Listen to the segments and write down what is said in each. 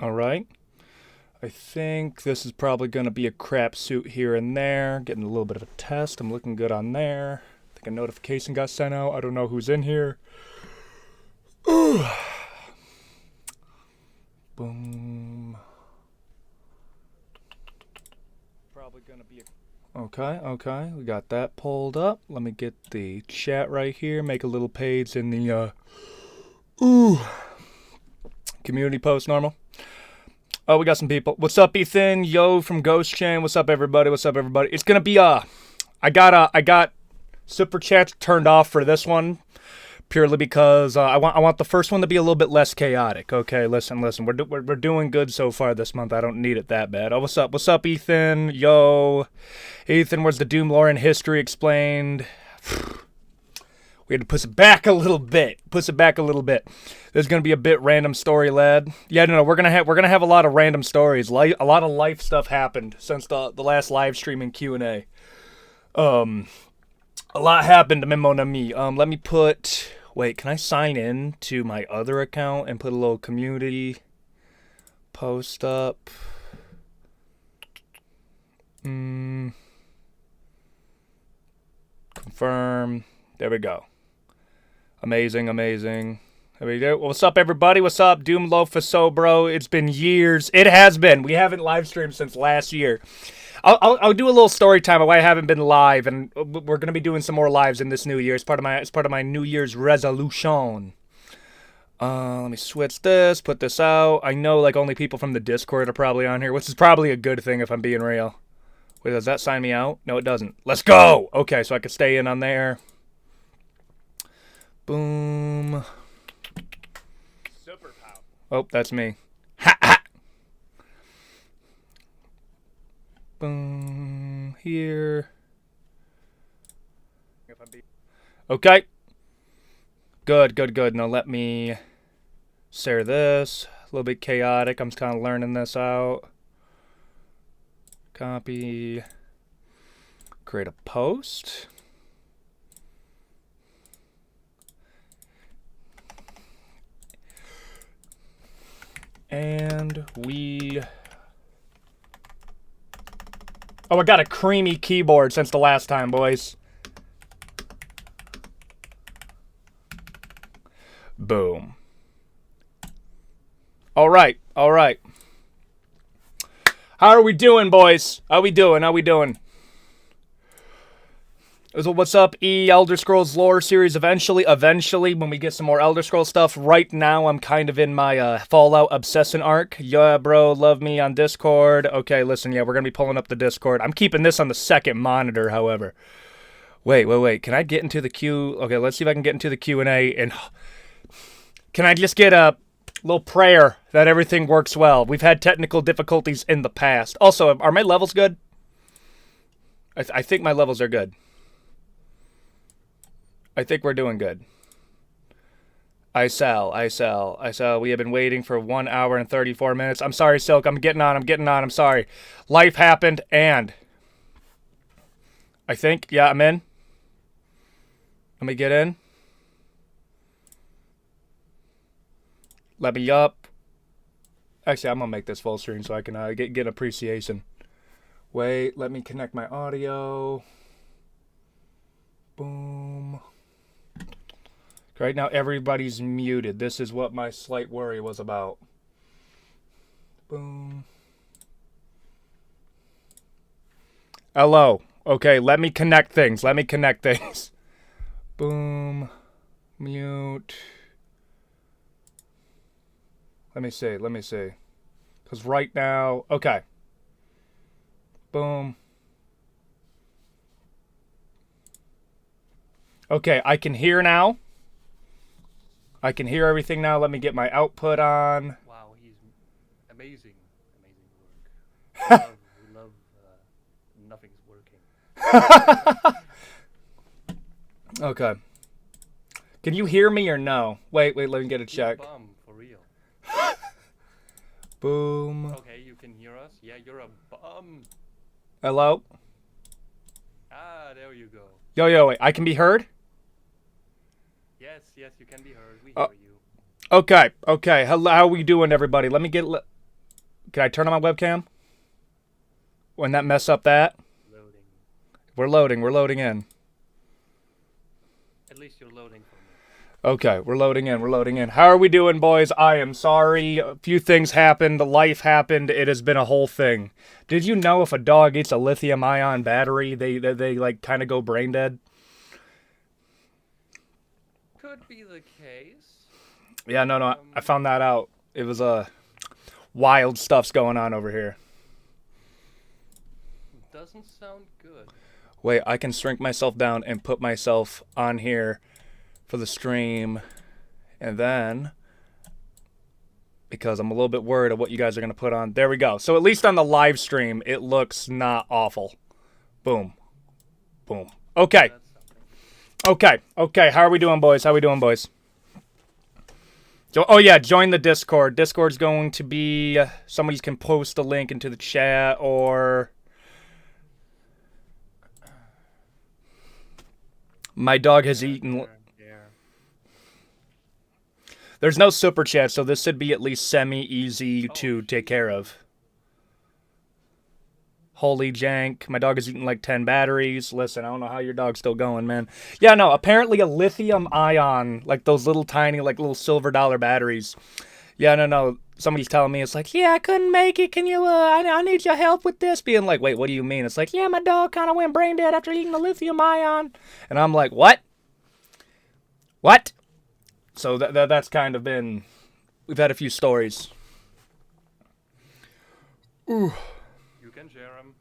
Alright. I think this is probably going to be a crap suit here and there. Getting a little bit of a test. I'm looking good on there. I think a notification got sent out. I don't know who's in here. Ooh. Boom. Probably going to be a... Okay. We got that pulled up. Let me get the chat right here. Make a little page in the, community post normal. Oh, we got some people. What's up, Ethan? Yo from Ghost Chain. What's up, everybody? It's gonna be I got super chats turned off for this one purely because I want the first one to be a little bit less chaotic. Okay, listen. We're doing good so far this month. I don't need it that bad. Oh, what's up? What's up, Ethan? Yo, Ethan. Where's the Doom lore and history explained? We had to push it back a little bit. There's gonna be a bit random story, lad. Yeah, no, we're gonna have a lot of random stories. A lot of life stuff happened since the last live stream and Q&A. A lot happened to mon ami. Let me put. Wait, can I sign in to my other account and put a little community post up? Confirm. There we go. Amazing. There we go. What's up, everybody? What's up? Doom Lofa bro. It's been years. It has been. We haven't live streamed since last year. I'll do a little story time of why I haven't been live, and we're gonna be doing some more lives in this new year. It's part of my New Year's resolution. Let me switch this. Put this out. I know like only people from the Discord are probably on here, which is probably a good thing if I'm being real. Wait, does that sign me out? No, it doesn't. Let's go. Okay, so I can stay in on there. Boom. Superpower. Oh, that's me. Ha! Boom. Here. Okay. Good. Now let me share this. A little bit chaotic. I'm just kind of learning this out. Copy. Create a post. And we... Oh, I got a creamy keyboard since the last time, boys. Boom. All right. How are we doing, boys? How we doing? So what's up, Elder Scrolls lore series eventually, when we get some more Elder Scrolls stuff. Right now, I'm kind of in my Fallout Obsession arc. Yeah, bro, love me on Discord. Okay, listen, yeah, we're going to be pulling up the Discord. I'm keeping this on the second monitor, however. Wait. Can I get into the queue? Okay, let's see if I can get into the Q&A. And can I just get a little prayer that everything works well? We've had technical difficulties in the past. Also, are my levels good? I think my levels are good. I think we're doing good. I sell. We have been waiting for 1 hour and 34 minutes. I'm sorry, Silk. I'm getting on. I'm sorry. Life happened, and I think, yeah, I'm in. Let me get in. Let me up. Actually, I'm going to make this full screen so I can get appreciation. Wait, let me connect my audio. Boom. Right now, everybody's muted. This is what my slight worry was about. Boom. Hello. Okay, let me connect things. Boom. Mute. Let me see. Because right now... Okay. Boom. Okay, I can hear now. I can hear everything now. Let me get my output on. Wow, he's amazing work. We love nothing's working. Okay. Can you hear me or no? Wait, let me get a check. Bum, for real. Boom. Okay, you can hear us? Yeah, you're a bum. Hello? Ah, there you go. Yo, wait, I can be heard? Yes, you can be heard. We hear you. Okay. Hello, how are we doing, everybody? Let me get... Can I turn on my webcam? Wouldn't that mess up that? Loading. We're loading. We're loading in. At least you're loading for me. Okay, we're loading in. We're loading in. How are we doing, boys? I am sorry. A few things happened. Life happened. It has been a whole thing. Did you know if a dog eats a lithium-ion battery, they like kind of go brain dead? Could be the case. Yeah, no. I found that out. It was wild stuff's going on over here. Doesn't sound good. Wait, I can shrink myself down and put myself on here for the stream, and then, because I'm a little bit worried of what you guys are going to put on. There we go. So at least on the live stream, it looks not awful. Boom. Boom. Okay. That's something. Okay. How are we doing, boys? Oh, yeah, join the Discord. Discord's going to be, somebody can post a link into the chat, or... My dog has eaten... There's no super chat, so this should be at least semi-easy to take care of. Holy jank. My dog has eaten like 10 batteries. Listen, I don't know how your dog's still going, man. Yeah, no, apparently a lithium ion, like those little tiny, like little silver dollar batteries. Yeah, no. Somebody's telling me, it's like, yeah, I couldn't make it. Can you, I need your help with this. Being like, wait, what do you mean? It's like, yeah, my dog kind of went brain dead after eating a lithium ion. And I'm like, what? What? So that's kind of been, we've had a few stories. Ooh. You can share them.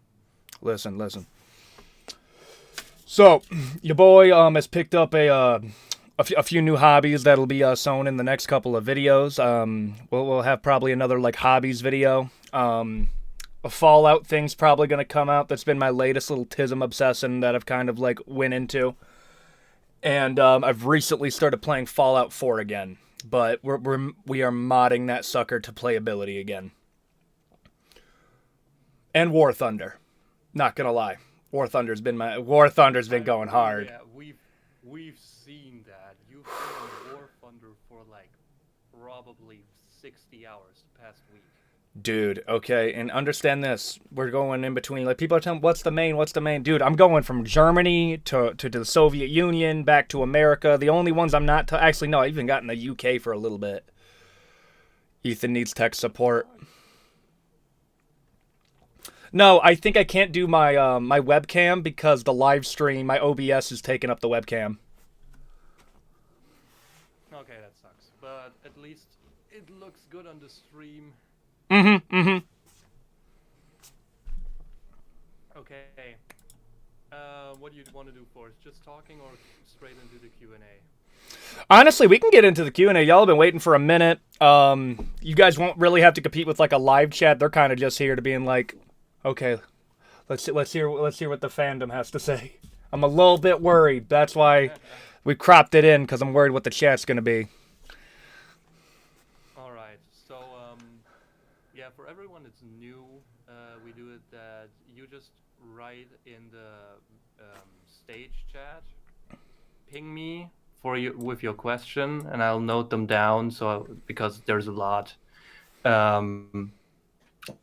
Listen. So, your boy has picked up a few new hobbies that'll be shown in the next couple of videos. We'll have probably another like hobbies video. A Fallout thing's probably gonna come out. That's been my latest little tism obsession that I've kind of like went into. And I've recently started playing Fallout 4 again, but we are modding that sucker to playability again. And War Thunder, not gonna lie, War Thunder's been going hard. Yeah, we've seen that. You've been on War Thunder for like probably 60 hours the past week. Dude, okay, and understand this. We're going in between. Like, people are telling me, what's the main? Dude, I'm going from Germany to the Soviet Union, back to America. The only ones I'm not... Actually, no, I even got in the UK for a little bit. Ethan needs tech support. No, I think I can't do my my webcam because the live stream, my OBS is taking up the webcam. Okay, that sucks. But at least it looks good on the stream. Mm-hmm. Okay. What do you want to do first? Just talking or straight into the Q&A? Honestly, we can get into the Q&A. Y'all have been waiting for a minute. You guys won't really have to compete with like a live chat. They're kind of just here to being like, okay, let's hear what the fandom has to say. I'm a little bit worried. That's why we cropped it in, because I'm worried what the chat's gonna be. All right. So yeah, for everyone that's new, we do it that you just write in the stage chat, ping me with your question, and I'll note them down. So because there's a lot,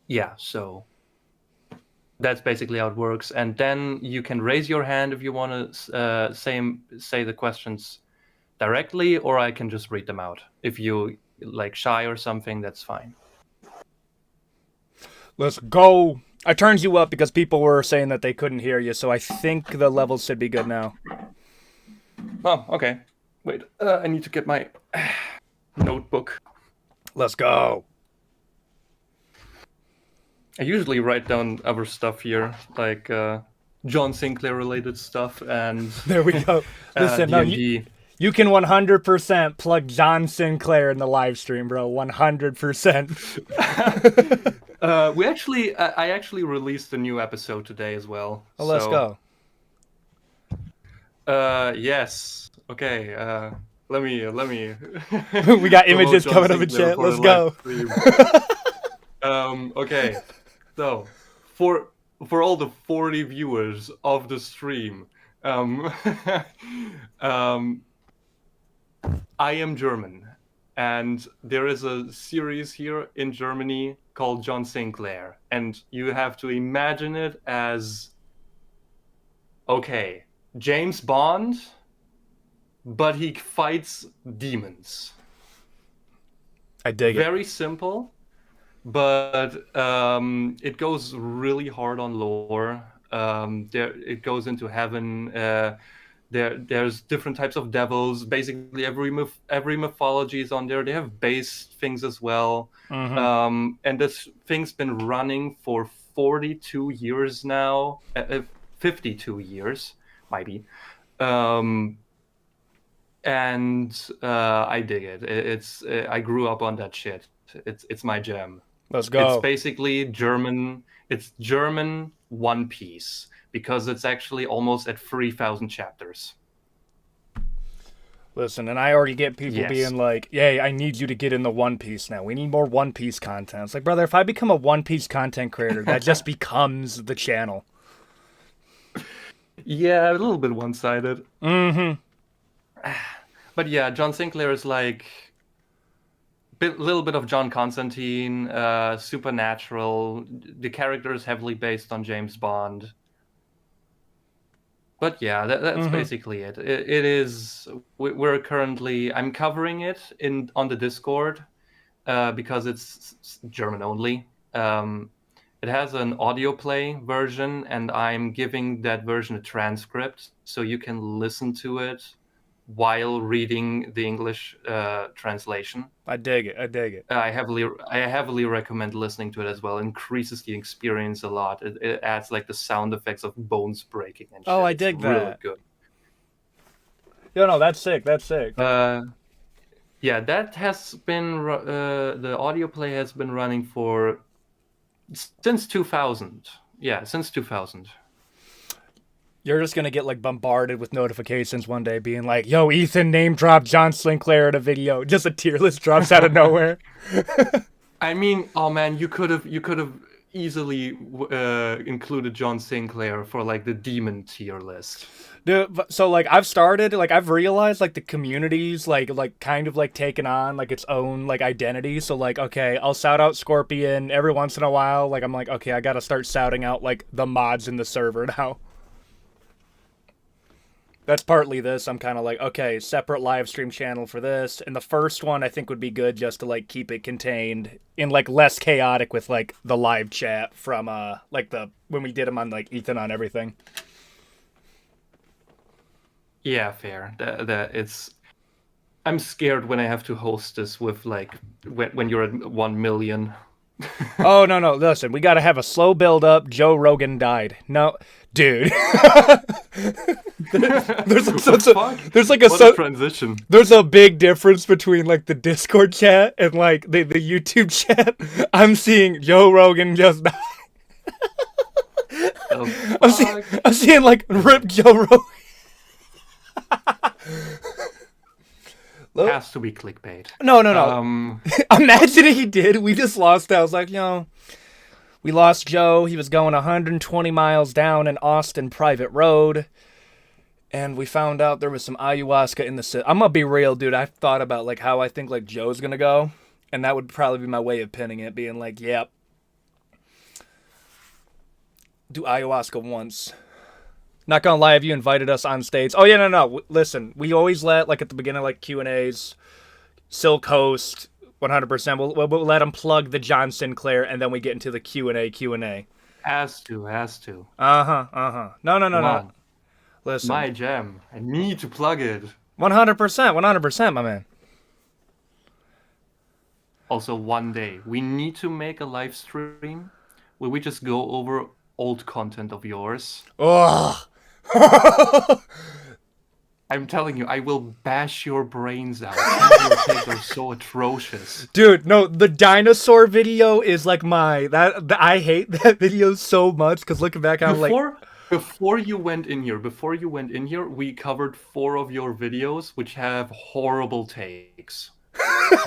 yeah. So that's basically how it works. And then you can raise your hand if you want to say the questions directly, or I can just read them out. If you like shy or something, that's fine. Let's go. I turned you up because people were saying that they couldn't hear you, so I think the levels should be good now. Oh, okay. Wait, I need to get my notebook. Let's go. I usually write down other stuff here, like John Sinclair related stuff, and there we go. Listen, no, you can 100% plug John Sinclair in the live stream, bro. 100%. I actually released a new episode today as well. Oh, let's go. Yes. Okay. Let me. We got images coming up in chat. Let's go. Okay. So, for all the 40 viewers of the stream, I am German. And there is a series here in Germany called John Sinclair. And you have to imagine it as, okay, James Bond, but he fights demons. I dig it. Very simple, but it goes really hard on lore. It goes into heaven. There's different types of devils. Basically, every mythology is on there. They have base things as well. And this thing's been running for 42 years now. 52 years, might be. And I dig it. It's I grew up on that shit. It's my jam. Let's go. It's basically German. It's German One Piece because it's actually almost at 3,000 chapters. Listen, and I already get people Yes. being like, "Yay, I need you to get in the One Piece now. We need more One Piece content." It's like, brother, if I become a One Piece content creator, that just becomes the channel. Yeah, a little bit one-sided. But yeah, John Sinclair is like little bit of John Constantine, supernatural. The character is heavily based on James Bond. But yeah, that's basically it. It is. We're currently. I'm covering it on the Discord because it's German only. It has an audio play version, and I'm giving that version a transcript, so you can listen to it while reading the English translation. I dig it. I dig it. I heavily recommend listening to it as well. It increases the experience a lot. It adds like the sound effects of bones breaking and shit. Oh, I dig it's really that. good. Yo, no, that's sick. That's sick. Yeah, that has been the audio play has been running since 2000. Yeah, since 2000. You're just gonna get like bombarded with notifications one day being like, "Yo, Ethan name dropped John Sinclair in a video." Just a tier list drops out of nowhere. I mean, oh man, you could have easily included John Sinclair for like the demon tier list. Dude, so like I've realized like the community's like kind of like taken on like its own like identity. So like, okay, I'll shout out Scorpion every once in a while. Like I'm like, okay, I gotta start shouting out like the mods in the server now. That's partly this. I'm kind of like, okay, separate live stream channel for this. And the first one I think would be good just to like keep it contained in like less chaotic with like the live chat from like when we did them on like Ethan on everything. Yeah, fair. I'm scared when I have to host this with like when you're at 1 million. Oh no! Listen, we got to have a slow build up. Joe Rogan died. No, dude. there's like What a transition. There's a big difference between like the Discord chat and like the YouTube chat. I'm seeing Joe Rogan just died. I'm seeing like rip Joe Rogan. Has to be clickbait. No. Imagine he did. We just lost. I was like, we lost Joe. He was going 120 miles down an Austin private road. And we found out there was some ayahuasca in the city. I'm going to be real, dude. I've thought about like how I think like Joe's going to go. And that would probably be my way of pinning it. Being like, yep. Do ayahuasca once. Not gonna lie, if you invited us on stage. Oh yeah, no. Listen, we always let like at the beginning like Q&As, Silk host 100%. We'll let him plug the John Sinclair, and then we get into the Q&A. Has to. No. Listen, My jam. I need to plug it. 100%, my man. Also, one day we need to make a live stream where we just go over old content of yours. Ugh. I'm telling you, I will bash your brains out. Some of your takes are so atrocious. Dude, no, the dinosaur video is like I hate that video so much because looking back, I'm like, before you went in here, we covered 4 of your videos which have horrible takes.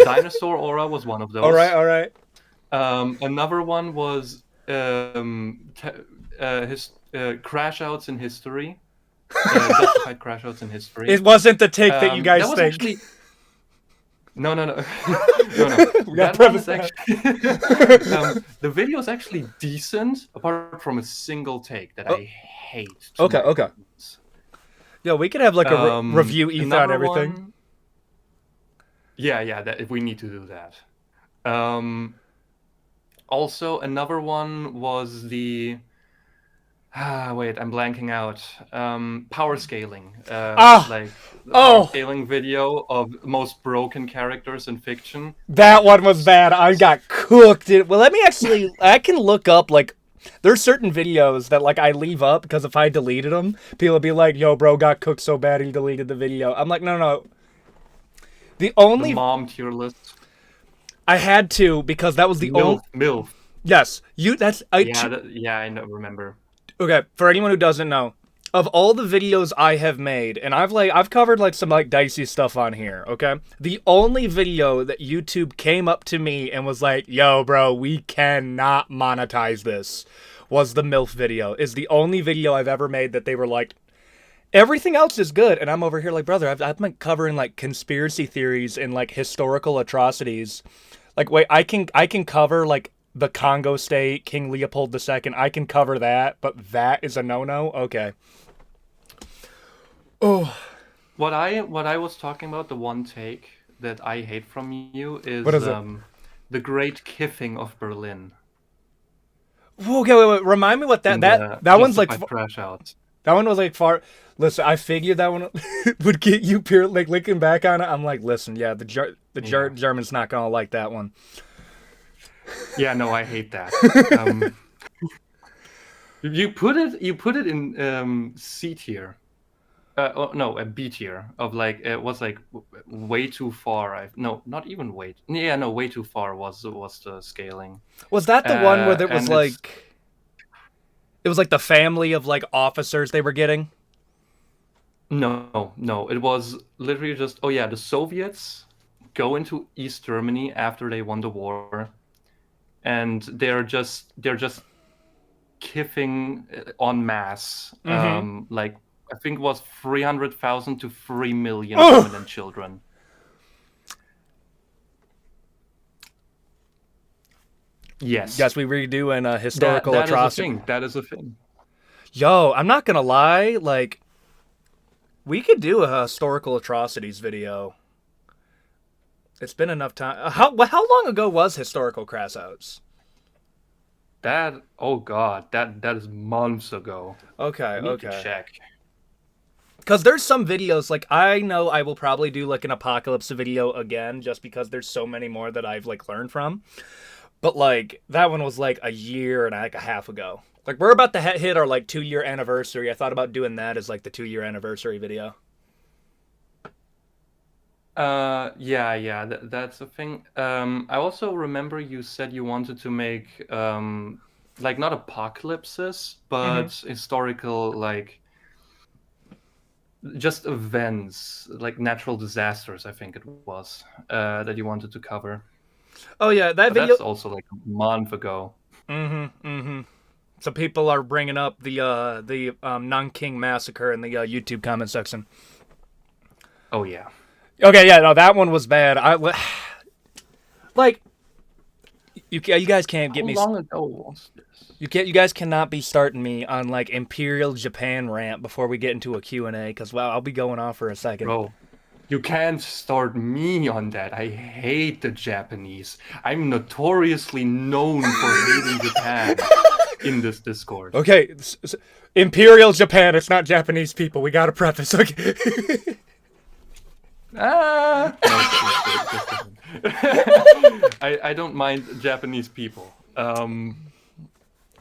Dinosaur Aura was one of those. All right. Another one was crash outs in history. Justified crash outs in history. It wasn't the take that you guys think. No, no, no, no, no. We got That one is preface actually the video is actually decent, apart from a single take that Oh, I hate to okay, my okay. bones. Yeah, we could have like a review Ethan on Another everything. one. Yeah, yeah. That if we need to do that. Also, another one was the. Wait, I'm blanking out. Power scaling. Ah, Like the power oh, scaling video of most broken characters in fiction. that one was bad. I got cooked. Well, let me actually. I can look up like. There's certain videos that like I leave up because if I deleted them, people would be like, "Yo, bro, got cooked so bad he deleted the video." I'm like, no, no. The The only mom tier list. I had to because that was the only. MILF. Yes, you. That's I. Yeah, yeah, I know, remember. Okay, for anyone who doesn't know, of all the videos I have made, and I've covered like some like dicey stuff on here, okay? The only video that YouTube came up to me and was like, "Yo, bro, we cannot monetize this," was the MILF video. Is the only video I've ever made that they were like, everything else is good, and I'm over here like, brother, I've been covering like conspiracy theories and like historical atrocities. Like, wait, I can cover like the Congo state, King Leopold II. I can cover that, but that is a no-no. Okay. Oh, What I was talking about, the one take that I hate from you what is is it? the Great Kiffing of Berlin Okay, wait. Remind me what that in that the that one's like. Justified Crash Outs. That one was like far. Listen, I figured that one would get you pure. Like looking back on it, I'm like, listen, yeah, Yeah. German's not gonna like that one. Yeah, no, I hate that. You put it in C tier. Oh, no, a B tier of like it was like way too far. No, not even way. Yeah, no, way too far was the scaling. Was that the one where there was And it's like it was like the family of like officers they were getting? no, no, it was literally just oh yeah, the Soviets go into East Germany after they won the war, and they're just kiffing en masse. Mm-hmm. Like I think it was 300,000 to 3 million Oh, women and children. Yes, yes, we redo an that historical that is a atrocity. thing. That is a thing. Yo, I'm not gonna lie. Like, we could do a historical atrocities video. It's been enough time. How long ago was historical crass outs? That oh god, that is months ago. Okay, I need to okay. check. Because there's some videos, like, I know I will probably do, like, an apocalypse video again, just because there's so many more that I've, like, learned from. But, like, that one was, like, a year and, like, a half ago. Like, we're about to hit our, like, 2-year anniversary. I thought about doing that as, like, the 2-year anniversary video. Yeah, yeah, that's a thing. I also remember you said you wanted to make like not apocalypses, Mm-hmm. but historical like just events, like natural disasters, I think it was, that you wanted to cover. Oh, yeah, that But video... that's also like a month ago. Mm-hmm, mm-hmm. So people are bringing up the Nanking massacre in the YouTube comment section. Oh yeah. Okay, yeah, no, that one was bad. Like, you guys can't How get me... long ago was this? You guys cannot be starting me on like Imperial Japan rant before we get into a Q&A because wow, I'll be going off for a second. Bro, you can't start me on that. I hate the Japanese. I'm notoriously known for hating Japan in this Discord. Okay, Imperial Japan, it's not Japanese people. We got to preface. Okay. Ah, no, I don't mind Japanese people.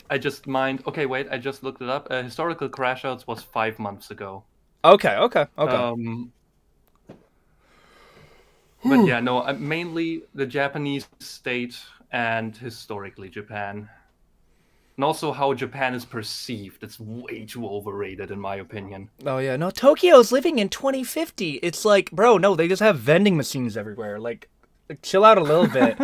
I just mind. Okay, wait. I just looked it up. Historical crashouts was 5 months ago. Okay. Um, but yeah, no. Mainly the Japanese state and historically Japan, and also how Japan is perceived. It's way too overrated, in my opinion. Oh yeah, no, Tokyo's living in 2050. It's like, bro, no, they just have vending machines everywhere. Like, chill out a little bit.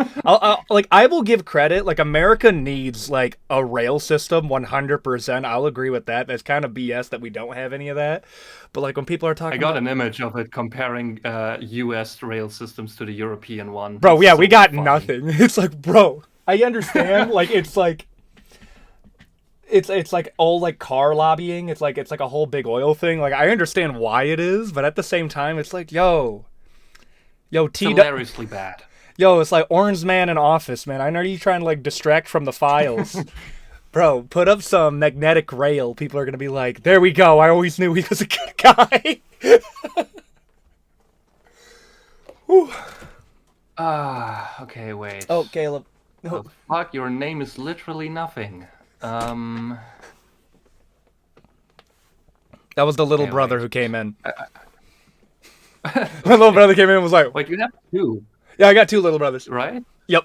I will give credit. Like, America needs like a rail system, 100%. I'll agree with that. That's kind of BS that we don't have any of that. But like when people are I talking got about, an image of it comparing U.S. rail systems to the European one. bro, It's yeah, so we got funny. nothing. It's like, bro, I understand. like, it's like. It's like all like car lobbying. It's like a whole big oil thing. Like, I understand why it is, but at the same time, it's like, yo, It's hilariously bad. yo, it's like Orange Man in Office, man. I know you trying to like distract from the files. Bro, put up some magnetic rail. People are gonna be like, there we go. I always knew he was a good guy. Okay, wait. Oh, Caleb. Oh, fuck, your name is literally nothing. That was the little Okay, brother wait. who came in. My little brother came in and was like, Wait, you have two, yeah, I got two little brothers. right? Yep.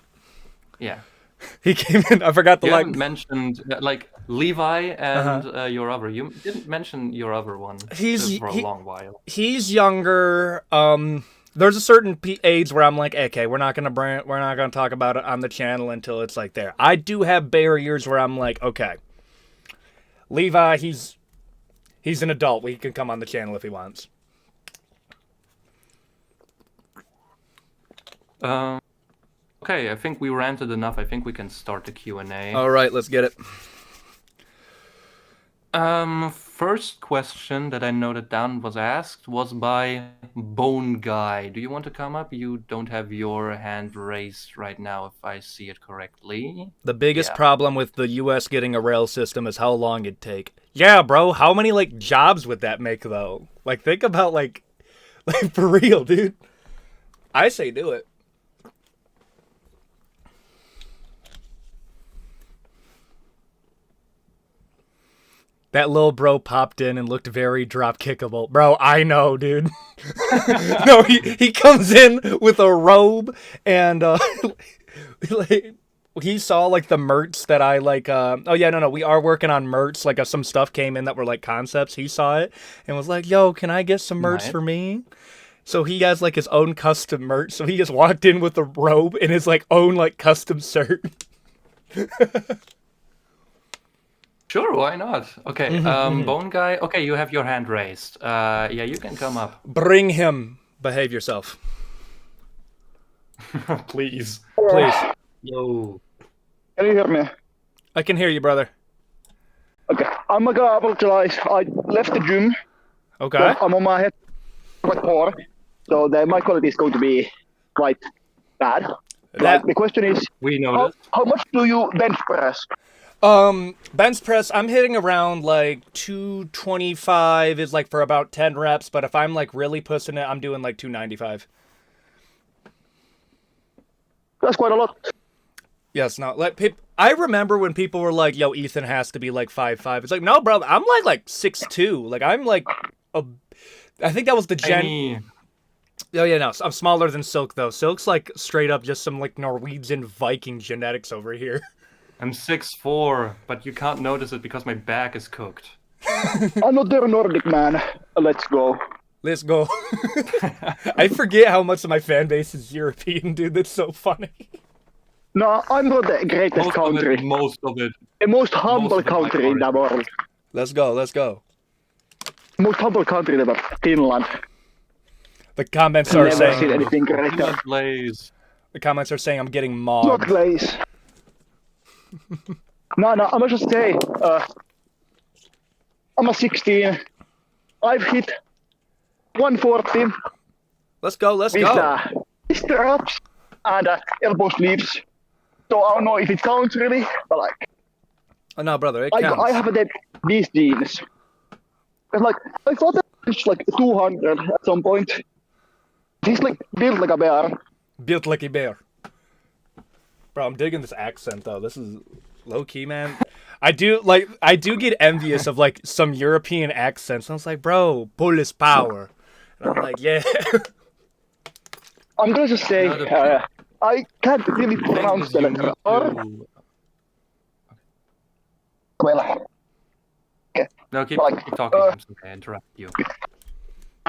Yeah. He came in. I forgot the You like. haven't mentioned like Levi and your other. You didn't mention your other one He's- for a he- long while. He's younger. There's a certain age where I'm like, okay, we're not gonna talk about it on the channel until it's like there. I do have barriers where I'm like, okay, Levi, he's an adult. He can come on the channel if he wants. Okay, I think we ranted enough. I think we can start the Q&A. All right, let's get it. First question that I noted down was asked was by Bone Guy. Do you want to come up? You don't have your hand raised right now, if I see it correctly. The biggest Yeah. problem with the U.S. getting a rail system is how long it'd take. Yeah, bro, how many like jobs would that make though? Like, think about like for real, dude. I say do it. That little bro popped in and looked very drop kickable. Bro, I know, dude. No, he comes in with a robe and like, he saw like the merch that I like oh yeah, no, we are working on merch. Like some stuff came in that were like concepts. He saw it and was like, "Yo, can I get some merch Nice. for me?" So he has like his own custom merch. So he just walked in with a robe and his like own like custom shirt. Sure, why not? Okay, Bone Guy. Okay, you have your hand raised. Yeah, you can come up. Bring him. Behave yourself. Please. Please. Yo. Can you hear me? I can hear you, brother. Okay, I'm gonna apologize. I left the gym. Okay. So I'm on my head quite poor, so the mic quality is going to be quite bad. That- The question is, We noticed. how much do you bench press? Bench press, I'm hitting around like 225 is like for about 10 reps, but if I'm like really pushing it, I'm doing like 295. That's quite a lot. Yes, no, I remember when people were like, "Yo, Ethan has to be like 5'5". It's like, no, bro, I'm like 6'2". Like I'm like I think that was the gen. Tiny. Oh yeah, no, I'm smaller than Silk though. Silk's like straight up just some like Norwegian Viking genetics over here. I'm 6'4", but you can't notice it because my back is cooked. Another Nordic man. Let's go. Let's go. I forget how much of my fan base is European, dude. That's so funny. No, I'm not the greatest country. Most of it. The most humble of it, country in the world. Let's go. Let's go. Most humble country in the world. Finland. The comments are Never seen saying. anything greater. Not Blaze. The comments are saying I'm getting Not mobbed. place. No, I must just say, I'm a 16. I've hit 140 Let's go. Let's with go. wrist ups and elbow sleeves. So I don't know if it counts really, but like Oh no, brother, it I counts. haven't had these jeans. It's like I thought that it's like 200 at some point. He's like built like a bear. Built like a bear. Bro, I'm digging this accent though. This is low key, man. I do get envious of like some European accents. I was like, bro, Polish power. And I'm like, yeah. I'm gonna just say No, the- I can't really Thing pronounce is, the you letter need R. to- Well, No, keep Like, talking. I'm sorry, I interrupt you.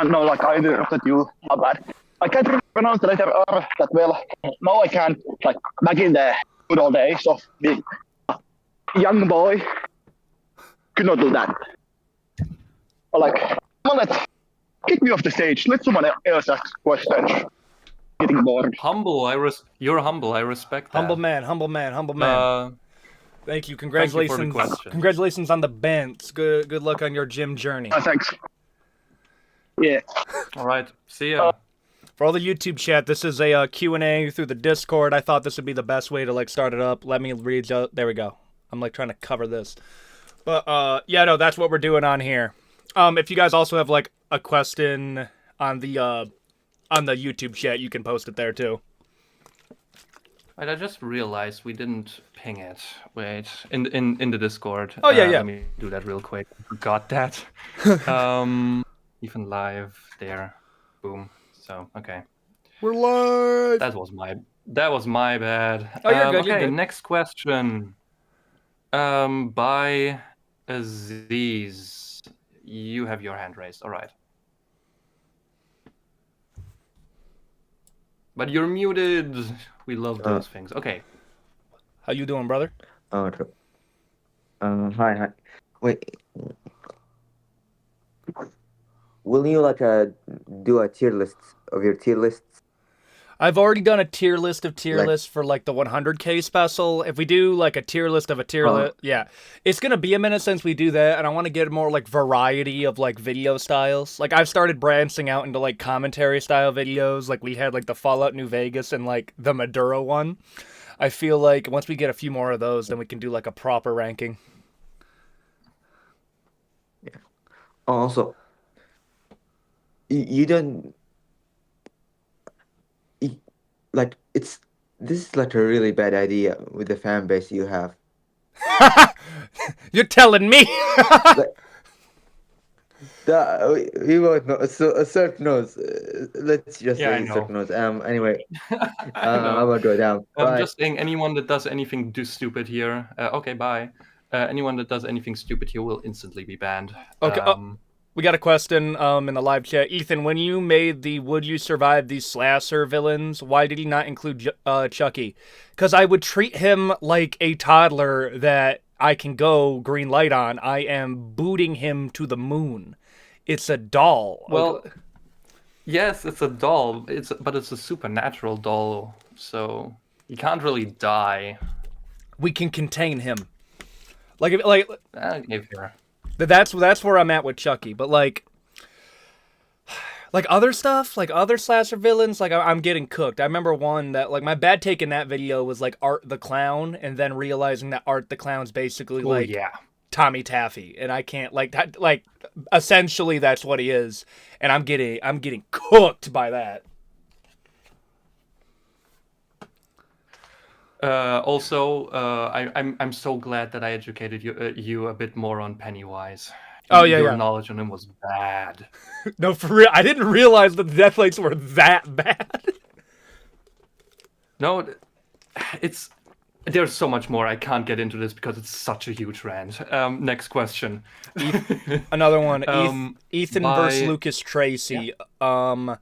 no, like I interrupted you. My bad. I can't really pronounce the letter R that well. No, I can't. Like back in the good old days of being a young boy, could not do that. Or like, come on, let's kick me off the stage. Let someone else ask questions. Getting bored. Humble. You're humble. I respect that. Humble man, humble man, humble man. Thank you. Congratulations. Thank you for the question. Congratulations on the bents. Good luck on your gym journey. Thanks. Yeah. All right. See ya. For all the YouTube chat, this is a Q&A through the Discord. I thought this would be the best way to like start it up. Let me read. There we go. I'm like trying to cover this. But yeah, no, that's what we're doing on here. If you guys also have like a question on the YouTube chat, you can post it there too. Wait, I just realized we didn't ping it. Wait, in the Discord. Oh yeah, yeah. Let me do that real quick. I forgot that. Even live there. Boom. So okay. We're live. That was my bad. Oh, you're good. Okay, You're good. next question. By Aziz, you have your hand raised. All right. But you're muted. We love those things. Okay. How you doing, brother? Oh, hi. Wait. Will you like do a tier list of your tier lists? I've already done a tier list of tier Like- lists for like the 100K special. If we do like a tier list of a tier list, yeah, it's gonna be a minute since we do that, and I want to get more like variety of like video styles. Like I've started branching out into like commentary style videos. Like we had like the Fallout New Vegas and like the Maduro one. I feel like once we get a few more of those, then we can do like a proper ranking. Also, you don't like this is like a really bad idea with the fan base you have. You're telling me? We won't know. So Cert knows. Let's just Yeah, I say know. Cert knows. Anyway, know. I'm gonna go down. I'm Bye. just saying, anyone that does anything stupid here, okay, bye. Anyone that does anything stupid here will instantly be banned. Okay, we got a question in the live chat. Ethan, when you made the Would You Survive These Slasher villains, why did he not include Chucky? Because I would treat him like a toddler that I can go green light on. I am booting him to the moon. It's a doll. Well, yes, it's a doll. But it's a supernatural doll, so he can't really die. We can contain him. Like Give here. that's where I'm at with Chucky. But like other stuff, like other slasher villains, like I'm getting cooked. I remember one that like my bad take in that video was like Art the Clown, and then realizing that Art the Clown's basically Oh, like yeah. Tommy Taffy, and I can't like essentially that's what he is, and I'm getting cooked by that. Also, I'm so glad that I educated you a bit more on Pennywise. Oh, yeah, Your yeah. knowledge on him was bad. No, for real, I didn't realize that the death rates were that bad. No, there's so much more. I can't get into this because it's such a huge rant. Next question. Another one. Ethan versus Lucas Tracy. No.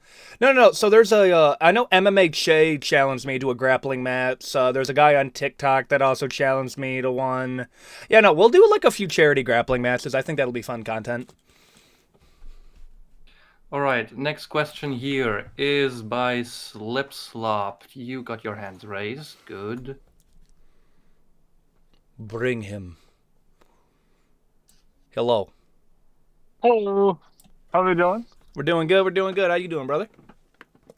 So there's I know MMA Che challenged me to a grappling match. There's a guy on TikTok that also challenged me to one. Yeah, no, we'll do like a few charity grappling matches. I think that'll be fun content. All right. Next question here is by Slipslop. You got your hands raised. Good. Bring him. Hello. Hello. How are we doing? We're doing good. We're doing good. How you doing, brother?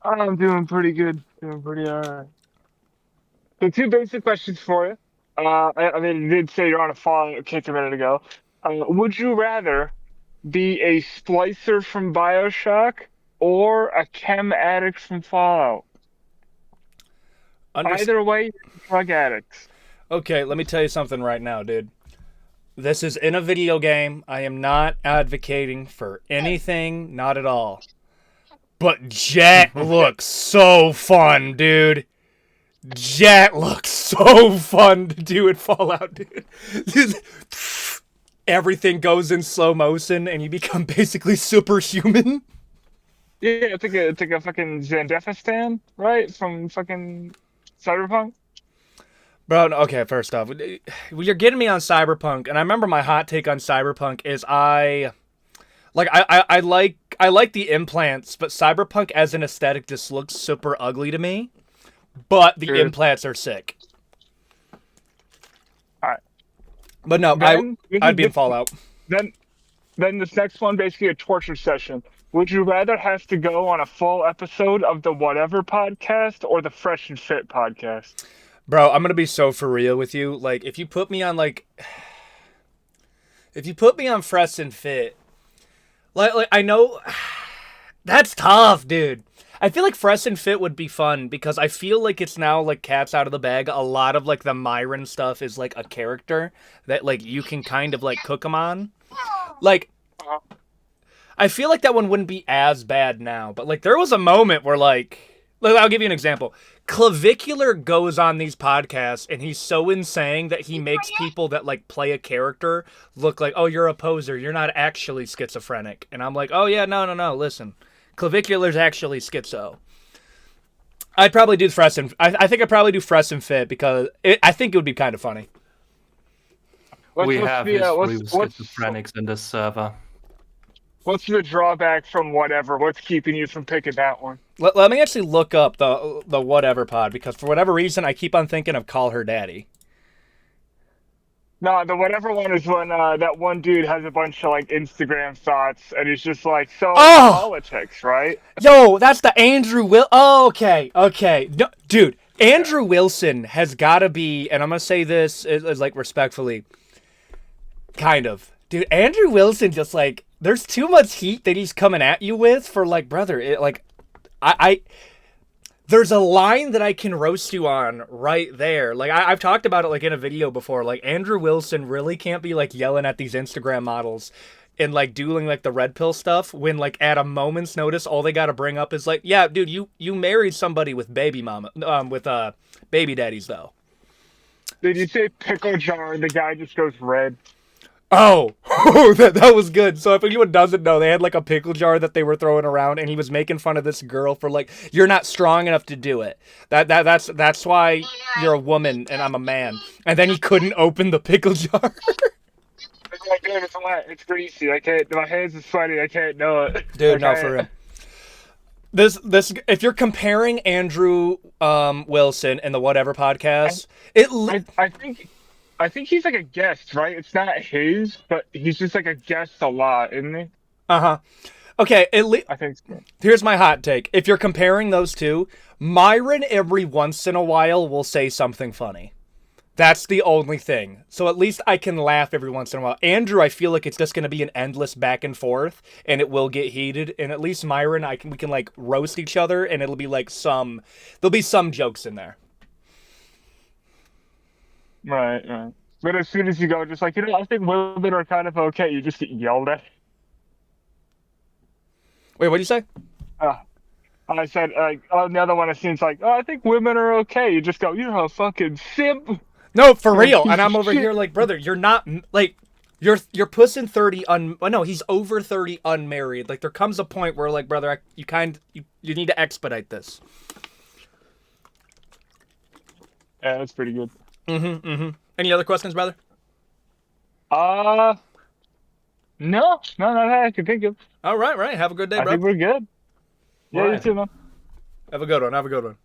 I'm doing pretty good. Doing pretty alright. So two basic questions for you. I mean, you did say you're on a falling kick a minute ago. Would you rather be a splicer from BioShock or a chem addict from Fallout? Either way, you're drug addicts. Okay, let me tell you something right now, dude. This is in a video game. I am not advocating for anything, not at all. But Jet looks so fun, dude. Jet looks so fun to do in Fallout, dude. Everything goes in slow motion and you become basically superhuman. Yeah, it's like a fucking Zandefistan, right? From fucking Cyberpunk. Bro, okay, first off, you're getting me on Cyberpunk, and I remember my hot take on Cyberpunk is I like the implants, but Cyberpunk as an aesthetic just looks super ugly to me. But the Sure. implants are sick. Alright. But no, I'd be in Fallout. Then this next one, basically a torture session. Would you rather have to go on a full episode of the Whatever podcast or the Fresh and Fit podcast? Bro, I'm gonna be so for real with you. Like, if you put me on Fresh and Fit, like I know that's tough, dude. I feel like Fresh and Fit would be fun because I feel like it's now like cats out of the bag. A lot of like the Myron stuff is like a character that like you can kind of like cook them on. Like, I feel like that one wouldn't be as bad now, but like there was a moment where like I'll give you an example. Clavicular goes on these podcasts and he's so insane that he makes people that like play a character look like, oh, you're a poser. You're not actually schizophrenic. And I'm like, oh yeah, no. Listen, Clavicular's actually schizo. I'd probably do Fresh and I think I'd probably do Fresh and Fit because I think it would be kind of funny. We have history with what's schizophrenics in this server. what's the drawback from Whatever? What's keeping you from picking that one? Let me actually look up the Whatever pod because for whatever reason I keep on thinking of Call Her Daddy. No, the Whatever one is when that one dude has a bunch of like Instagram thoughts and he's just like, so politics, right? Yo, that's the Andrew Will. Oh, okay. No, dude, Andrew Wilson has got to be, and I'm gonna say this as like respectfully, kind of, dude. Andrew Wilson just like there's too much heat that he's coming at you with for like, brother. I there's a line that I can roast you on right there. Like I've talked about it like in a video before. Like Andrew Wilson really can't be like yelling at these Instagram models and like doing like the red pill stuff when like at a moment's notice all they got to bring up is like, yeah, dude, you married somebody with baby baby daddies though. Did you say pickle jar and the guy just goes red? Oh, that was good. So if anyone doesn't know, they had like a pickle jar that they were throwing around, and he was making fun of this girl for like, you're not strong enough to do it. That's why you're a woman and I'm a man. And then he couldn't open the pickle jar. It's like, dude, it's wet. It's greasy. I can't. My hands are sweaty. I can't do it. Dude, no, for real. This if you're comparing Andrew Wilson and the Whatever podcast, I think he's like a guest, right? It's not his, but he's just like a guest a lot, isn't he? uh-huh. Okay, I think so. here's my hot take. If you're comparing those two, Myron every once in a while will say something funny. That's the only thing. So at least I can laugh every once in a while. Andrew, I feel like it's just going to be an endless back and forth, and it will get heated. And at least Myron, we can like roast each other, and it'll be like there'll be some jokes in there. Right. But as soon as you go, just like, I think women are kind of okay. You just get yelled at. Wait, what did you say? I said, on the other one, it seems like, I think women are okay. You just go, you're a fucking simp. No, for real. And I'm over here like, brother, you're not like you're pussing 30 no, he's over 30 unmarried. Like there comes a point where like, brother, you need to expedite this. Yeah, that's pretty good. Any other questions, brother? No, not that I can think of. All right. Have a good day, I bro. think we're good. Yeah, you Right. too, man. Have a good one.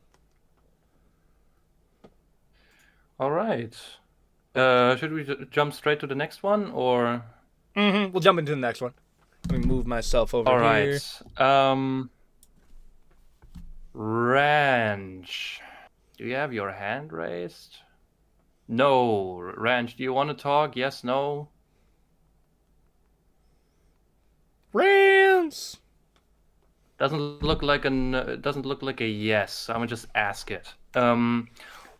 All right. Should we jump straight to the next one, or? We'll jump into the next one. Let me move myself over All here. right. Ranch, do you have your hand raised? No. Ranch, do you want to talk? Yes, no? Rams. Doesn't look like a yes. I'm gonna just ask it.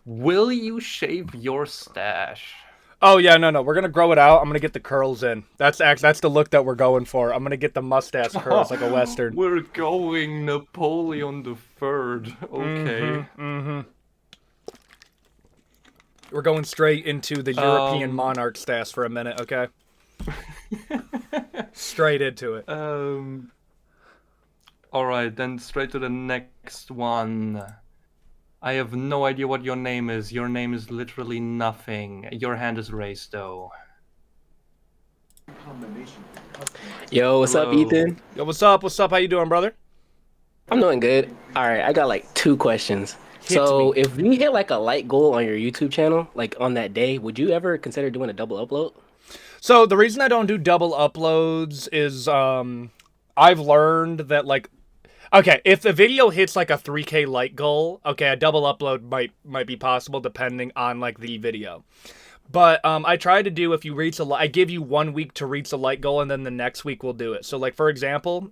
Will you shave your stash? Oh yeah, no. We're gonna grow it out. I'm gonna get the curls in. That's the look that we're going for. I'm gonna get the mustache curls like a western. We're going Napoleon the Third. Okay. We're going straight into the European monarch stash for a minute, okay? Straight into it. All right, then straight to the next one. I have no idea what your name is. Your name is literally nothing. Your hand is raised, though. Yo, what's up, Hello. Ethan? Yo, what's up? What's up? How you doing, brother? I'm doing good. All right, I got like 2 questions. Hit So, me. if we hit like a light goal on your YouTube channel, like on that day, would you ever consider doing a double upload? So the reason I don't do double uploads is I've learned that like okay, if the video hits like a 3K like goal, okay, a double upload might be possible depending on like the video. But I try to do if you reach I give you 1 week to reach the like goal, and then the next week we'll do it. So like for example,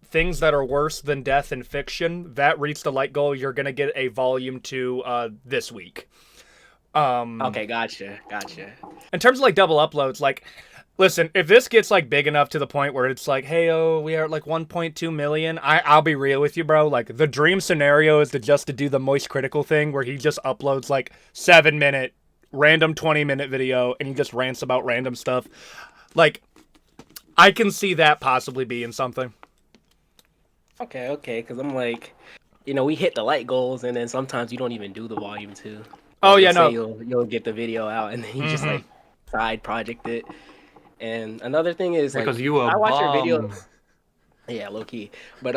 things that are worse than death in fiction that reach the like goal, you're gonna get a volume 2 this week. Okay, gotcha. In terms of like double uploads, like, listen, if this gets like big enough to the point where it's like, hey, oh, we are at like 1.2 million, I'll be real with you, bro. Like, the dream scenario is to do the Moist Critical thing where he just uploads like 7-minute, random 20-minute video and he just rants about random stuff. Like, I can see that possibly being something. Okay, because I'm like, we hit the light goals, and then sometimes you don't even do the volume 2. Oh, Like, yeah, you'll say no. You'll get the video out, and then you just like side project it. And another thing is like, Because you a I watch your bomb. video. Yeah, low key. But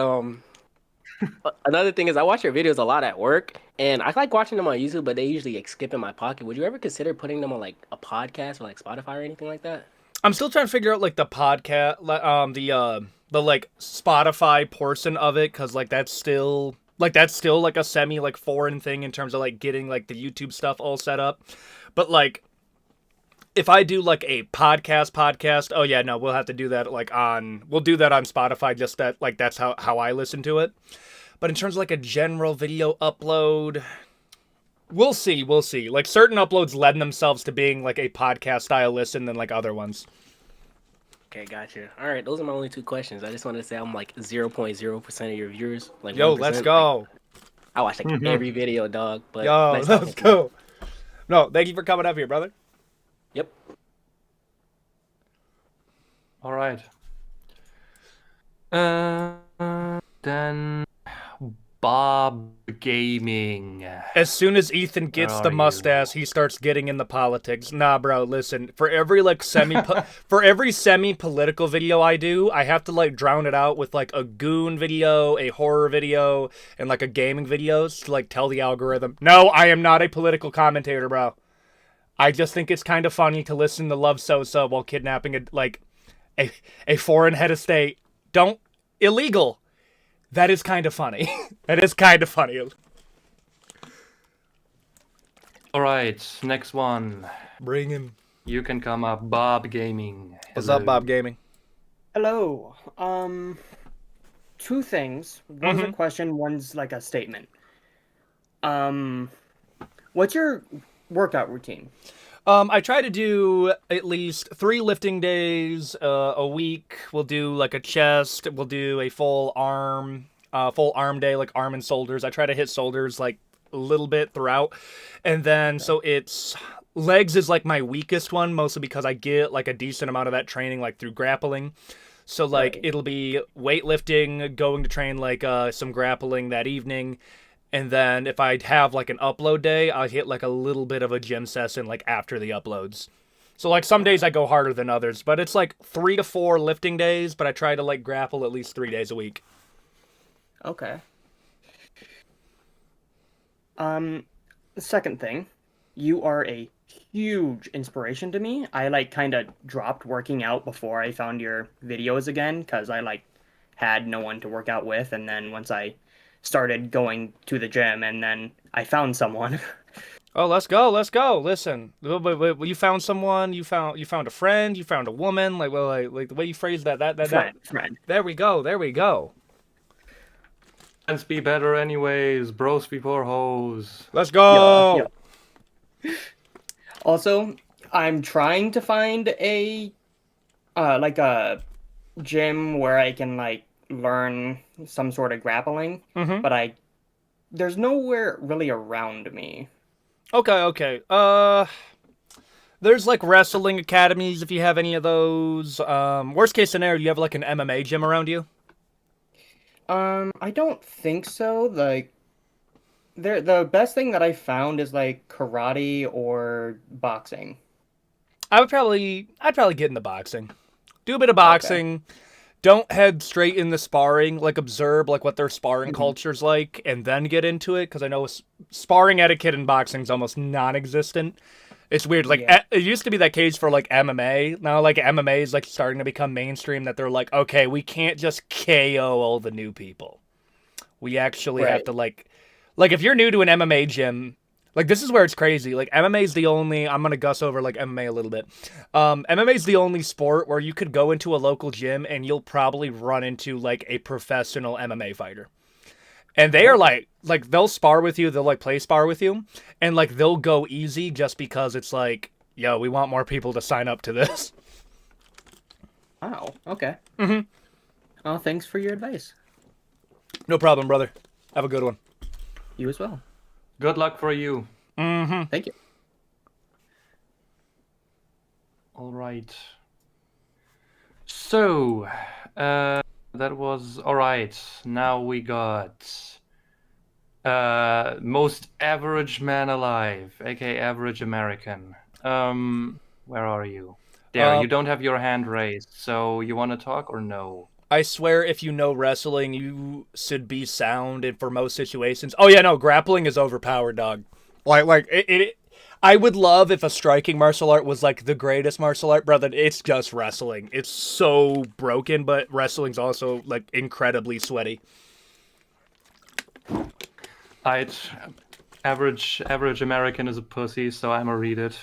another thing is I watch your videos a lot at work, and I like watching them on YouTube, but they usually like skip in my pocket. Would you ever consider putting them on like a podcast or like Spotify or anything like that? I'm still trying to figure out like the podcast, the like Spotify portion of it, because like that's still like a semi like foreign thing in terms of like getting like the YouTube stuff all set up. But like if I do like a podcast, oh yeah, no, we'll have to do that we'll do that on Spotify, just that like that's how I listen to it. But in terms of like a general video upload, we'll see. Like certain uploads lend themselves to being like a podcast style listen than like other ones. Okay, gotcha. All right, those are my only 2 questions. I just wanted to say I'm like 0.0% of your viewers. Like Yo, 1%. let's go. Like, I watch like every video, dog. But Yo, nice talking let's to you. go. No, thank you for coming up here, brother. Yep. All right. Then Bob Gaming. As soon as Ethan gets Where the are you? mustache, he starts getting into politics. Nah, bro, listen. For every like semi-political video I do, I have to like drown it out with like a goon video, a horror video, and like a gaming video to like tell the algorithm, no, I am not a political commentator, bro. I just think it's kind of funny to listen to Love Sosa while kidnapping a foreign head of state. Illegal. That is kind of funny. That is kind of funny. All right, next one. Bring him. You can come up, Bob Gaming. What's Hello. up, Bob Gaming? Hello. 2 things. One's a question, one's like a statement. What's your workout routine? I try to do at least 3 lifting days a week. We'll do like a chest. We'll do a full arm day, like arm and shoulders. I try to hit shoulders like a little bit throughout. And then, so it's legs is like my weakest one, mostly because I get like a decent amount of that training like through grappling. So like it'll be weightlifting, going to train like some grappling that evening. And then if I have like an upload day, I'll hit like a little bit of a gym session like after the uploads. So like some days I go harder than others, but it's like 3 to 4 lifting days, but I try to like grapple at least 3 days a week. Okay. Second thing, you are a huge inspiration to me. I like kind of dropped working out before I found your videos again because I like had no one to work out with, and then once I started going to the gym and then I found someone. Oh, let's go. Listen, you found someone, you found a friend, you found a woman, like the way you phrased that Friend. There we go. Friends be better anyways. Bros before hoes. Let's go. Yeah. Also, I'm trying to find a like a gym where I can like learn some sort of grappling, but there's nowhere really around me. Okay. There's like wrestling academies if you have any of those. Worst case scenario, you have like an MMA gym around you. I don't think so. Like, the best thing that I found is like karate or boxing. I'd probably get into boxing. Do a bit of Okay. boxing. Don't head straight into sparring. Like observe like what their sparring Mhm. culture's like, and then get into it. Because I know sparring etiquette in boxing is almost non-existent. It's weird. Like Yeah. it used to be that case for like MMA. Now like MMA is like starting to become mainstream. That they're like, okay, we can't just KO all the new people. We actually have Right. to like if you're new to an MMA gym. Like, this is where it's crazy. Like, MMA is the only... I'm going to guss over, like, MMA a little bit. MMA is the only sport where you could go into a local gym and you'll probably run into, like, a professional MMA fighter. And they are, like, they'll spar with you. They'll, like, play spar with you. And, like, they'll go easy just because it's like, yo, we want more people to sign up to this. Wow. Okay. Mm-hmm. Oh, thanks for your advice. No problem, brother. Have a good one. You as well. Good luck for you. Mm-hmm. Thank you. All right. So, that was all right. Now we got most average man alive, aka average American. Where are you? There. You don't have your hand raised. So you want to talk or no? I swear, if you know wrestling, you should be sound for most situations. Oh yeah, no, grappling is overpowered, dog. Like it. I would love if a striking martial art was like the greatest martial art, brother. It's just wrestling. It's so broken, but wrestling's also like incredibly sweaty. I'd average American is a pussy, so I'ma read it.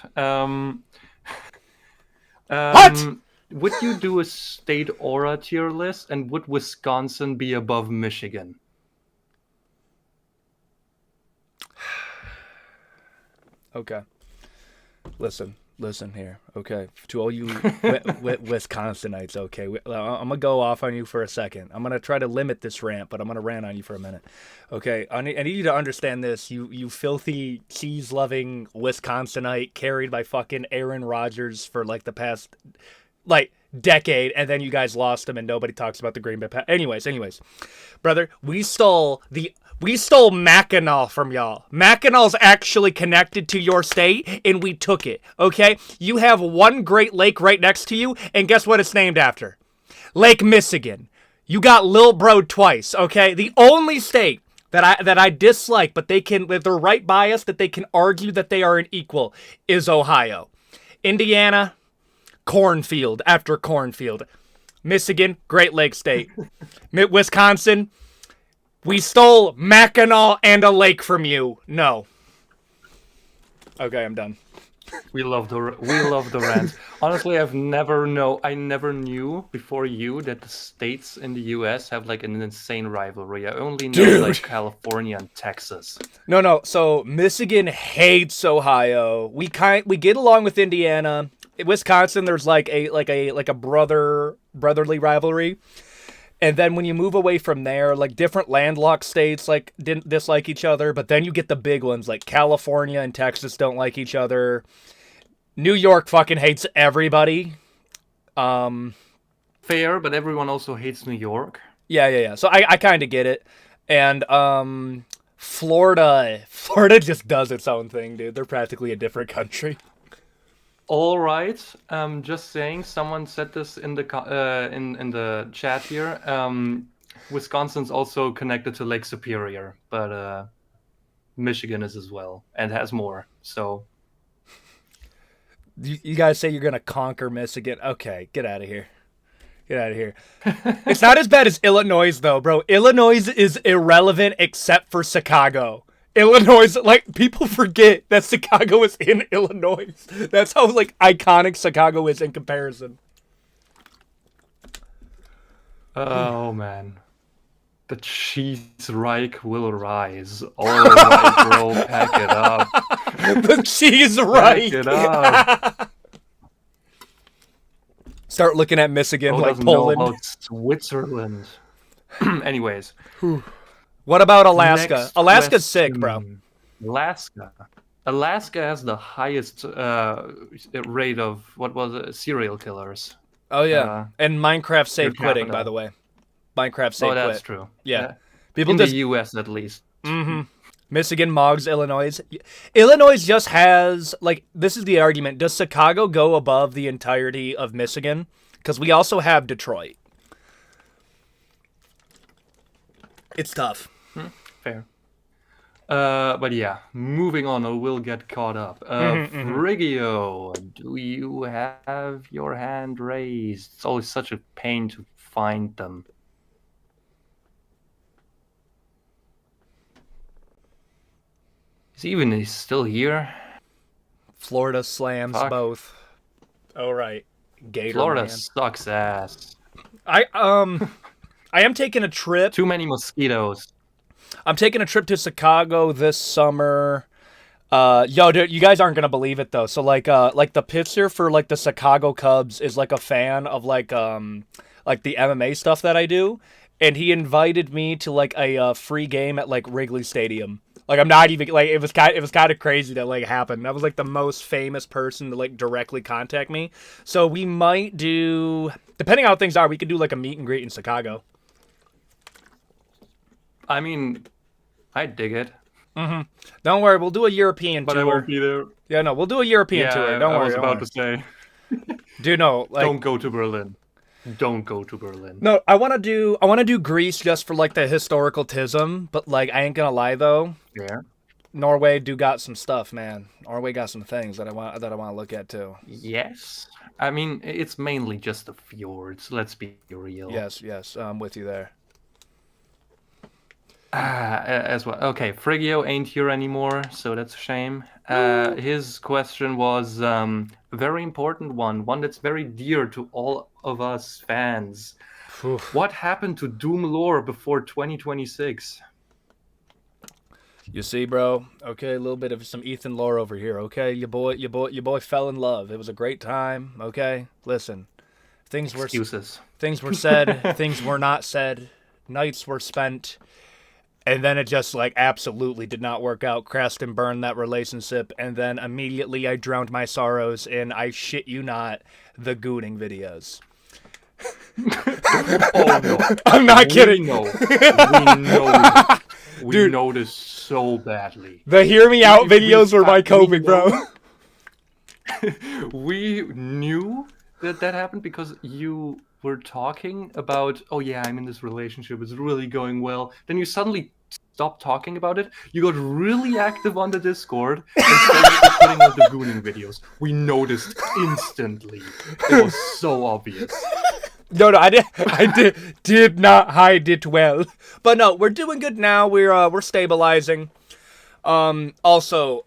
What? Would you do a state aura tier list, and would Wisconsin be above Michigan? Okay. Listen here. Okay, to all you Wisconsinites. Okay, I'm gonna go off on you for a second. I'm gonna try to limit this rant, but I'm gonna rant on you for a minute. Okay, I need you to understand this. You filthy cheese-loving Wisconsinite, carried by fucking Aaron Rodgers for like the past like decade, and then you guys lost him, and nobody talks about the Green Bay Packers. Anyways, brother, we stole Mackinac from y'all. Mackinac actually connected to your state, and we took it, okay? You have one Great Lake right next to you, and guess what it's named after? Lake Michigan. You got Lil Bro twice, okay? The only state that I dislike, but they're right biased, that they can argue that they are an equal, is Ohio. Indiana, cornfield after cornfield. Michigan, Great Lake State. Wisconsin, we stole Mackinac and a lake from you. No. Okay, I'm done. We love the rants. Honestly, I never knew before you that the states in the U.S. have like an insane rivalry. I only know like California and Texas. No. So Michigan hates Ohio. We get along with Indiana. In Wisconsin, there's like a brotherly rivalry. And then when you move away from there, like different landlocked states like didn't dislike each other, but then you get the big ones like California and Texas don't like each other. New York fucking hates everybody. Fair, but everyone also hates New York. Yeah. So I kind of get it. And Florida just does its own thing, dude. They're practically a different country. All right. Just saying. Someone said this in the in the chat here. Wisconsin's also connected to Lake Superior, but Michigan is as well and has more. So you guys say you're gonna conquer Michigan. Okay, get out of here. Get out of here. It's not as bad as Illinois though, bro. Illinois is irrelevant except for Chicago. Illinois, like, people forget that Chicago is in Illinois. That's how, like, iconic Chicago is in comparison. Oh, man. The cheese Reich will rise. All right, bro, pack it up. The cheese Reich. Pack it up. Start looking at Michigan Who like doesn't know Poland. about Switzerland? Anyways. What about Alaska? Next Alaska's sick, question. bro. Alaska. Alaska has the highest rate of what was it, serial killers. Oh yeah, Uh, and Minecraft saved per quitting, by capita. the way. Minecraft Oh, saved that's quit. true. Yeah, people In just the U.S. at least. Michigan, Moggs, Illinois. Illinois just has like this is the argument. Does Chicago go above the entirety of Michigan? Because we also have Detroit. It's tough. Fair. But yeah, moving on, or we'll get caught up. Frigio, do you have your hand raised? It's always such a pain to find them. He's still here. Florida slams Fuck. both. Oh right, Gator Florida man. sucks ass. I am taking a trip. Too many mosquitoes. I'm taking a trip to Chicago this summer. Yo, dude, you guys aren't gonna believe it though. So like the pitcher for like the Chicago Cubs is like a fan of like the MMA stuff that I do, and he invited me to like a free game at like Wrigley Stadium. Like I'm not even like it was kind of crazy that like happened. That was like the most famous person to like directly contact me. So we might do, depending on how things are, we could do like a meet and greet in Chicago. I mean, I dig it, Don't worry, we'll do a European but tour. I won't be there. Yeah, no, we'll do a European tour. Don't I worry. was don't about worry. to say, Dude, no, like don't go to Berlin. Don't go to Berlin. no, I want to do Greece just for like the historical tism, but like I ain't gonna lie though, Yeah. Norway do got some stuff, man. Norway got some things that I want to look at too. Yes. I mean, it's mainly just the fjords. Let's be real. Yes, I'm with you there. As well. Okay, Frigio ain't here anymore, so that's a shame. His question was a very important one that's very dear to all of us fans. What happened to Doom lore before 2026? You see, bro. Okay, a little bit of some Ethan lore over here. Okay, your boy fell in love. It was a great time. Okay, listen, Excuses. things were said, things were not said, nights were spent, and then it just like absolutely did not work out. Crashed and burned that relationship, and then immediately I drowned my sorrows in, I shit you not, the gooning videos. Oh no. I'm not kidding. We know. We Dude. know this so badly. The hear me out videos were my we coping, bro. We knew that happened because you were talking about, oh yeah, I'm in this relationship, it's really going well. Then you suddenly stopped talking about it. You got really active on the Discord and started putting out the gooning videos. We noticed instantly. It was so obvious. No, I did not hide it well. But no, we're doing good now. We're stabilizing. Also,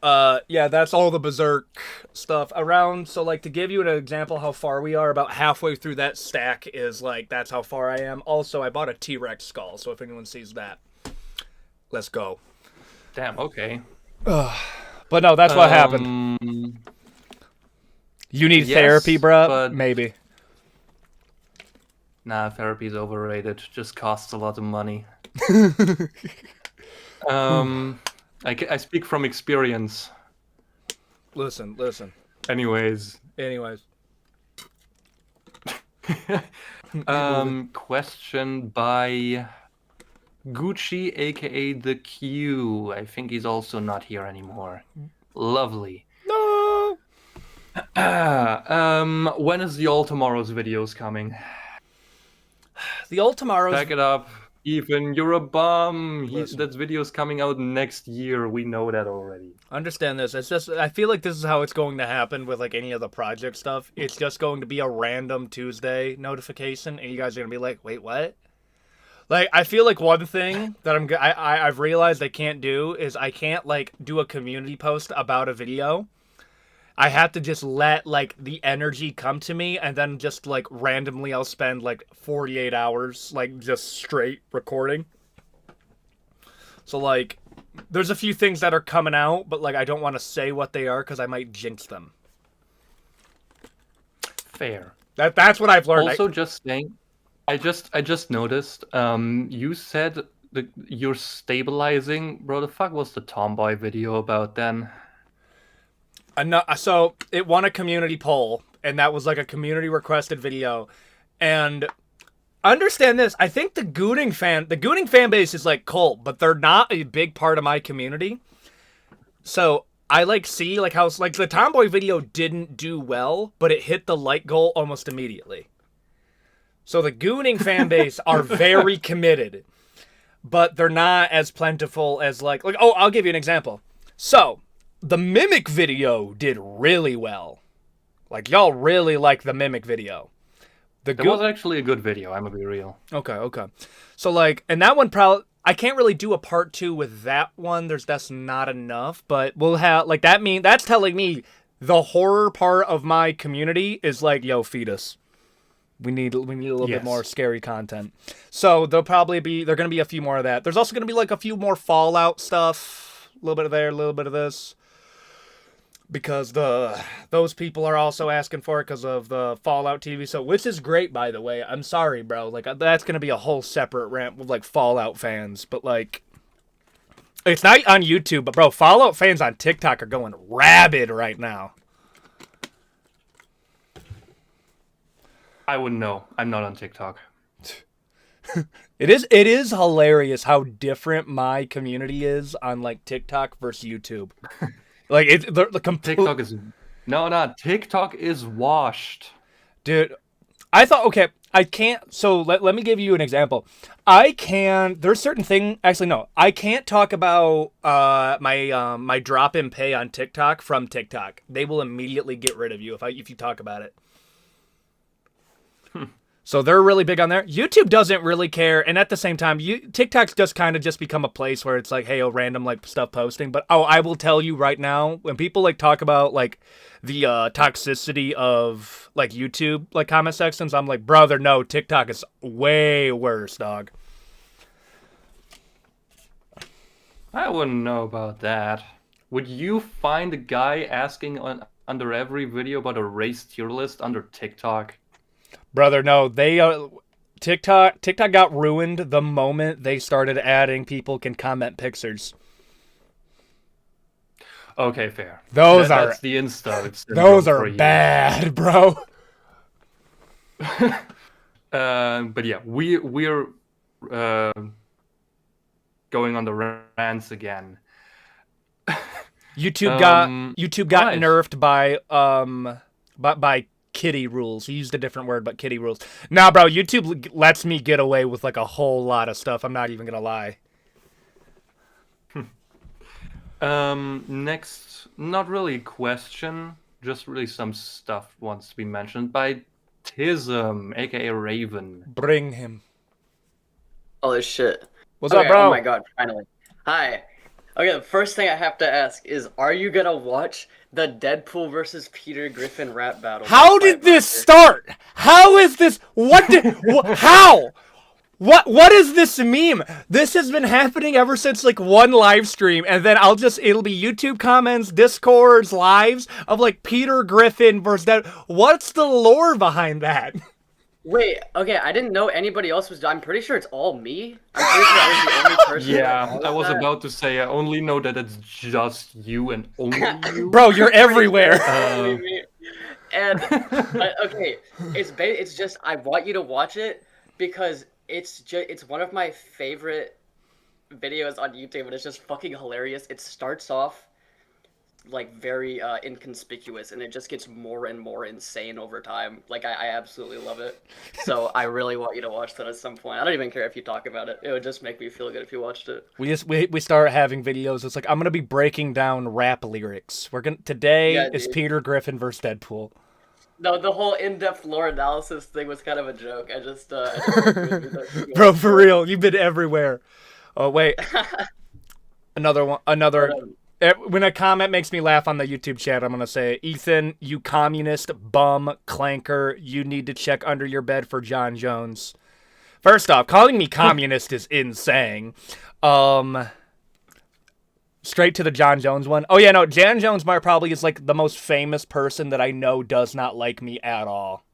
yeah, that's all the Berserk stuff around. So like to give you an example how far we are, about halfway through that stack is like that's how far I am. Also, I bought a T-Rex skull, so if anyone sees that, let's go. Damn, okay. But no, that's what happened. You need yes, therapy, bruh? but- Maybe. Nah, therapy's overrated. Just costs a lot of money. I speak from experience. Listen. Anyways, question by Gucci, aka the Q. I think he's also not here anymore. Lovely. No. When is the All Tomorrow's videos coming? The old tomorrow's. Back it up. Ethan, you're a bum. Listen. That video's coming out next year. We know that already. Understand this. It's just I feel like this is how it's going to happen with like any of the project stuff. It's just going to be a random Tuesday notification, and you guys are gonna be like, "Wait, what?" Like I feel like one thing that I've realized I can't do is I can't like do a community post about a video. I have to just let like the energy come to me, and then just like randomly I'll spend like 48 hours like just straight recording. So like there's a few things that are coming out, but like I don't want to say what they are because I might jinx them. Fair. That's what I've learned. Also, just saying, I just noticed. You said that you're stabilizing. Bro, the fuck was the Tomboy video about then? So it won a community poll, and that was like a community requested video. And understand this, I think the Gooning fan base is like cult, but they're not a big part of my community. So I like see like how like the Tomboy video didn't do well, but it hit the like goal almost immediately. So the Gooning fan base are very committed, but they're not as plentiful as like oh, I'll give you an example. So the Mimic video did really well. Like y'all really like the Mimic video. It was actually a good video, I'm gonna be real. Okay. So like, and that one probably I can't really do a part 2 with that one. That's not enough, but we'll have like that's telling me the horror part of my community is like, yo, feed us. We need a little bit more scary content. So they're gonna be a few more of that. There's also gonna be like a few more Fallout stuff, a little bit of there, a little bit of this. Because those people are also asking for it because of the Fallout TV, so which is great, by the way. I'm sorry, bro. Like that's gonna be a whole separate rant with like Fallout fans, but like it's not on YouTube. But bro, Fallout fans on TikTok are going rabid right now. I wouldn't know. I'm not on TikTok. It is hilarious how different my community is on like TikTok versus YouTube. Like TikTok is TikTok is washed. Dude, I thought, okay, I can't, so let me give you an example. There's certain thing, actually no, I can't talk about my drop in pay on TikTok from TikTok. They will immediately get rid of you if you talk about it. So they're really big on there. YouTube doesn't really care, and at the same time, TikTok's just kind of just become a place where it's like, hey, random like stuff posting. But I will tell you right now, when people like talk about like the toxicity of like YouTube like comment sections, I'm like, brother, no, TikTok is way worse, dog. I wouldn't know about that. Would you find a guy asking under every video about a race tier list under TikTok? Brother, no, TikTok got ruined the moment they started adding people can comment pictures. Okay, fair. That's the Insta. Those are bad, bro. But yeah, we're going on the rants again. YouTube got nerfed by kitty rules. He used a different word, but kitty rules. Nah, bro, YouTube lets me get away with like a whole lot of stuff. I'm not even gonna lie. Next, not really a question, just really some stuff wants to be mentioned by Tism, aka Raven. Bring him. Holy shit. What's up, bro? Oh my god, finally. Hi. Okay, the first thing I have to ask is, are you gonna watch the Deadpool versus Peter Griffin rap battle? How did this start? How is this? How? What is this meme? This has been happening ever since like one live stream, and then it'll be YouTube comments, Discords, lives of like Peter Griffin versus that. What's the lore behind that? Wait, okay, I didn't know anybody else was. I'm pretty sure it's all me. I'm pretty sure I was the only person. Yeah, I was about to say, I only know that it's just you and only you. Bro, you're everywhere. And okay, it's just I want you to watch it because it's one of my favorite videos on YouTube, and it's just fucking hilarious. It starts off like very inconspicuous, and it just gets more and more insane over time. Like I absolutely love it. So I really want you to watch that at some point. I don't even care if you talk about it. It would just make me feel good if you watched it. We start having videos. It's like I'm gonna be breaking down rap lyrics. Today is Peter Griffin versus Deadpool. No, the whole in-depth lore analysis thing was kind of a joke. I just Bro, for real, you've been everywhere. Oh wait, another one. When a comment makes me laugh on the YouTube chat, I'm going to say, Ethan, you communist bum clanker, you need to check under your bed for John Jones. First off, calling me communist is insane. Straight to the John Jones one. Oh yeah, no, John Jones probably is like the most famous person that I know does not like me at all.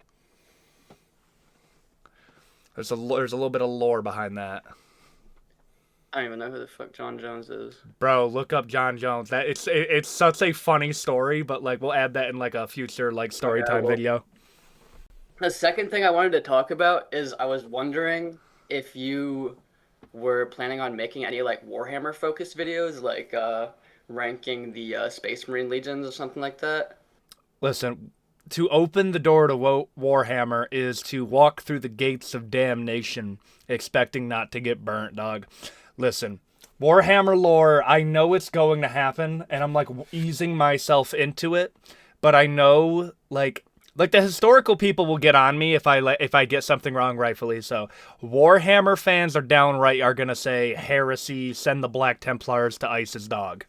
There's a little bit of lore behind that. I don't even know who the fuck John Jones is. Bro, look up John Jones. That it's such a funny story, but like we'll add that in like a future like story Okay, time well, video. the second thing I wanted to talk about is I was wondering if you were planning on making any like Warhammer focused videos, like ranking the Space Marine legions or something like that. Listen, to open the door to Warhammer is to walk through the gates of damnation, expecting not to get burnt, dog. Listen, Warhammer lore, I know it's going to happen, and I'm like easing myself into it, but I know like the historical people will get on me if I get something wrong, rightfully so. Warhammer fans are gonna say heresy, send the Black Templars to ISIS, dog.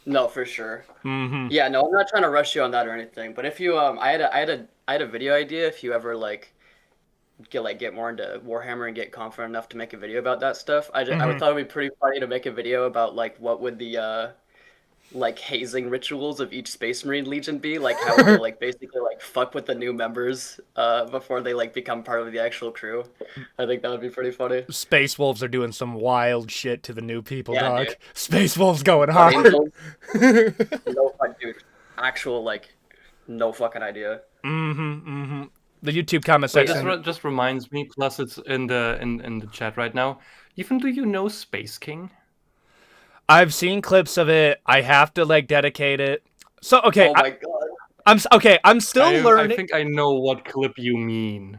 No, for sure. Mm-hmm. Yeah, no, I'm not trying to rush you on that or anything. But if you I had a video idea. If you ever get more into Warhammer and get confident enough to make a video about that stuff, I would thought it'd be pretty funny to make a video about like what would the like hazing rituals of each Space Marine Legion be, like how would they like basically like fuck with the new members before they like become part of the actual crew. I think that would be pretty funny. Space Wolves are doing some wild shit to the new people, Yeah, dog. dude. Space Wolves going hard. Angels, no fuck, dude. Actual like, no fucking idea. The YouTube comment Wait, section. this just reminds me. Plus, it's in the chat right now. Even do you know Space King? I've seen clips of it. I have to like dedicate it. So okay, Oh my god. I'm still learning. I think I know what clip you mean.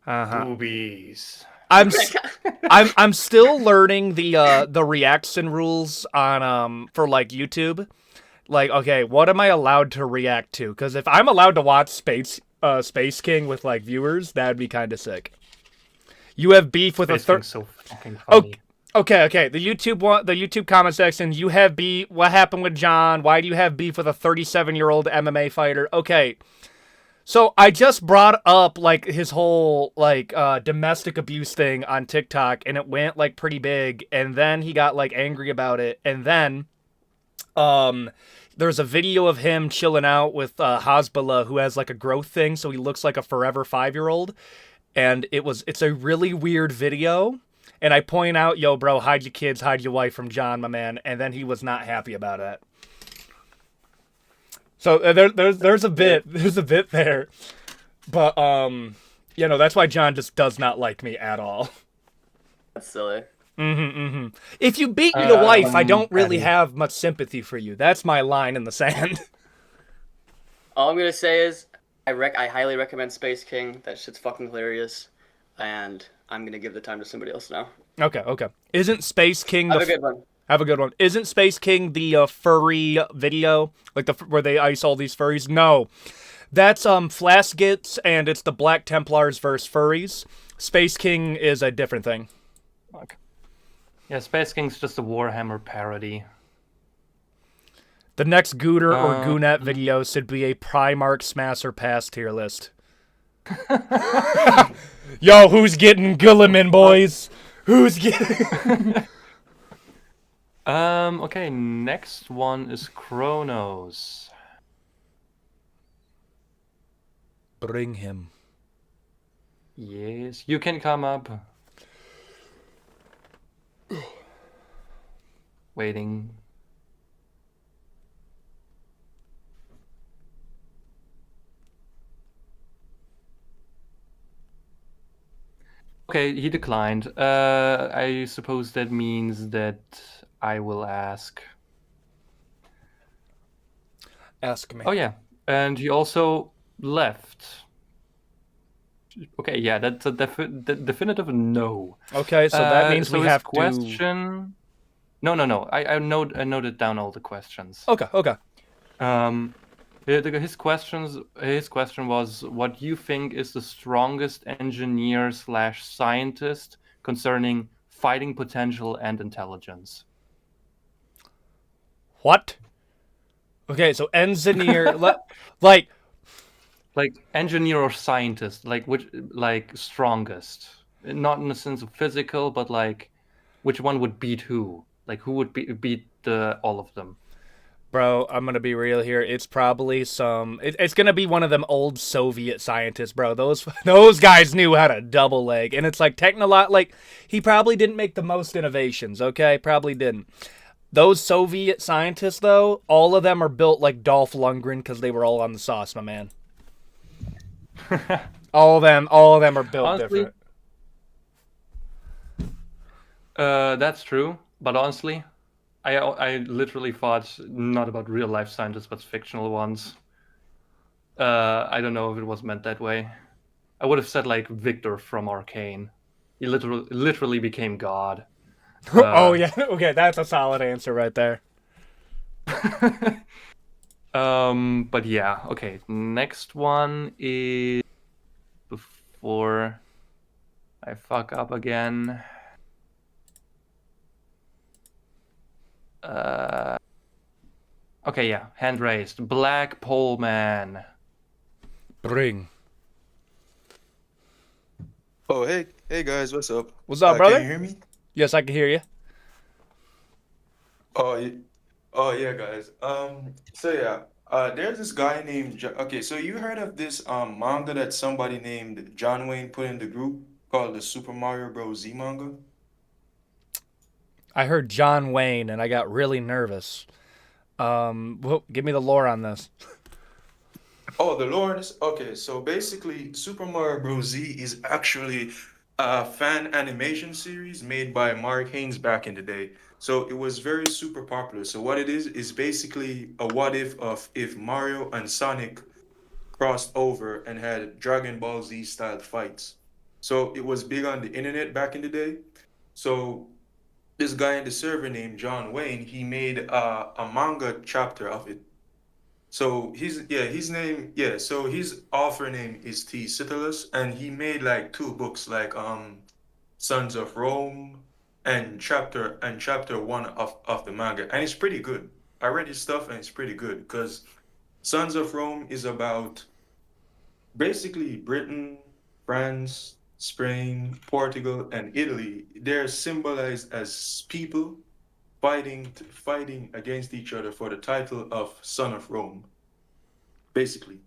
Uh-huh. Boobies. I'm still learning the reaction rules on for like YouTube. Like, okay, what am I allowed to react to? Because if I'm allowed to watch Space King with like viewers, that'd be kind of sick. You have beef with Space a third. King's so fucking funny. Okay. The YouTube comment section. You have beef. What happened with John? Why do you have beef with a 37-year-old MMA fighter? Okay. So I just brought up like his whole like domestic abuse thing on TikTok, and it went like pretty big. And then he got like angry about it, and then there's a video of him chilling out with Hasbullah, who has like a growth thing, so he looks like a forever 5-year-old. And it's a really weird video. And I point out, yo, bro, hide your kids, hide your wife from John, my man. And then he was not happy about it. So there's a bit there, but that's why John just does not like me at all. That's silly. If you beat your wife, I don't really have much sympathy for you. That's my line in the sand. All I'm gonna say is I highly recommend Space King. That shit's fucking hilarious, and I'm gonna give the time to somebody else now. Okay. Isn't Space King Have a good one. Have a good one. Isn't Space King the furry video, like where they ice all these furries? No, that's Flaskets, and it's the Black Templars versus furries. Space King is a different thing. Okay. Yeah, Space King's just a Warhammer parody. The next Gooter or Goonet video should be a Primarch Smasher Pass tier list. Yo, who's getting Gilliman, boys? Who's getting... Okay, next one is Kronos. Bring him. Yes, you can come up. Waiting. Okay, he declined. I suppose that means that I will ask. Ask me. Oh yeah, and he also left. Okay, yeah, that's a definitive no. Okay, so that means so we his have question... No. I noted down all the questions. Okay. His question was, what do you think is the strongest engineer/scientist concerning fighting potential and intelligence? What? Okay, so engineer, like engineer or scientist, like strongest, not in the sense of physical, but like which one would beat who? Like who would beat all of them? Bro, I'm gonna be real here. It's probably it's gonna be one of them old Soviet scientists, bro. Those guys knew how to double leg, and it's like like he probably didn't make the most innovations. Okay, probably didn't. Those Soviet scientists, though, all of them are built like Dolph Lundgren because they were all on the sauce, my man. all of them are built Honestly, different. That's true. But honestly, I literally thought not about real life scientists, but fictional ones. I don't know if it was meant that way. I would have said like Victor from Arcane. He literally became God. Oh yeah, okay, that's a solid answer right there. But yeah, okay. Next one is before I fuck up again. Okay, yeah, hand raised. Black Pole Man. Bring. Oh, hey guys, what's up? What's up, brother? Can you hear me? Yes, I can hear you. Oh yeah, guys. So yeah, there's this guy named okay, so you heard of this manga that somebody named John Wayne put in the group called the Super Mario Bros. Z manga? I heard John Wayne, and I got really nervous. Give me the lore on this. Oh, the lore is okay. So basically, Super Mario Bros. Z is actually a fan animation series made by Mark Haynes back in the day. So it was very super popular. So what it is basically a what if of if Mario and Sonic crossed over and had Dragon Ball Z style fights. So it was big on the internet back in the day. So this guy in the server named John Wayne, he made a manga chapter of it. So so his author name is T. Citulus, and he made like two books, like Sons of Rome and chapter one of the manga, and it's pretty good. I read his stuff and it's pretty good because Sons of Rome is about basically Britain, France, Spain, Portugal, and Italy. They're symbolized as people fighting against each other for the title of Son of Rome, basically.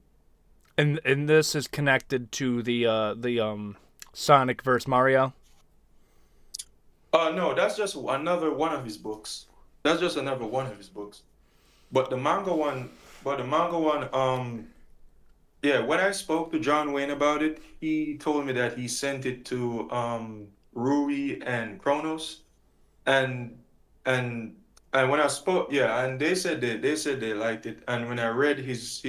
And this is connected to the Sonic versus Mario. No, that's just another one of his books. That's just another one of his books. But the manga one, yeah, when I spoke to John Wayne about it, he told me that he sent it to Rui and Kronos, and and and when I spoke, yeah, and they said they liked it, and when I read his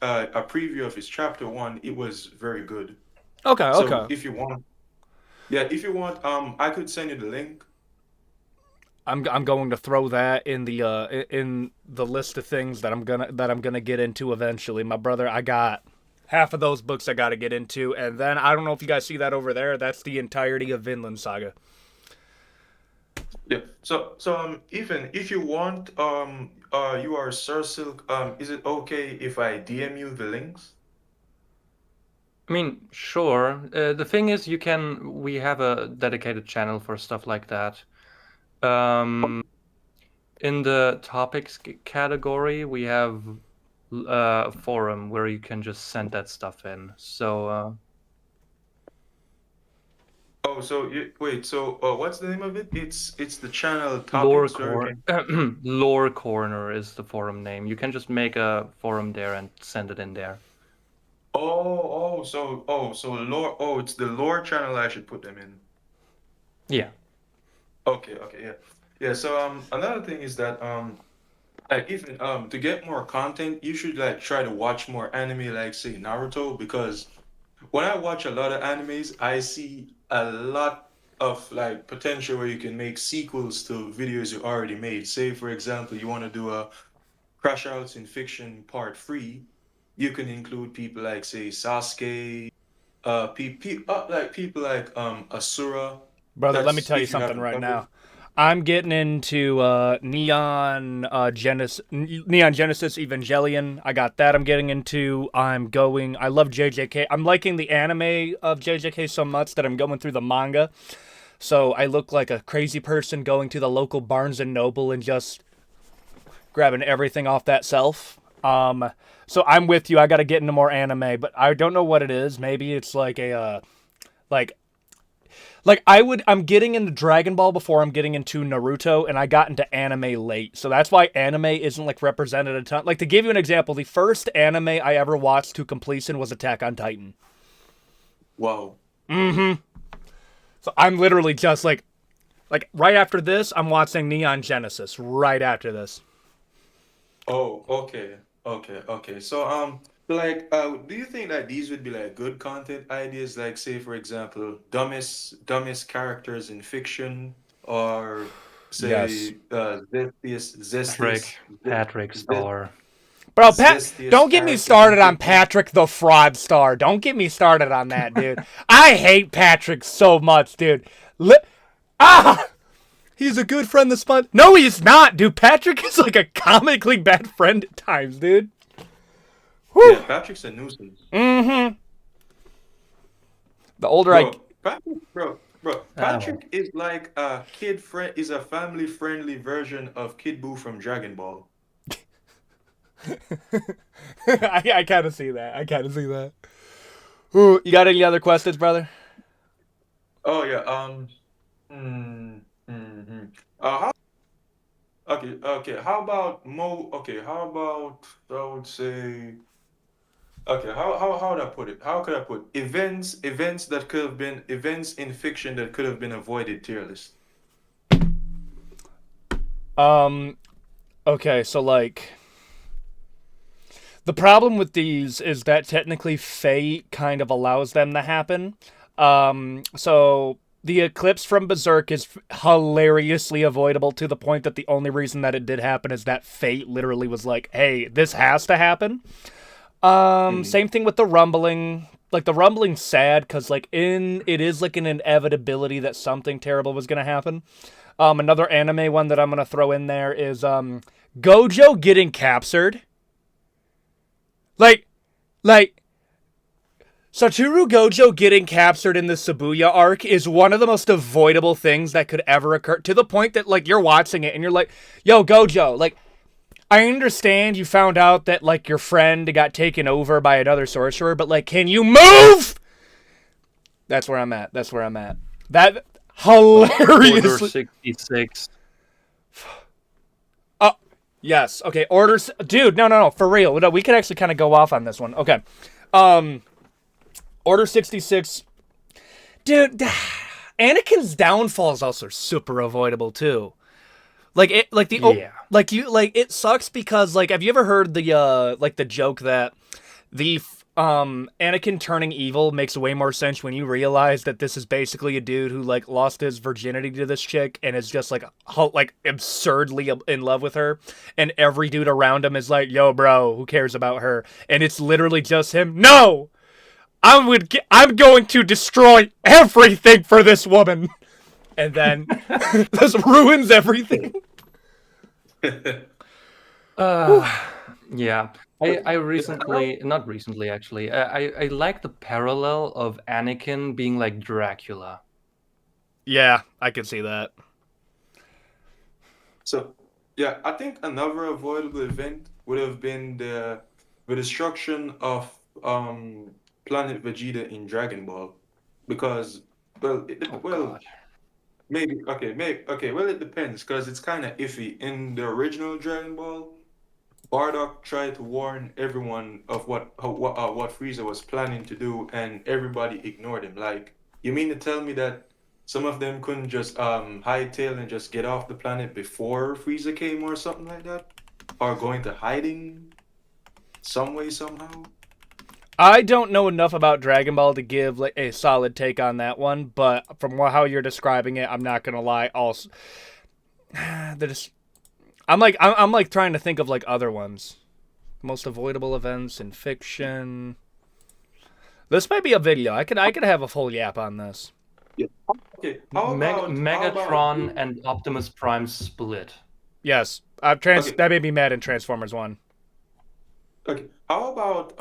a preview of his chapter one, it was very good. Okay, So okay. if you want, I could send you the link. I'm going to throw that in the list of things that I'm gonna get into eventually. My brother, I got half of those books I got to get into, and then I don't know if you guys see that over there. That's the entirety of Vinland Saga. Yeah. So Ethan, if you want, you are Sir Silk. Is it okay if I DM you the links? I mean, sure. The thing is, we have a dedicated channel for stuff like that. In the topics category, we have a forum where you can just send that stuff in. So, Oh, so wait. So what's the name of it? It's the channel Lore topics where you Cor can. Lore Corner is the forum name. You can just make a forum there and send it in there. So lore. Oh, it's the lore channel. I should put them in. Yeah. Okay, yeah, yeah. So another thing is that like even to get more content, you should like try to watch more anime, like say Naruto, because when I watch a lot of animes, I see a lot of like potential where you can make sequels to videos you already made. Say, for example, you want to do a Crash Outs in Fiction Part 3, you can include people like say Sasuke, like people like Asura. Brother, let me That's tell you if you something haven't right covered. now. I'm getting into Neon Genesis Evangelion. I got that. I'm getting into. I love JJK. I'm liking the anime of JJK so much that I'm going through the manga. So I look like a crazy person going to the local Barnes and Noble and just grabbing everything off that shelf. So I'm with you. I got to get into more anime, but I don't know what it is. Maybe it's like a like I'm getting into Dragon Ball before I'm getting into Naruto, and I got into anime late. So that's why anime isn't like represented a ton. Like, to give you an example, the first anime I ever watched to completion was Attack on Titan. Wow. So I'm literally just like right after this, I'm watching Neon Genesis right after this. Oh, okay. Okay. So, do you think that these would be like good content ideas? Like, say, for example, dumbest characters in fiction, or Yes. say, zestiest, Patrick Star. Bro, zestiest don't get me characters in started on fiction? Patrick the Fraud Star. Don't get me started on that, dude. I hate Patrick so much, dude. He's a good friend this month. No, he's not, dude. Patrick is like a comically bad friend at times, dude. Whew. Yeah, Patrick's a nuisance. The older Patrick is like a is a family friendly version of Kid Buu from Dragon Ball. I kind of see that. Ooh, you got any other questions, brother? Oh yeah. Mhm. How, okay. How about Okay. How about I would say. Okay. How would I put it? How could I put events that could have been events in fiction that could have been avoided tier list. Okay, so like the problem with these is that technically fate kind of allows them to happen. So the eclipse from Berserk is hilariously avoidable to the point that the only reason that it did happen is that fate literally was like, hey, this has to happen. Same thing with the rumbling. Like, the rumbling's sad because like it is like an inevitability that something terrible was gonna happen. Another anime one that I'm gonna throw in there is Gojo getting captured. Like Satoru Gojo getting captured in the Shibuya arc is one of the most avoidable things that could ever occur, to the point that like you're watching it and you're like, yo, Gojo, like, I understand you found out that like your friend got taken over by another sorcerer, but like, can you move? That's where I'm at. That hilarious. Order 66. Yes. Okay. Orders. Dude, no. For real. No, we could actually kind of go off on this one. Okay. Order 66. Dude, Anakin's downfall is also super avoidable too. Like it. Like the. Yeah. It sucks because like, have you ever heard the joke that the Anakin turning evil makes way more sense when you realize that this is basically a dude who like lost his virginity to this chick and is just like absurdly in love with her, and every dude around him is like, yo bro, who cares about her? And it's literally just him. No, I'm going to destroy everything for this woman, and then this ruins everything. Yeah. I recently, not recently actually, I like the parallel of Anakin being like Dracula. Yeah, I can see that. So, yeah, I think another avoidable event would have been the destruction of Planet Vegeta in Dragon Ball, because God. Well, it depends because it's kind of iffy. In the original Dragon Ball, Bardock tried to warn everyone of what Frieza was planning to do, and everybody ignored him. Like, you mean to tell me that some of them couldn't just hightail and just get off the planet before Frieza came or something like that? Or go into hiding some way, somehow? I don't know enough about Dragon Ball to give like a solid take on that one, but from how you're describing it, I'm not gonna lie. Also, I'm like trying to think of like other ones, most avoidable events in fiction. This might be a video. I could have a full yap on this. Yeah. Okay. How about Megatron and Optimus Prime split. Yes, Okay. that made me mad in Transformers 1. Okay. How about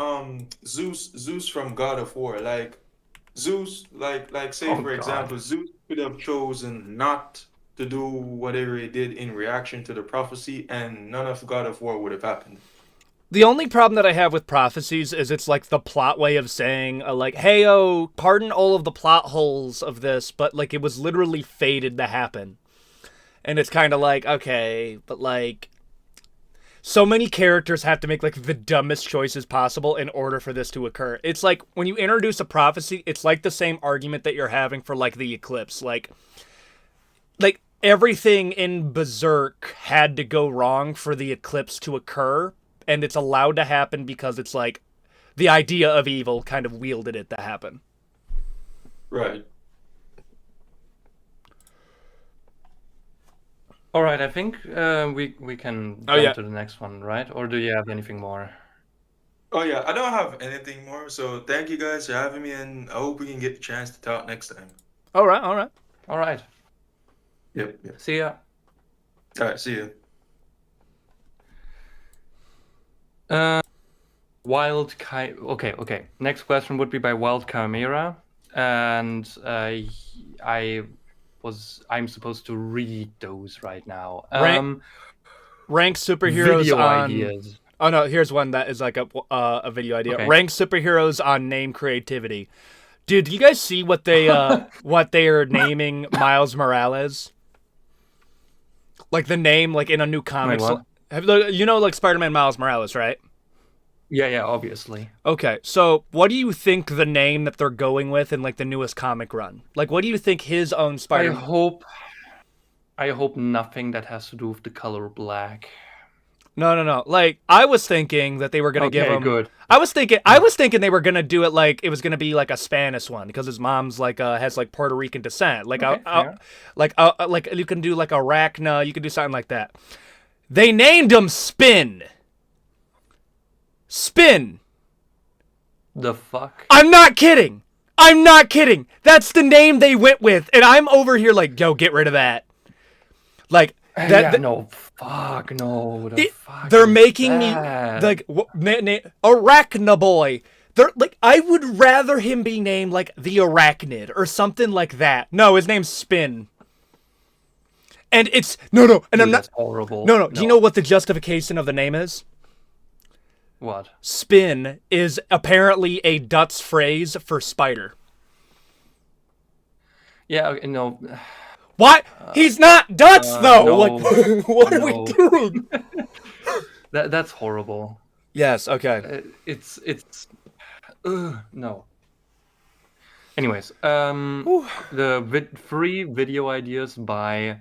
Zeus from God of War? Like Zeus, like say Oh, for God. example, Zeus could have chosen not to do whatever it did in reaction to the prophecy, and none of God of War would have happened. The only problem that I have with prophecies is it's like the plot way of saying, like, hey, oh, pardon all of the plot holes of this, but, like, it was literally fated to happen. And it's kind of like, okay, but, like, so many characters have to make, like, the dumbest choices possible in order for this to occur. It's like, when you introduce a prophecy, it's like the same argument that you're having for, like, the eclipse. Like, everything in Berserk had to go wrong for the eclipse to occur, and it's allowed to happen because it's like the idea of evil kind of wielded it to happen. Right. All right, I think we can jump to the next one, right? Or do you have anything more? Oh yeah, I don't have anything more. So thank you guys for having me, and I hope we can get the chance to talk next time. All right. Yep. See ya. All right, see you. Okay. Next question would be by Wild Chimera, and I'm supposed to read those right now. Rank superheroes video on ideas. Oh no, here's one that is like a video idea. Okay. Rank superheroes on name creativity. Dude, do you guys see what they are naming Miles Morales? Like the name, like in a new comic. Wait, what? You know, like Spider-Man Miles Morales, right? Yeah, obviously. Okay, so what do you think the name that they're going with in like the newest comic run? Like, what do you think his own Spider-Man? I hope nothing that has to do with the color black. No. Like, I was thinking that they were gonna give him. Good. I was thinking they were gonna do it like it was gonna be like a Spanish one because his mom's like has like Puerto Rican descent. Like, like you can do like Arachna. You can do something like that. They named him Spin. Spin. The fuck? I'm not kidding. That's the name they went with, and I'm over here like, yo, get rid of that. Like that. No. Fuck no. They're making me like Arachna Boy. They're like, I would rather him be named like the Arachnid or something like that. No, his name's Spin. And it's no, and Dude, I'm not. That's horrible. No. Do you know what the justification of the name is? What? Spin is apparently a Dutch phrase for spider. Yeah. Okay, no. What? He's not Dutch though. No, like, what are we doing? That's horrible. Yes. Okay. It's no. Anyways, the free video ideas by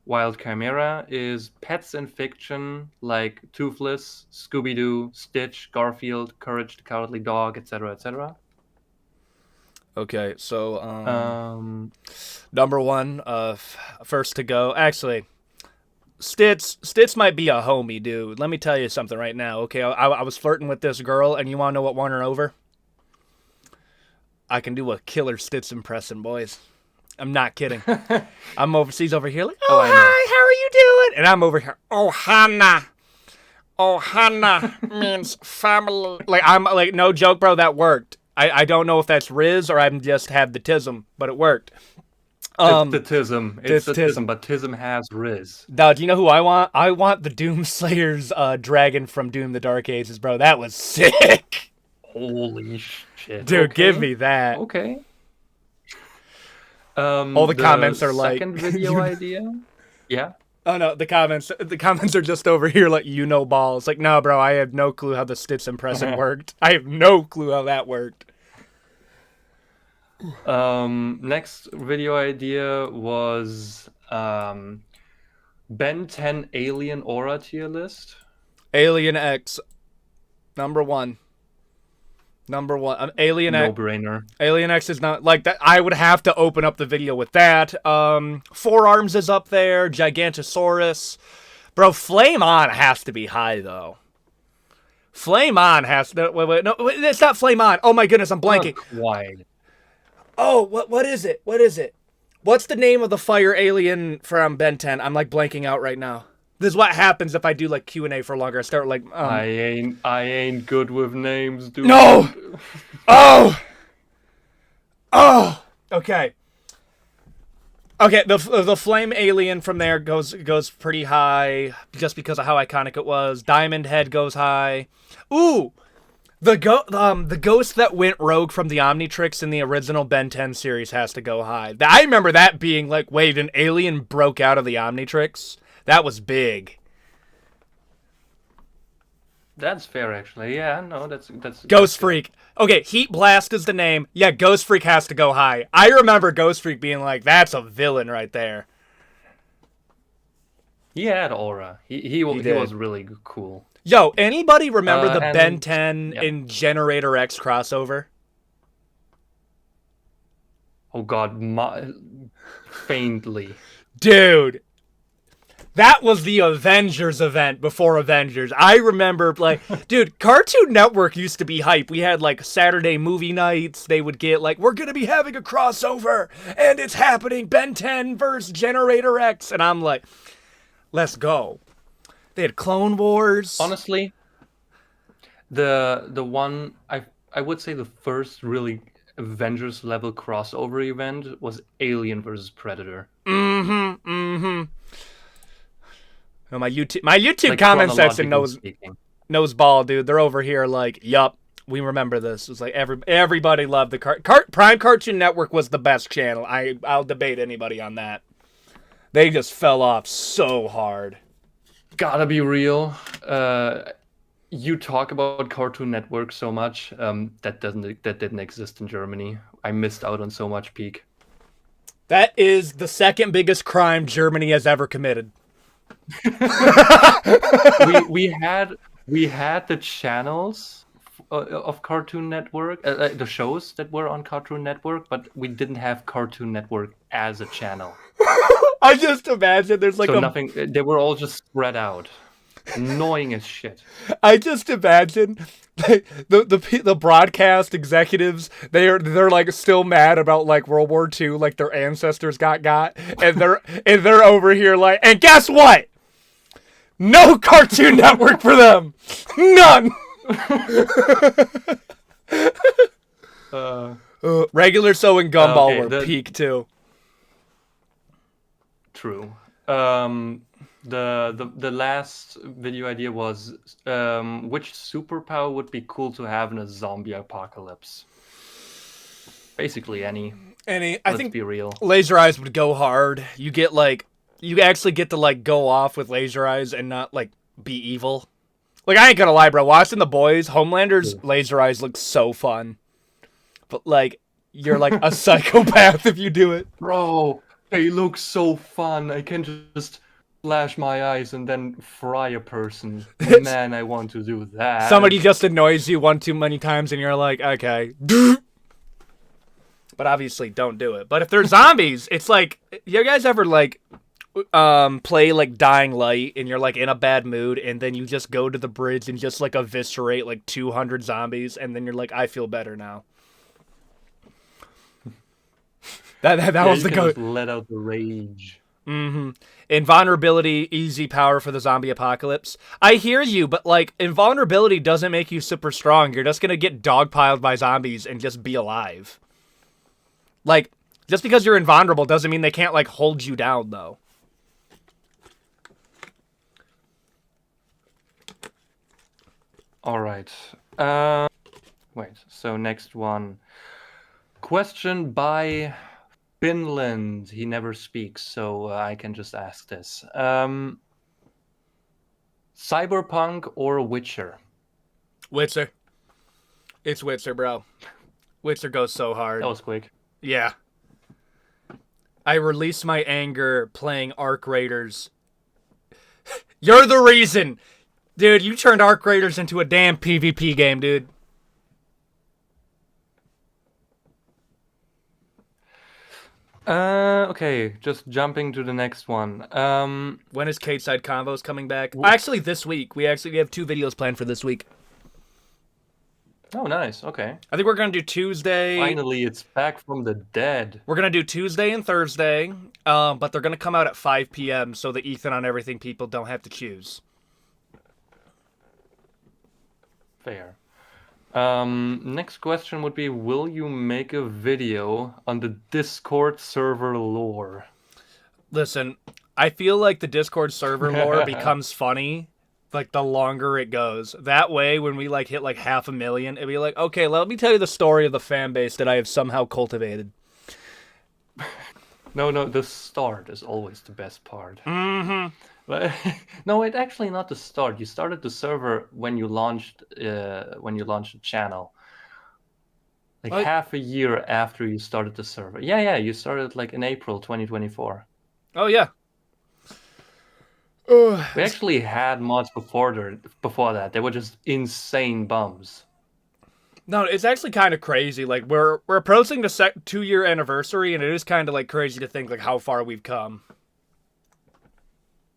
Wild Chimera is pets in fiction like Toothless, Scooby-Doo, Stitch, Garfield, Courage the Cowardly Dog, etc., etc. Okay. So number one, first to go. Actually, Stitch might be a homie, dude. Let me tell you something right now. Okay, I was flirting with this girl, and you want to know what won her over? I can do a killer Stitch impression, boys. I'm not kidding. I'm overseas over here like, oh, hi, how are you doing? And I'm over here, oh, Hannah. Oh, Hannah means family. Like, I'm like, no joke, bro, that worked. I don't know if that's Riz or I'm just have the tism, but it worked. It's the tism. It's the tism, but tism has Riz. Now, do you know who I want? I want the Doomslayer's dragon from Doom the Dark Ages, bro. That was sick. Holy shit. Dude, okay. give me that. Okay. All the comments are like second video idea. Yeah. Oh no, the comments are just over here like balls. Like, no, bro, I have no clue how the Stitch impression worked. I have no clue how that worked. Next video idea was Ben 10 Alien Aura tier list. Alien X, number one. Alien X. No-brainer. Alien X is not like that. I would have to open up the video with that. Forearms is up there. Gigantosaurus. Bro, Flame On has to be high, though. Flame On has to... Wait, no, it's not Flame On. Oh, my goodness, I'm blanking. Why? Oh, what is it? What's the name of the fire alien from Ben 10? I'm, like, blanking out right now. This is what happens if I do like Q&A for longer. I start like I ain't good with names, dude. No. Oh. Okay. Okay, the flame alien from there goes pretty high just because of how iconic it was. Diamond Head goes high. Ooh, the ghost that went rogue from the Omnitrix in the original Ben 10 series has to go high. I remember that being like, wait, an alien broke out of the Omnitrix? That was big. That's fair, actually. Yeah, no, that's Ghost that's Freak. Okay, Heat Blast is the name. Yeah, Ghost Freak has to go high. I remember Ghost Freak being like, that's a villain right there. He had aura. He did. was really cool. Yo, anybody remember the and- Ben 10 yeah. in Generator X crossover? Oh God, faintly. Dude, that was the Avengers event before Avengers. I remember, like, dude, Cartoon Network used to be hype. We had, like, Saturday movie nights. They would get, like, we're going to be having a crossover, and it's happening, Ben 10 versus Generator X. And I'm like, let's go. They had Clone Wars. Honestly, the one I would say the first really Avengers level crossover event was Alien versus Predator. Oh, my YouTube Like, comment section chronologically speaking. knows ball, dude. They're over here like, yup, we remember this. It's like everybody loved the Prime Cartoon Network was the best channel. I'll debate anybody on that. They just fell off so hard. Gotta be real. You talk about Cartoon Network so much. That didn't exist in Germany. I missed out on so much peak. That is the second biggest crime Germany has ever committed. we had the channels of Cartoon Network, the shows that were on Cartoon Network, but we didn't have Cartoon Network as a channel. I just imagine there's like nothing. They were all just spread out, annoying as shit. I just imagine the broadcast executives. They're like still mad about like World War II, like their ancestors got, and they're over here like, and guess what? No Cartoon Network for them. None. Regular So and Gumball were peak too. True. The last video idea was which superpower would be cool to have in a zombie apocalypse? Basically any. I think be real. Laser Eyes would go hard. You actually get to like go off with Laser Eyes and not like be evil. Like, I ain't gonna lie, bro. Watching The Boys, Homelander's Laser Eyes looks so fun. But like, you're like a psychopath if you do it. Bro, they look so fun. I can just flash my eyes and then fry a person. Man, I want to do that. Somebody just annoys you one too many times and you're like, okay. But obviously don't do it. But if they're zombies, it's like, you guys ever like play like Dying Light and you're like in a bad mood and then you just go to the bridge and just like eviscerate like 200 zombies and then you're like, I feel better now. That was the go. Let out the rage. Invulnerability, easy power for the zombie apocalypse. I hear you, but like invulnerability doesn't make you super strong. You're just gonna get dogpiled by zombies and just be alive. Like, just because you're invulnerable doesn't mean they can't like hold you down though. All right. Wait. So next one. Question by Finland. He never speaks, so I can just ask this. Cyberpunk or Witcher? Witcher. It's Witcher, bro. Witcher goes so hard. That was quick. Yeah. I release my anger playing Arc Raiders. You're the reason! Dude, you turned Arc Raiders into a damn PvP game, dude. Okay, just jumping to the next one. When is Cage Side Convos coming back? Actually, this week. We have 2 videos planned for this week. Oh, nice. Okay. I think we're going to do Tuesday. Finally, it's back from the dead. We're going to do Tuesday and Thursday, but they're going to come out at 5 p.m. so the Ethan on Everything people don't have to choose. Fair. Next question would be, will you make a video on the Discord server lore? Listen, I feel like the Discord server lore becomes funny like the longer it goes. That way, when we like hit like 500,000, it'd be like, okay, let me tell you the story of the fan base that I have somehow cultivated. No, the start is always the best part. Mm-hmm. But no, it's actually not the start. You started the server when you launched the channel. Like What? half a year after you started the server. Yeah, you started like in April 2024. Oh yeah. We actually had mods before that. They were just insane bums. No, it's actually kind of crazy. Like we're approaching the 2-year anniversary, and it is kind of like crazy to think like how far we've come.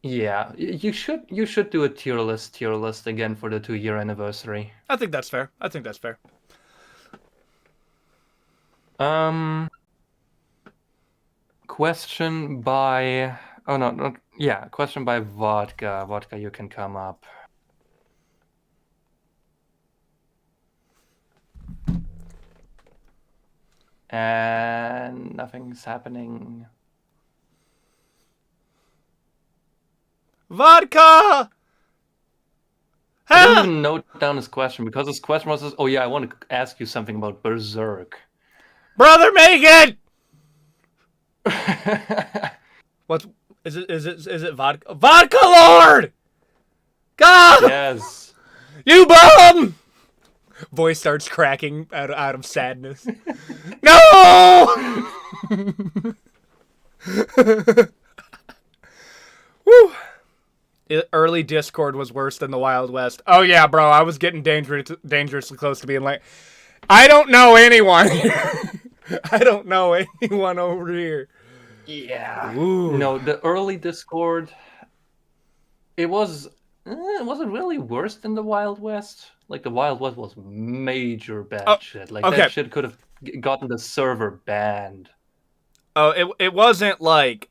Yeah, you should do a tier list again for the 2-year anniversary. I think that's fair. Question by question by Vodka. Vodka, you can come up. And nothing's happening. Vodka! I didn't even note down his question because his question was, "Oh yeah, I want to ask you something about Berserk." Brother, make it! What is it? Is it vodka? Vodka Lord! God! Yes. You bum! Voice starts cracking out of sadness. No! Woo! Early Discord was worse than the Wild West. Oh yeah, bro, I was getting dangerously close to being like, I don't know anyone here. I don't know anyone over here. Yeah. Ooh. No, the early Discord, it wasn't really worse than the Wild West. Like the Wild West was major bad shit. Like okay. that shit could have gotten the server banned. Oh, it wasn't like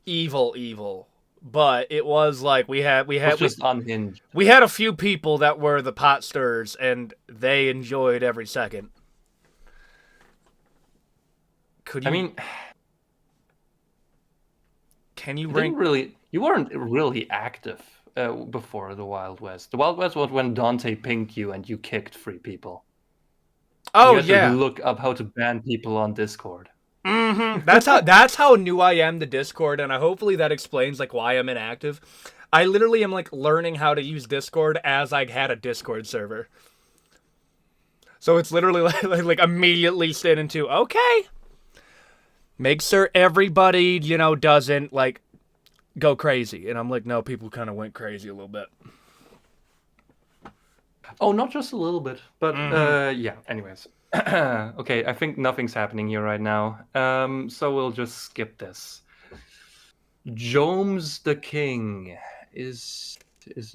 evil, but it was like we had just unhinged. We had a few people that were the pot stirrers, and they enjoyed every second. I mean, can you rank? You weren't really active before the Wild West. The Wild West was when Dante pinged you and you kicked 3 people. Oh you had yeah. to look up how to ban people on Discord. Mm-hmm. That's how new I am to Discord, and hopefully that explains like why I'm inactive. I literally am like learning how to use Discord as I had a Discord server. So it's literally like immediately sit into okay. Make sure everybody, doesn't like go crazy. And I'm like, no, people kind of went crazy a little bit. Oh, not just a little bit, but yeah. Anyways, okay. I think nothing's happening here right now. So we'll just skip this. Jomes the King is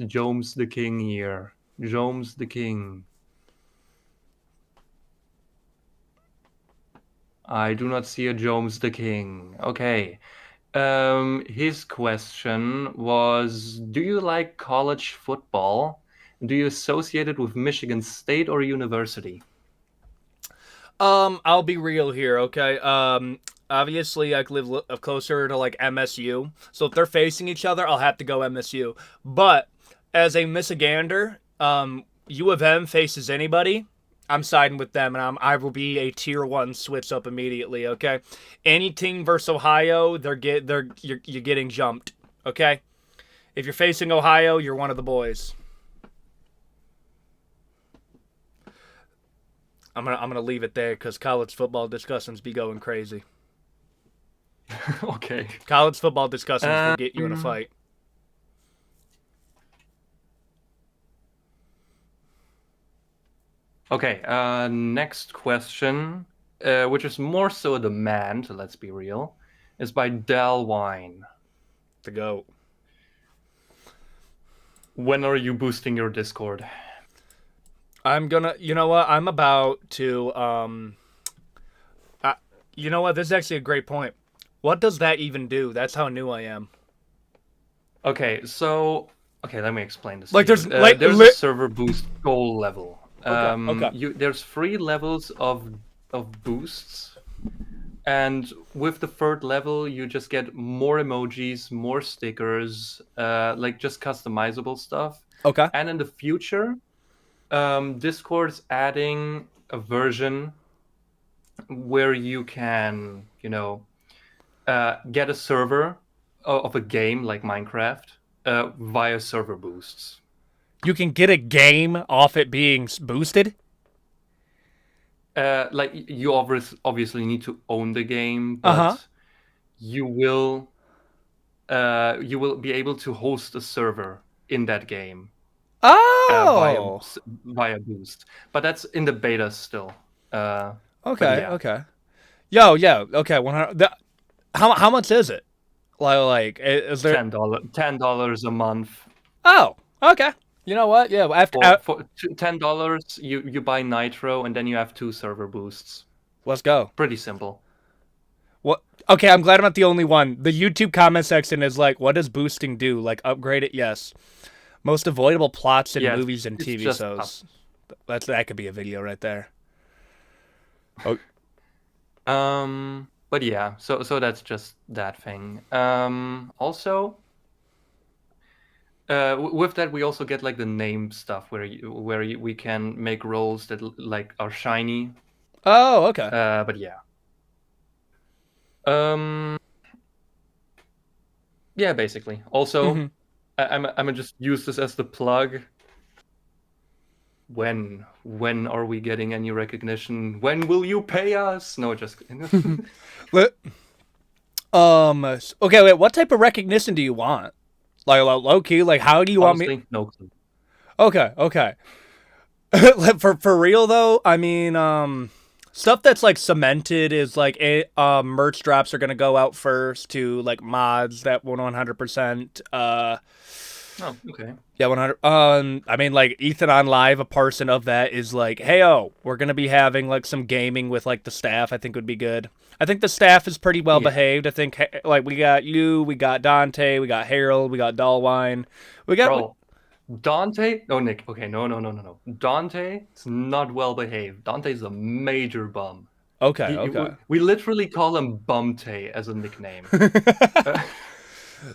Jomes the King here? Jomes the King. I do not see a Jomes the King. Okay. His question was, do you like college football? Do you associate it with Michigan State or university? I'll be real here, okay? Obviously I live closer to like MSU. So if they're facing each other, I'll have to go MSU. But as a Michigander, U of M faces anybody, I'm siding with them, and I will be a tier 1 switch up immediately. Okay, any team versus Ohio, you're getting jumped. Okay, if you're facing Ohio, you're one of the boys. I'm gonna leave it there because college football discussions be going crazy. Okay, college football discussions will get you in a fight. Okay, next question, which is more so a demand, let's be real, is by Dalwine. To go. When are you boosting your Discord? I'm gonna, you know what, I'm about to, you know what, this is actually a great point. What does that even do? That's how new I am. Okay, so, let me explain this. Like, there's a server boost goal level. Okay. There's 3 levels of boosts, And with the third level, you just get more emojis, more stickers, like just customizable stuff. Okay. And in the future, Discord's adding a version where you can, get a server of a game like Minecraft via server boosts. You can get a game off it being boosted? Like you obviously need to own the game, Uh-huh. but you will be able to host a server in that game Oh. via boost. But that's in the beta still. But Okay, yeah. okay. Yo, yeah, okay, 100. How much is it? Like is there $10 a month. Oh, okay. You know what? Yeah, after For $10, you buy Nitro and then you have 2 server boosts. let's go. Pretty simple. What? Okay, I'm glad I'm not the only one. The YouTube comment section is like, "What does boosting do? Like, upgrade it?" Yes. Most avoidable plots in Yeah, movies and it's TV just shows. That could be a video right there. Oh, But yeah, so that's just that thing. Also, with that we also get like the name stuff where we can make roles that like are shiny. oh, okay. But yeah. Yeah, basically. Also, Mhm. I'm gonna just use this as the plug. When are we getting any recognition? When will you pay us? No, just kidding. Okay, wait. What type of recognition do you want? Like low key. Like, how do you want me? Honestly, no clue. Okay, okay. for real though, I mean, stuff that's like cemented is like merch drops are gonna go out first to like mods that 100%. Oh, okay. Yeah, 100. I mean, like Ethan on live, a person of that is like, hey, we're gonna be having like some gaming with like the staff. I think would be good. I think the staff is pretty well behaved. I think like we got you, we got Dante, we got Harold, we got Dollwine, we got. Bro, Dante? Oh, Nick. Okay, no. Dante is not well behaved. Dante's a major bum. Okay, okay. We literally call him Bumte as a nickname.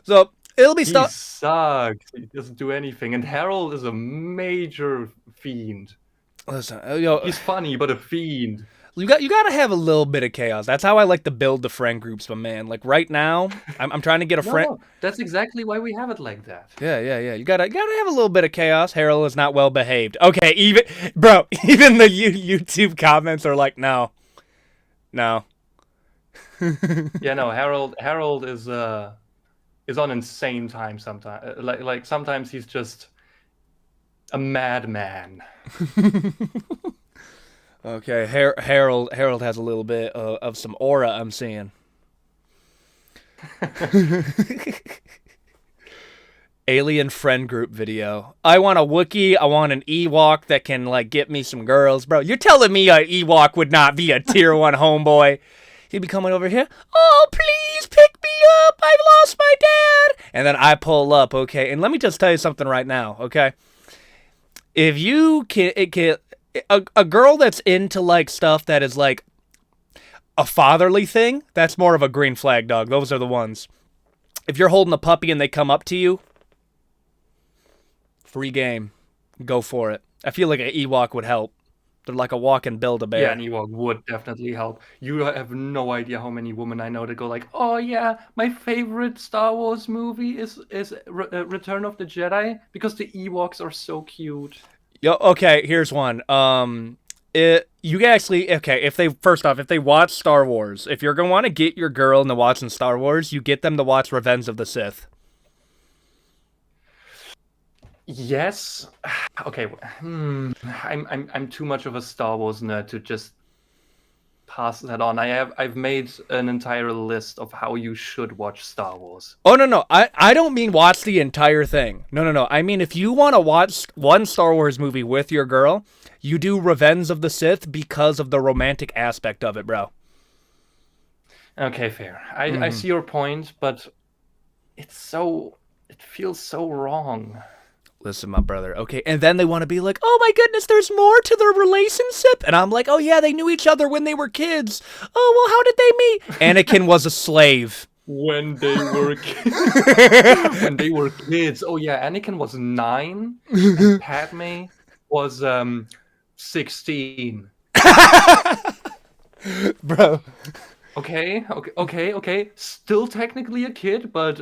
So it'll be He stuff. sucks. He doesn't do anything. And Harold is a major fiend. Listen, He's funny, but a fiend. you gotta have a little bit of chaos. That's how I like to build the friend groups, my man. Like right now, I'm trying to get a friend. No, that's exactly why we have it like that. Yeah. You gotta have a little bit of chaos. Harold is not well behaved. Okay, even the YouTube comments are like, no. Yeah, no. Harold is on insane time sometimes. Like sometimes he's just a madman. Okay, Harold has a little bit of some aura I'm seeing. Alien friend group video. I want a Wookiee. I want an Ewok that can like get me some girls, bro. You're telling me a Ewok would not be a tier 1 homeboy? He'd be coming over here. Oh, please pick me up. I've lost my dad. And then I pull up, okay? And let me just tell you something right now, okay? If you can a girl that's into like stuff that is like a fatherly thing, that's more of a green flag, dog. Those are the ones. If you're holding a puppy and they come up to you, free game. Go for it. I feel like an Ewok would help. They're like a walking Build-A-Bear. Yeah, an Ewok would definitely help. You have no idea how many women I know that go like, "Oh yeah, my favorite Star Wars movie is Return of the Jedi because the Ewoks are so cute." Yo, okay, here's one. You can actually if they watch Star Wars, if you're gonna want to get your girl into watching Star Wars, you get them to watch Revenge of the Sith. Yes. Okay. I'm too much of a Star Wars nerd to just pass that on. I've made an entire list of how you should watch Star Wars. Oh no, I don't mean watch the entire thing. No. I mean if you want to watch one Star Wars movie with your girl, you do Revenge of the Sith because of the romantic aspect of it, bro. Okay, fair. I see your point, but it feels so wrong. Listen, my brother, okay? And then they want to be like, oh my goodness, there's more to their relationship. And I'm like, oh yeah, they knew each other when they were kids. Oh, well, how did they meet? Anakin was a slave. When they were when they were kids. Oh yeah, Anakin was 9 and Padme was 16. Bro. Okay. Still technically a kid, but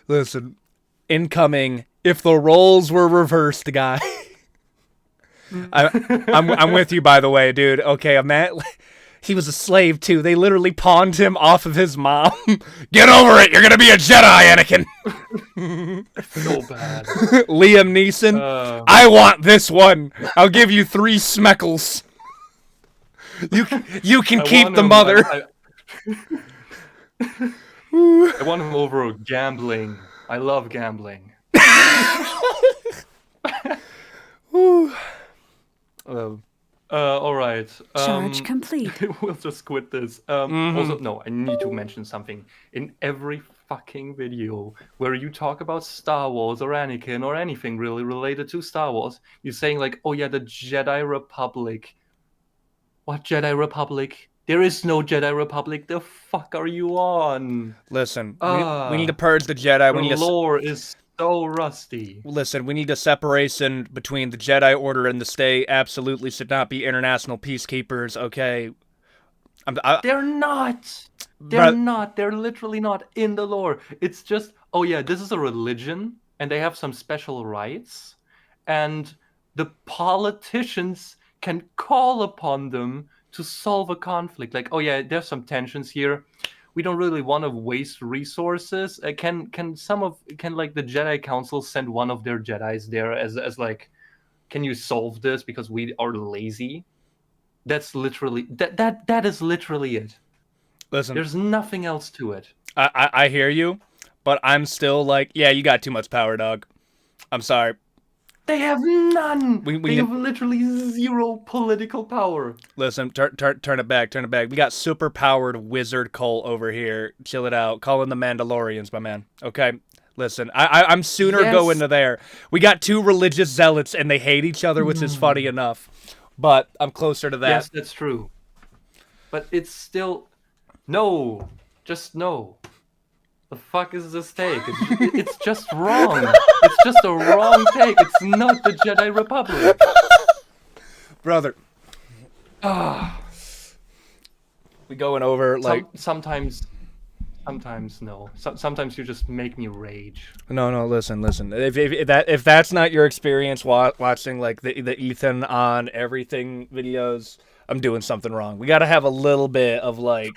Listen, incoming, if the roles were reversed, guy. I'm with you, by the way, dude. Okay, he was a slave too. They literally pawned him off of his mom. Get over it. You're gonna be a Jedi, Anakin. so bad. Liam Neeson. I want this one. I'll give you 3 Smeckles. You can keep the mother. I want him over gambling. I love gambling. All right. Charge complete. We'll just quit this. Also, no, I need to mention something. In every fucking video where you talk about Star Wars or Anakin or anything really related to Star Wars, you're saying like, oh yeah, the Jedi Republic. What Jedi Republic? There is no Jedi Republic. The fuck are you on? Listen, we need to purge the Jedi. The lore is so rusty. Listen, we need a separation between the Jedi Order and the State. Absolutely should not be international peacekeepers, okay? They're not. They're not. They're literally not in the lore. It's just, oh yeah, this is a religion, and they have some special rights, and the politicians can call upon them to solve a conflict. Like, oh yeah, there's some tensions here. We don't really want to waste resources. Can like the Jedi Council send one of their Jedis there as like, can you solve this because we are lazy? That's literally that is literally it. Listen, there's nothing else to it. I hear you, but I'm still like, yeah, you got too much power, dog. I'm sorry. They have none. They have literally 0 political power. Listen, turn it back. We got super powered wizard cult over here. Chill it out. Call in the Mandalorians, my man. Okay? Listen, I'm sooner going to there. We got 2 religious zealots, and they hate each other, which is funny enough. But I'm closer to that. Yes, that's true. But it's still... No. Just no. The fuck is this take? It's just wrong. It's just a wrong take. It's not the Jedi Republic. Brother. We going over, like... Sometimes no. Sometimes you just make me rage. No, listen. If that's not your experience watching, like, the Ethan on everything videos, I'm doing something wrong. We gotta have a little bit of, like...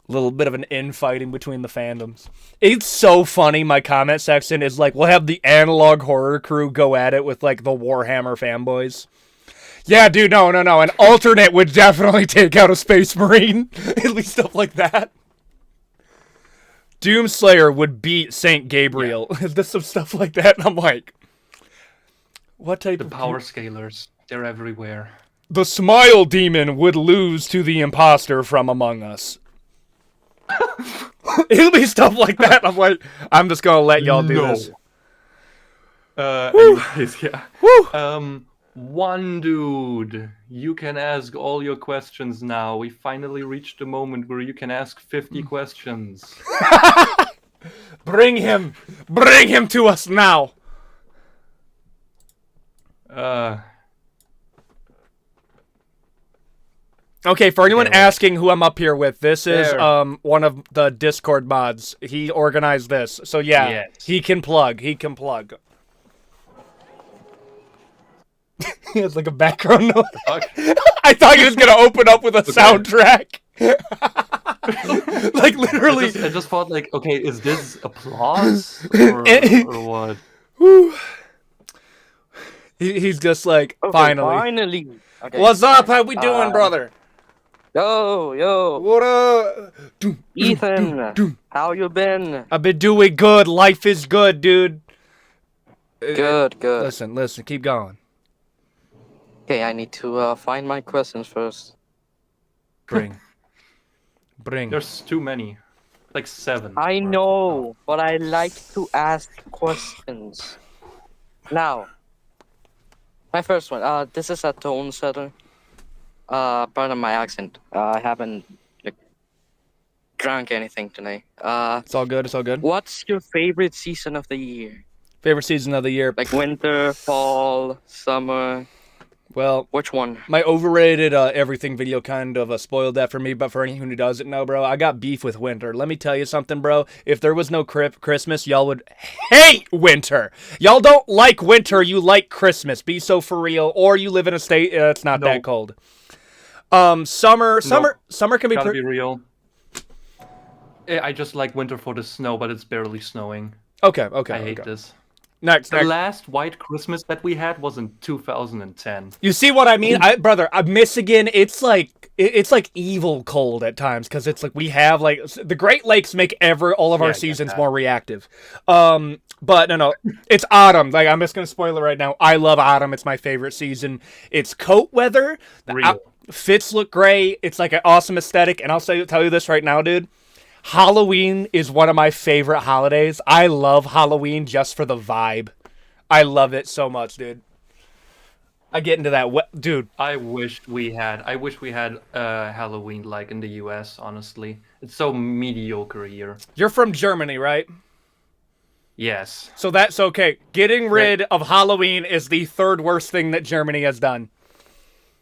little bit of an infighting between the fandoms. It's so funny. My comment section is like, we'll have the analog horror crew go at it with like the Warhammer fanboys. Yeah, dude, no. An alternate would definitely take out a Space Marine. At least stuff like that. Doomslayer would beat Saint Gabriel. Yeah. There's some stuff like that, and I'm like, what type of... The power scalers. They're everywhere. The Smile Demon would lose to the imposter from Among Us. It'll be stuff like that. I'm like, I'm just gonna let y'all do this. Anyways, yeah. One dude, you can ask all your questions now. We finally reached the moment where you can ask 50 questions. Bring him to us now. Okay, for anyone asking who I'm up here with, this is one of the Discord mods. He organized this. So yeah, yes. He can plug. He has like a background noise. I thought he was going to open up with a soundtrack. Like literally. I just thought like, okay, is this applause or what? He's just like, okay, finally. Okay. What's up? How we doing, brother? Yo. What up? Ethan, how you been? I've been doing good. Life is good, dude. Good. Listen, keep going. Okay, I need to find my questions first. Bring. There's too many. Like 7. I or- know, but I like to ask questions. Now, my first one. This is a tone setter. Pardon my accent. I haven't like drank anything today. It's all good. It's all good. What's your favorite season of the year? Favorite season of the year? Like winter, fall, summer. Well, Which one? my overrated everything video kind of spoiled that for me, but for anyone who doesn't know, bro, I got beef with winter. Let me tell you something, bro. If there was no Christmas, y'all would hate winter. Y'all don't like winter, you like Christmas. Be so for real. Or you live in a state it's not that cold. Summer can be Gotta be real. I just like winter for the snow, but it's barely snowing. Okay. I hate this. Next. The last white Christmas that we had was in 2010. You see what I mean, brother? Michigan, it's like evil cold at times because it's like we have like the Great Lakes make all of our seasons more reactive. But no, it's autumn. Like I'm just gonna spoil it right now. I love autumn. It's my favorite season. It's coat weather. Fits look great. It's like an awesome aesthetic. And I'll tell you this right now, dude. Halloween is one of my favorite holidays. I love Halloween just for the vibe. I love it so much, dude. I get into that, dude. I wish we had Halloween like in the US, honestly. It's so mediocre here. You're from Germany, right? Yes. So that's okay. Getting rid of Halloween is the third worst thing that Germany has done.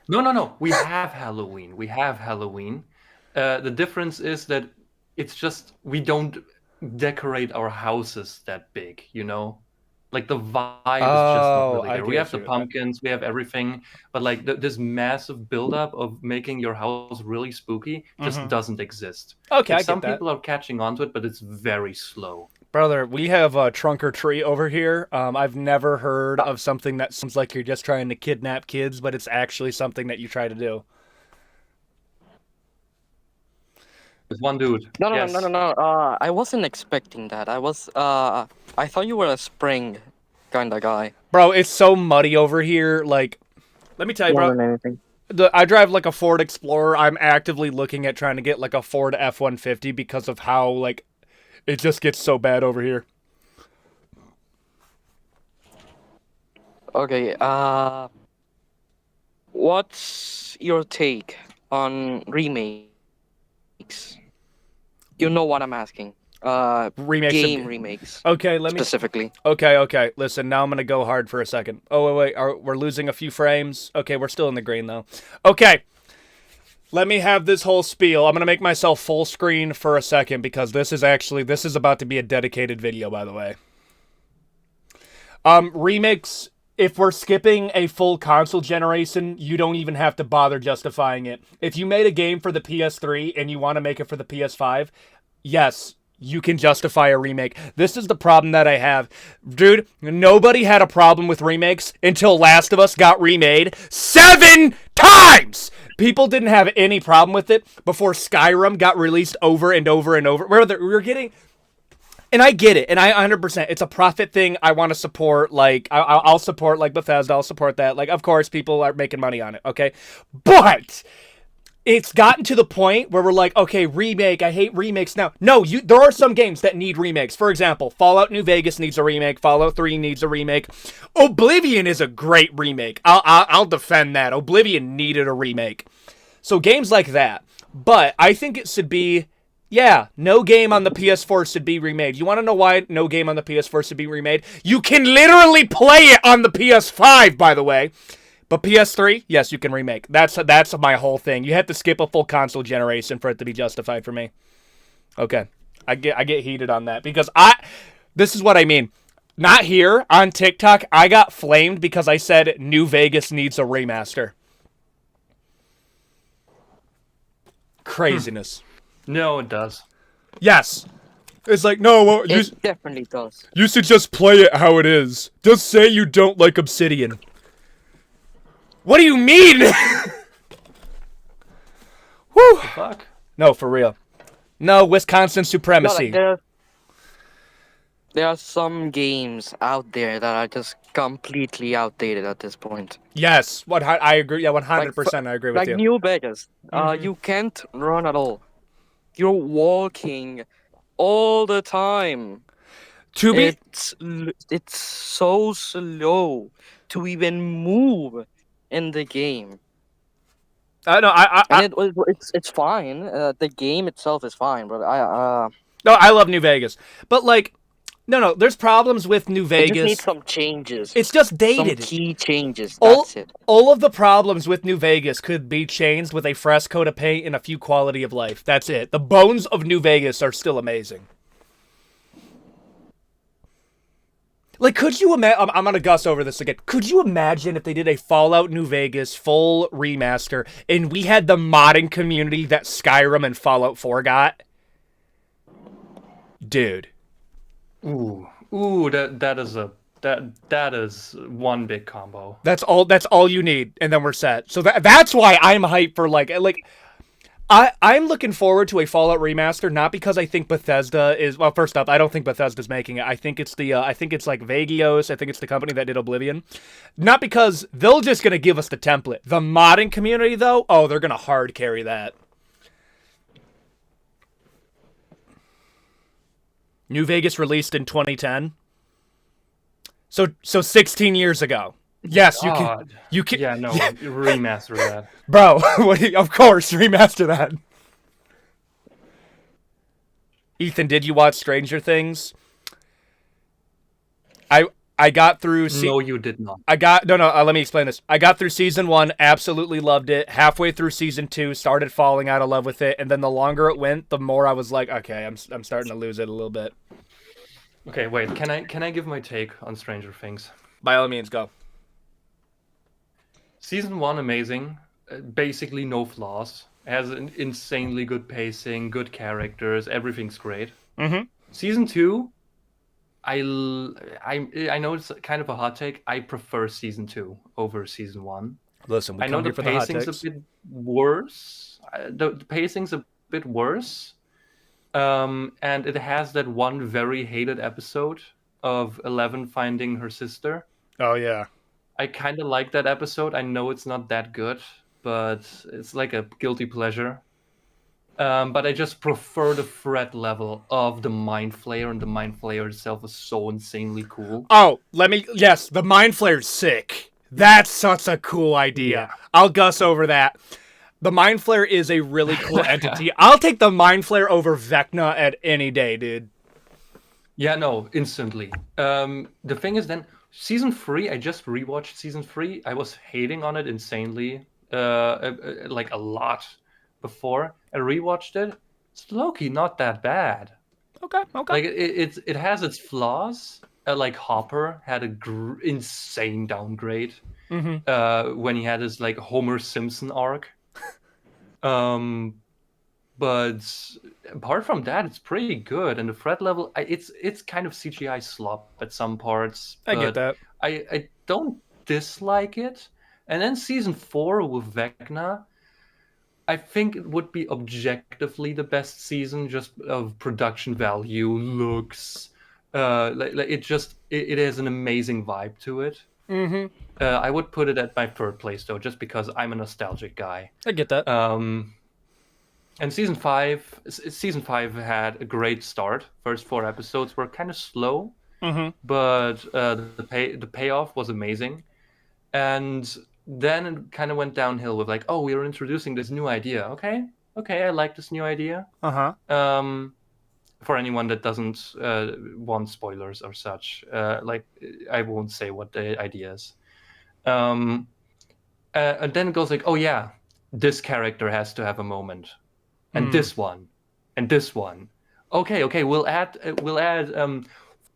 No. We have Halloween. The difference is that it's just we don't decorate our houses that big, you know? Like the vibe is just not really there. We have the pumpkins, we have everything, but like this massive buildup of making your house really spooky just doesn't exist. Okay, like, some people are catching on to it, but it's very slow. Brother, we have a trunk or treat over here. I've never heard of something that sounds like you're just trying to kidnap kids, but it's actually something that you try to do. With one dude. No. I wasn't expecting that. I thought you were a spring kind of guy. Bro, it's so muddy over here. Like, let me tell you, bro. I drive like a Ford Explorer. I'm actively looking at trying to get like a Ford F-150 because of how like it just gets so bad over here. Okay. What's your take on remakes? You know what I'm asking. Remakes. Okay, specifically. Okay. Listen, now I'm gonna go hard for a second. Oh wait. We're losing a few frames. Okay, we're still in the green though. Okay. Let me have this whole spiel. I'm gonna make myself full screen for a second because this is about to be a dedicated video, by the way. Remakes. If we're skipping a full console generation, you don't even have to bother justifying it. If you made a game for the PS3 and you want to make it for the PS5, yes, you can justify a remake. This is the problem that I have. Dude, nobody had a problem with remakes until Last of Us got remade 7 times! People didn't have any problem with it before Skyrim got released over and over and over. We're getting... And I get it, and I 100%. It's a profit thing. I want to support, like, I'll support, like, Bethesda. I'll support that. Like, of course, people are making money on it, okay? But it's gotten to the point where we're like, okay, remake. I hate remakes now. No, there are some games that need remakes. For example, Fallout New Vegas needs a remake. Fallout 3 needs a remake. Oblivion is a great remake. I'll defend that. Oblivion needed a remake. So games like that. But I think it should be... Yeah, no game on the PS4 should be remade. You want to know why no game on the PS4 should be remade? You can literally play it on the PS5, by the way. But PS3, yes, you can remake. That's my whole thing. You have to skip a full console generation for it to be justified for me. Okay, I get heated on that because this is what I mean. Not here on TikTok. I got flamed because I said New Vegas needs a remaster. Craziness. No, it does. Yes. It's like, no, it definitely does. You should just play it how it is. Just say you don't like Obsidian. What do you mean? Whew. Fuck. No, for real. No, Wisconsin supremacy. No, like there are some games out there that are just completely outdated at this point. Yes, I agree. Yeah, 100%. I agree with you. Like New Vegas, you can't run at all. You're walking all the time. To be It's so slow to even move in the game. no, And it's fine. The game itself is fine, but no, I love New Vegas, but like, no, there's problems with New it just needs Vegas. some changes. It's just Some dated. key changes. All That's it. all of the problems with New Vegas could be changed with a fresh coat of paint and a few quality of life. That's it. The bones of New Vegas are still amazing. Like, could you imagine? I'm gonna gush over this again. Could you imagine if they did a Fallout New Vegas full remaster and we had the modding community that Skyrim and Fallout 4 got? Dude. Ooh, that is one big combo. That's all you need, and then we're set. So that's why I'm hyped for like I'm looking forward to a Fallout remaster, not because I think Bethesda is, well, first up, I don't think Bethesda's making it. I think it's like Vagios. I think it's the company that did Oblivion. Not because they're just going to give us the template. The modding community, though, oh, they're going to hard carry that. New Vegas released in 2010. So 16 years ago. Yes, you can. Yeah, no, remaster that. Bro, of course, remaster that. Ethan, did you watch Stranger Things? I got through. No, you did not. Let me explain this. I got through season 1, absolutely loved it. Halfway through season 2, started falling out of love with it, and then the longer it went, the more I was like, okay, I'm starting to lose it a little bit. Okay, wait. Can I give my take on Stranger Things? By all means, go. Season 1, amazing. Basically no flaws. Has an insanely good pacing, good characters, everything's great. Mm-hmm. Season 2, I know it's kind of a hot take. I prefer season 2 over season 1. Listen, I know the pacing's a bit worse. The pacing's a bit worse. And it has that one very hated episode of Eleven finding her sister. Oh, yeah. I kind of like that episode. I know it's not that good, but it's like a guilty pleasure. But I just prefer the threat level of the Mind Flayer, and the Mind Flayer itself is so insanely cool. Oh, yes, the Mind Flayer's sick. That's such a cool idea. Yeah. I'll gush over that. The Mind Flayer is a really cool entity. I'll take the Mind Flayer over Vecna at any day, dude. Yeah, no, instantly. The thing is then, Season 3, I just rewatched Season 3. I was hating on it insanely, like a lot before. I rewatched it. It's low-key not that bad. Okay. Like, it has its flaws. Like, Hopper had a insane downgrade when he had his, like, Homer Simpson arc. But apart from that, it's pretty good, and the threat level, it's kind of CGI slop at some parts. I get that. I don't dislike it. And then season 4 with Vecna, I think it would be objectively the best season, just of production value, looks. It has an amazing vibe to it. Mm-hmm. I would put it at my third place though, just because I'm a nostalgic guy. I get that. And season 5 had a great start. First 4 episodes were kind of slow, but the payoff was amazing. And then it kind of went downhill with like, oh, we are introducing this new idea. Okay, I like this new idea. For anyone that doesn't want spoilers or such, I won't say what the idea is. And then it goes like, oh yeah, this character has to have a moment. And this one, and this one. Okay. We'll add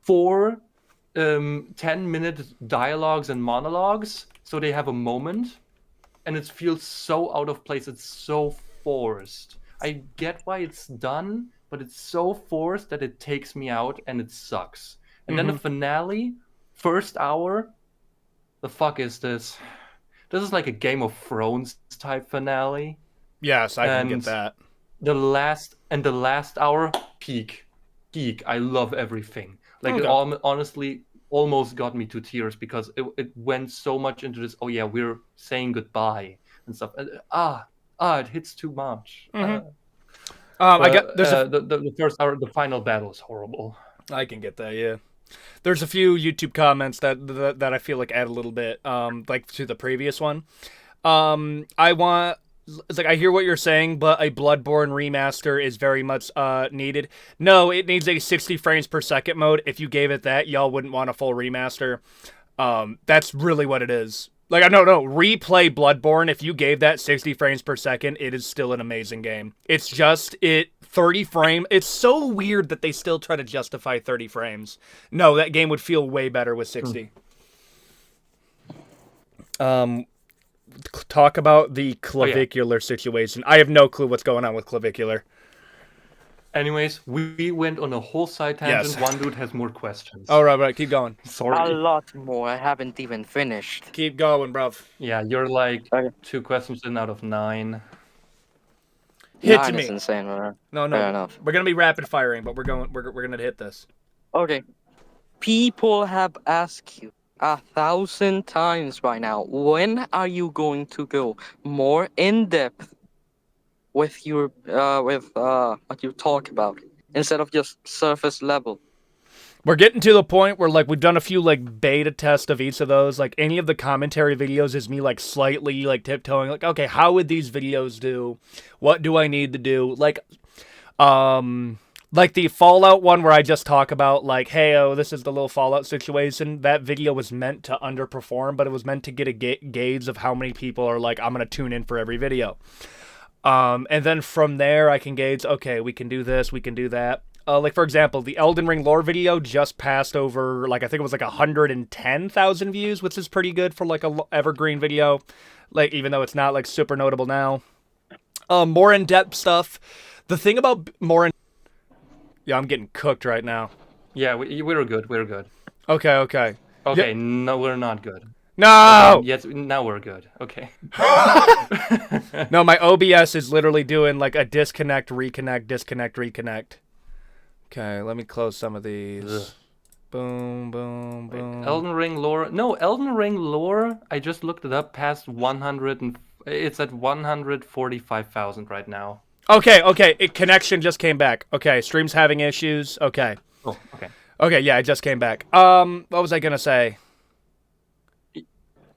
4 10-minute dialogues and monologues, so they have a moment, and it feels so out of place. It's so forced. I get why it's done, but it's so forced that it takes me out, and it sucks. And then the finale, first hour. The fuck is this? This is like a Game of Thrones type finale. Yes, I can get that. The last hour, peak. I love everything. Like, it honestly almost got me to tears, because it went so much into this, oh yeah, we're saying goodbye and stuff. It hits too much. I got there's the first hour, the final battle is horrible. I can get that, yeah. There's a few YouTube comments that I feel like add a little bit, like to the previous one. It's like I hear what you're saying, but a Bloodborne remaster is very much needed. No, it needs a 60 frames per second mode. If you gave it that, y'all wouldn't want a full remaster. That's really what it is. Like, no, replay Bloodborne. If you gave that 60 frames per second, it is still an amazing game. It's just 30 frame. It's so weird that they still try to justify 30 frames. No, that game would feel way better with 60. Talk about the clavicular situation. I have no clue what's going on with clavicular. Anyways, we went on a whole side tangent. Yes. One dude has more questions. All right, keep going. Sorry. A lot more. I haven't even finished. Keep going, bruv. Yeah, you're like Okay. 2 questions in out of 9. Hit Nine me. is insane, right? No. Fair enough. We're gonna be rapid firing, but we're gonna hit this. Okay. People have asked you 1,000 times by now, when are you going to go more in depth with your what you talk about instead of just surface level? We're getting to the point where, like, we've done a few, like, beta tests of each of those. Like, any of the commentary videos is me, like, slightly, like, tiptoeing. Like, okay, how would these videos do? What do I need to do? Like the Fallout one where I just talk about, like, hey, this is the little Fallout situation. That video was meant to underperform, but it was meant to get a gauge of how many people are like, I'm going to tune in for every video. And then from there, I can gauge, okay, we can do this, we can do that. Like, for example, the Elden Ring lore video just passed over, like, I think it was like 110,000 views, which is pretty good for, like, a evergreen video. Like, even though it's not, like, super notable now. More in-depth stuff. The thing about Yeah, I'm getting cooked right now. Yeah, we're good. We're good. Okay. Okay, Yeah. no, we're not good. No! Okay, yes, now we're good. Okay. No, my OBS is literally doing, like, a disconnect, reconnect, disconnect, reconnect. Okay, let me close some of these. Ugh. Boom, boom, boom. Elden Ring lore. No, Elden Ring lore. I just looked it up. Past 100 and it's at 145,000 right now. Okay. Connection just came back. Okay, stream's having issues. Okay. Oh, okay. Okay, yeah, it just came back. What was I gonna say?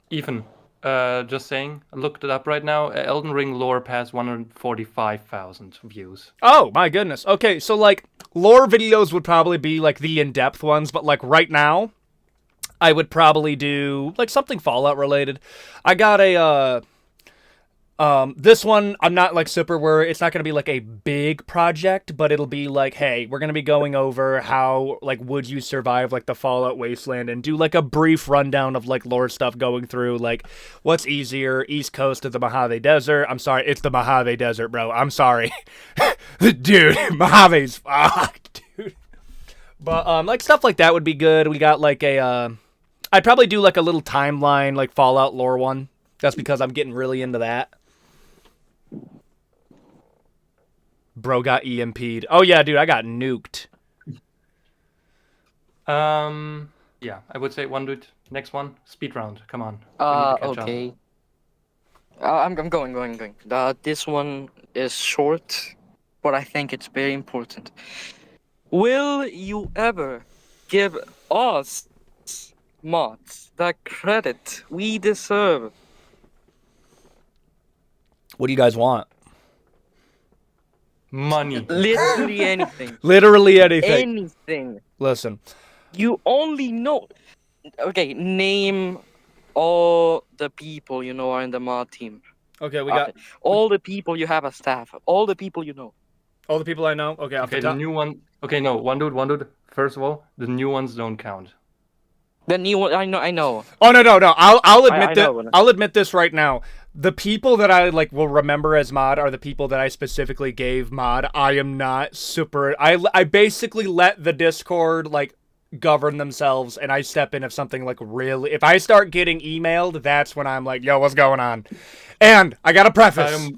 Ethan, just saying. I looked it up right now. Elden Ring lore past 145,000 views. Oh, my goodness. Okay, so, like, lore videos would probably be, like, the in-depth ones, but, like, right now, I would probably do, like, something Fallout related. I got a, this one, I'm not, like, super worried. It's not going to be, like, a big project, but it'll be, like, hey, we're going to be going over how, like, would you survive, like, the Fallout Wasteland, and do, like, a brief rundown of, like, lore stuff going through, like, what's easier, East Coast of the Mojave Desert. I'm sorry, it's the Mojave Desert, bro. I'm sorry. Dude, Mojave's fucked, dude. But, like, stuff like that would be good. We got, like, I'd probably do, like, a little timeline, like, Fallout lore one. That's because I'm getting really into that. Bro got EMP'd. Oh, yeah, dude, I got nuked. Yeah, I would say one dude. Next one, speed round. Come on. We need to catch up. Okay. I'm going. This one is short, but I think it's very important. Will you ever give us mods the credit we deserve? What do you guys want? Money. Literally anything. Literally anything. Anything. Listen. You only know. Okay, name all the people you know are in the mod team. Okay, we got all the people you have as staff. All the people you know. all the people I know. Okay, off Okay, the the top. new one. Okay, no, one dude. First of all, the new ones don't count. The new one, I know. Oh no! I'll admit I that. know. I'll admit this right now. The people that I like will remember as mod are the people that I specifically gave mod. I am not super. I basically let the Discord like govern themselves, and I step in if something like really. If I start getting emailed, that's when I'm like, yo, what's going on? And I got to preface.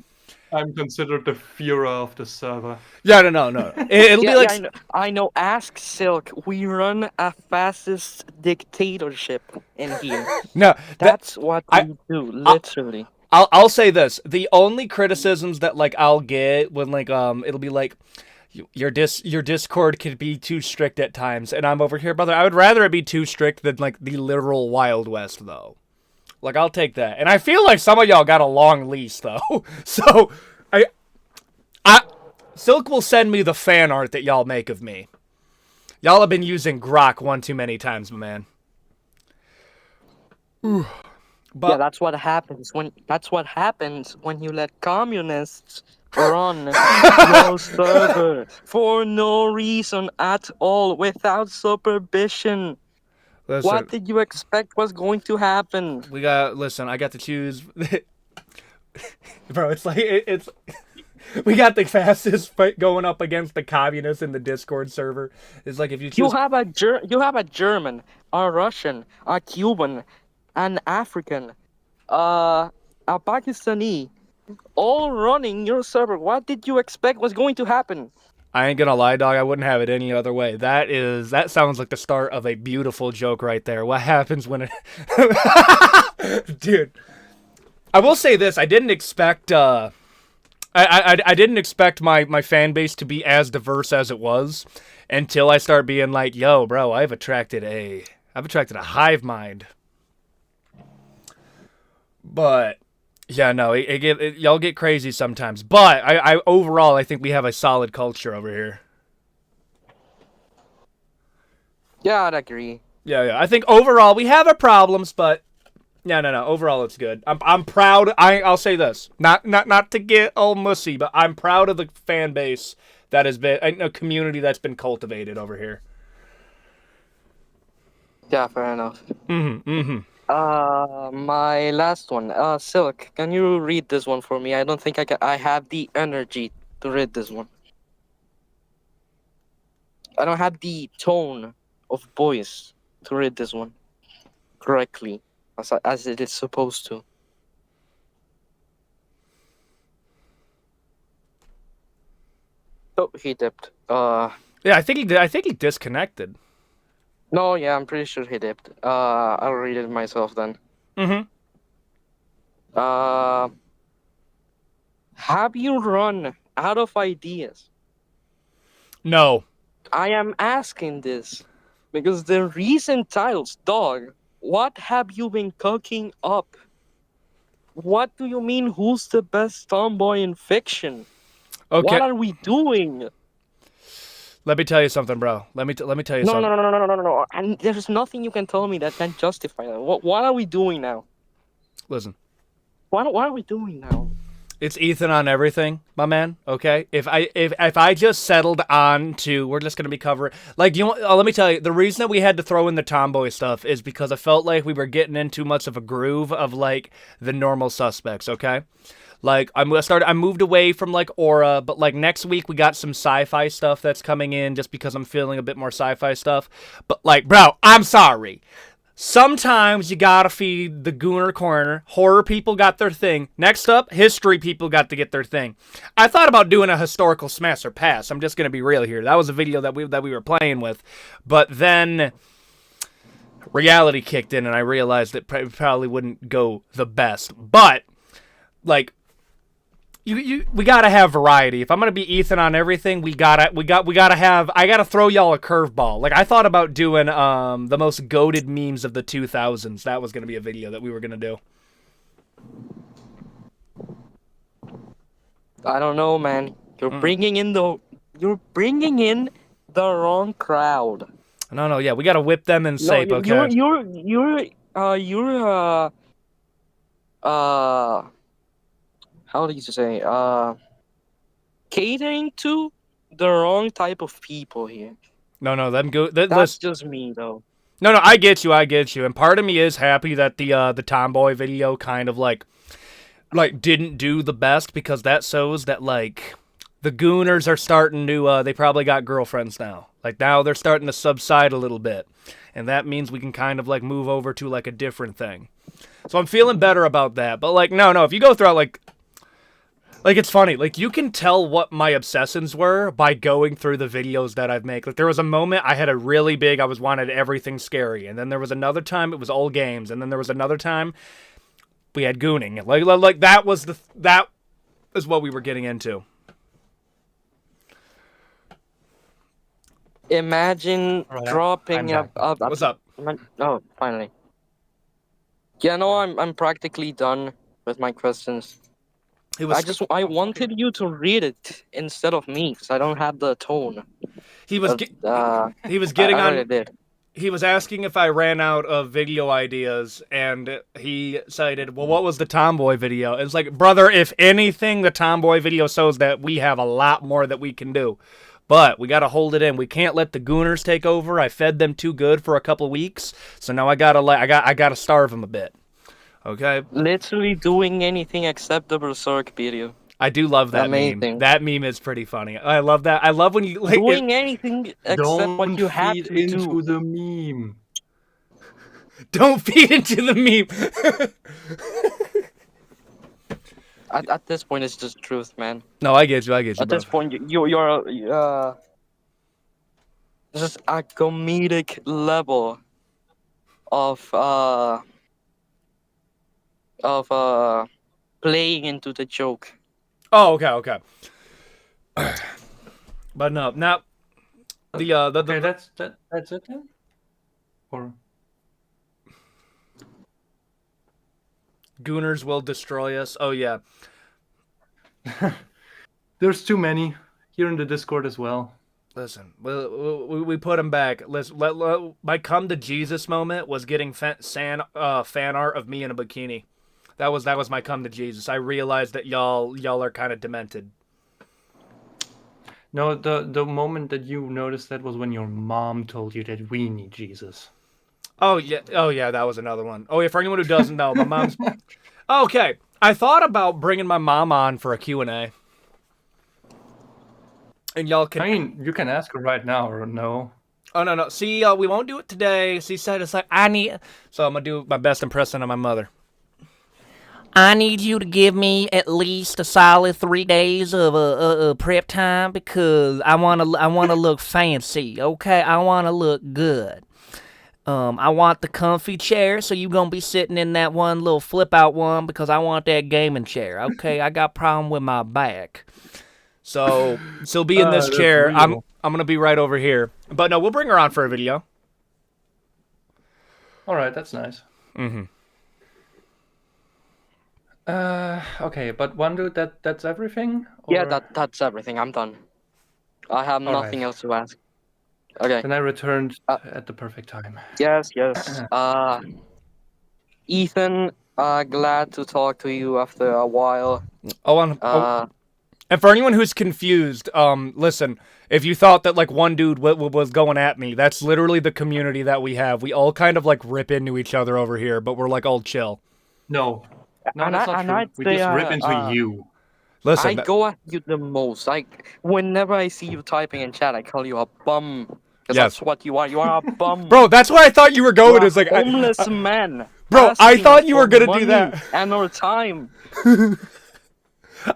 I'm considered the Führer of the server. Yeah, no. It'll be like. I know. Ask Silk. We run a fascist dictatorship in here. No, that's what we do. Literally. I'll say this: the only criticisms that like I'll get when like it'll be like your Discord could be too strict at times, and I'm over here, brother. I would rather it be too strict than like the literal Wild West, though. Like I'll take that, and I feel like some of y'all got a long leash though, so I Silk will send me the fan art that y'all make of me. Y'all have been using Grok one too many times, my man. Ooh. But Yeah, that's what happens when you let communists run your server for no reason at all, without supervision. listen, What did you expect was going to happen? I got to choose. Bro, it's like it's we got the fastest fight going up against the communists in the Discord server. It's like if you choose. You have a German, a Russian, a Cuban, an African, a Pakistani, all running your server. What did you expect was going to happen? I ain't gonna lie, dog. I wouldn't have it any other way. That sounds like the start of a beautiful joke right there. What happens when it, dude? I will say this: I didn't expect. I didn't expect my fan base to be as diverse as it was until I start being like, yo, bro, I've attracted a hive mind. But yeah, no, y'all get crazy sometimes. But I overall, I think we have a solid culture over here. Yeah, I'd agree. Yeah. I think overall we have our problems, but no. Overall, it's good. I'm proud. I'll say this, not to get all mussy, but I'm proud of the fan base that has been a community that's been cultivated over here. Yeah, fair enough. Mm-hmm. My last one. Silk, can you read this one for me? I don't think I have the energy to read this one. I don't have the tone of voice to read this one correctly, as it is supposed to. Oh, he dipped. Yeah, I think he disconnected. No, yeah, I'm pretty sure he dipped. I'll read it myself then. Mm-hmm. Have you run out of ideas? No. I am asking this because the recent titles, dog, what have you been cooking up? What do you mean, who's the best tomboy in fiction? Okay. What are we doing? Let me tell you something, bro. Let me tell you something. No. And there's nothing you can tell me that can justify that. What are we doing now? Listen. What are we doing now? It's Ethan on everything, my man. Okay, if I just settled on to, we're just gonna be covering, like, you know, let me tell you, the reason that we had to throw in the tomboy stuff is because I felt like we were getting in too much of a groove of like the normal suspects. Okay, like I moved away from like Aura, but like next week we got some sci-fi stuff that's coming in just because I'm feeling a bit more sci-fi stuff. But like, bro, I'm sorry. Sometimes you gotta feed the Gooner Corner. Horror people got their thing. Next up, history people got to get their thing. I thought about doing a historical smash or pass. I'm just gonna be real here. That was a video that we were playing with, but then reality kicked in, and I realized it probably wouldn't go the best. But like, we gotta have variety. If I'm gonna be Ethan on everything, we gotta have. I gotta throw y'all a curveball. Like I thought about doing the most goated memes of the 2000s. That was gonna be a video that we were gonna do. I don't know, man. You're bringing in the wrong crowd. No, yeah, we gotta whip them in safe. Okay. You're how do you say, catering to the wrong type of people here. No, them go. That's just me, though. No, I get you, and part of me is happy that the tomboy video kind of like didn't do the best, because that shows that like the Gooners are starting to they probably got girlfriends now. Like now they're starting to subside a little bit, and that means we can kind of like move over to like a different thing. So I'm feeling better about that. But like no, if you go throughout like, it's funny. Like, you can tell what my obsessions were by going through the videos that I've made. Like, there was a moment I had a really big, I wanted everything scary. And then there was another time it was all games. And then there was another time we had gooning. Like that is what we were getting into. Imagine Alright, dropping I'm back. What's up? Oh, finally. Yeah, no, I'm practically done with my questions. I wanted you to read it instead of me because I don't have the tone. He was getting I on. really did. He was asking if I ran out of video ideas, and he cited, well, what was the Tomboy video? It's like, brother, if anything, the Tomboy video shows that we have a lot more that we can do. But we got to hold it in. We can't let the Gooners take over. I fed them too good for a couple weeks, so now I gotta starve them a bit. Okay? Literally doing anything except the Berserk video. I do love that Amazing. meme. That meme is pretty funny. I love that. I love when you like Doing anything except what you have feed to into do. the meme. Don't feed into the meme. At this point, it's just truth, man. No, I get you. At this point, you're just a comedic level of playing into the joke. Oh, okay. But no, now Okay, that's it then? Or Gooners will destroy us. Oh yeah. there's too many here in the Discord as well. Listen, we put him back. My come to Jesus moment was getting fan art of me in a bikini. That was my come to Jesus. I realized that y'all are kind of demented. No, the moment that you noticed that was when your mom told you that we need Jesus. Oh yeah, that was another one. Oh yeah, for anyone who doesn't know, my mom's. Okay, I thought about bringing my mom on for a Q&A. And y'all can. I mean, you can ask her right now or no. Oh no. See, we won't do it today. She said it's like I need. So I'm gonna do my best impression of my mother. I need you to give me at least a solid 3 days of prep time because I wanna look fancy. Okay, I wanna look good. I want the comfy chair, so you gonna be sitting in that one little flip out one because I want that gaming chair. Okay, I got problem with my back. So be in this chair. Real. I'm gonna be right over here. But no, we'll bring her on for a video. All right, that's nice. Mm-hmm. Okay, but one dude, that's everything? Yeah, Or- that's everything. I'm done. I have All nothing right. else to ask. Okay. Then I returned at the perfect time. Yes. Ethan, glad to talk to you after a while. And for anyone who's confused, listen, if you thought that like one dude was going at me, that's literally the community that we have. We all kind of like rip into each other over here, but we're like all chill. No, And that's I- and not I'd true. We just say, rip into you. Listen, I go at you the most. Whenever I see you typing in chat, I call you a bum. Because Yes. that's what you are. You are a bum. bro, that's where I thought you were going. You Is like are a homeless man. Bro, I asking thought you were for gonna do money that. And our time.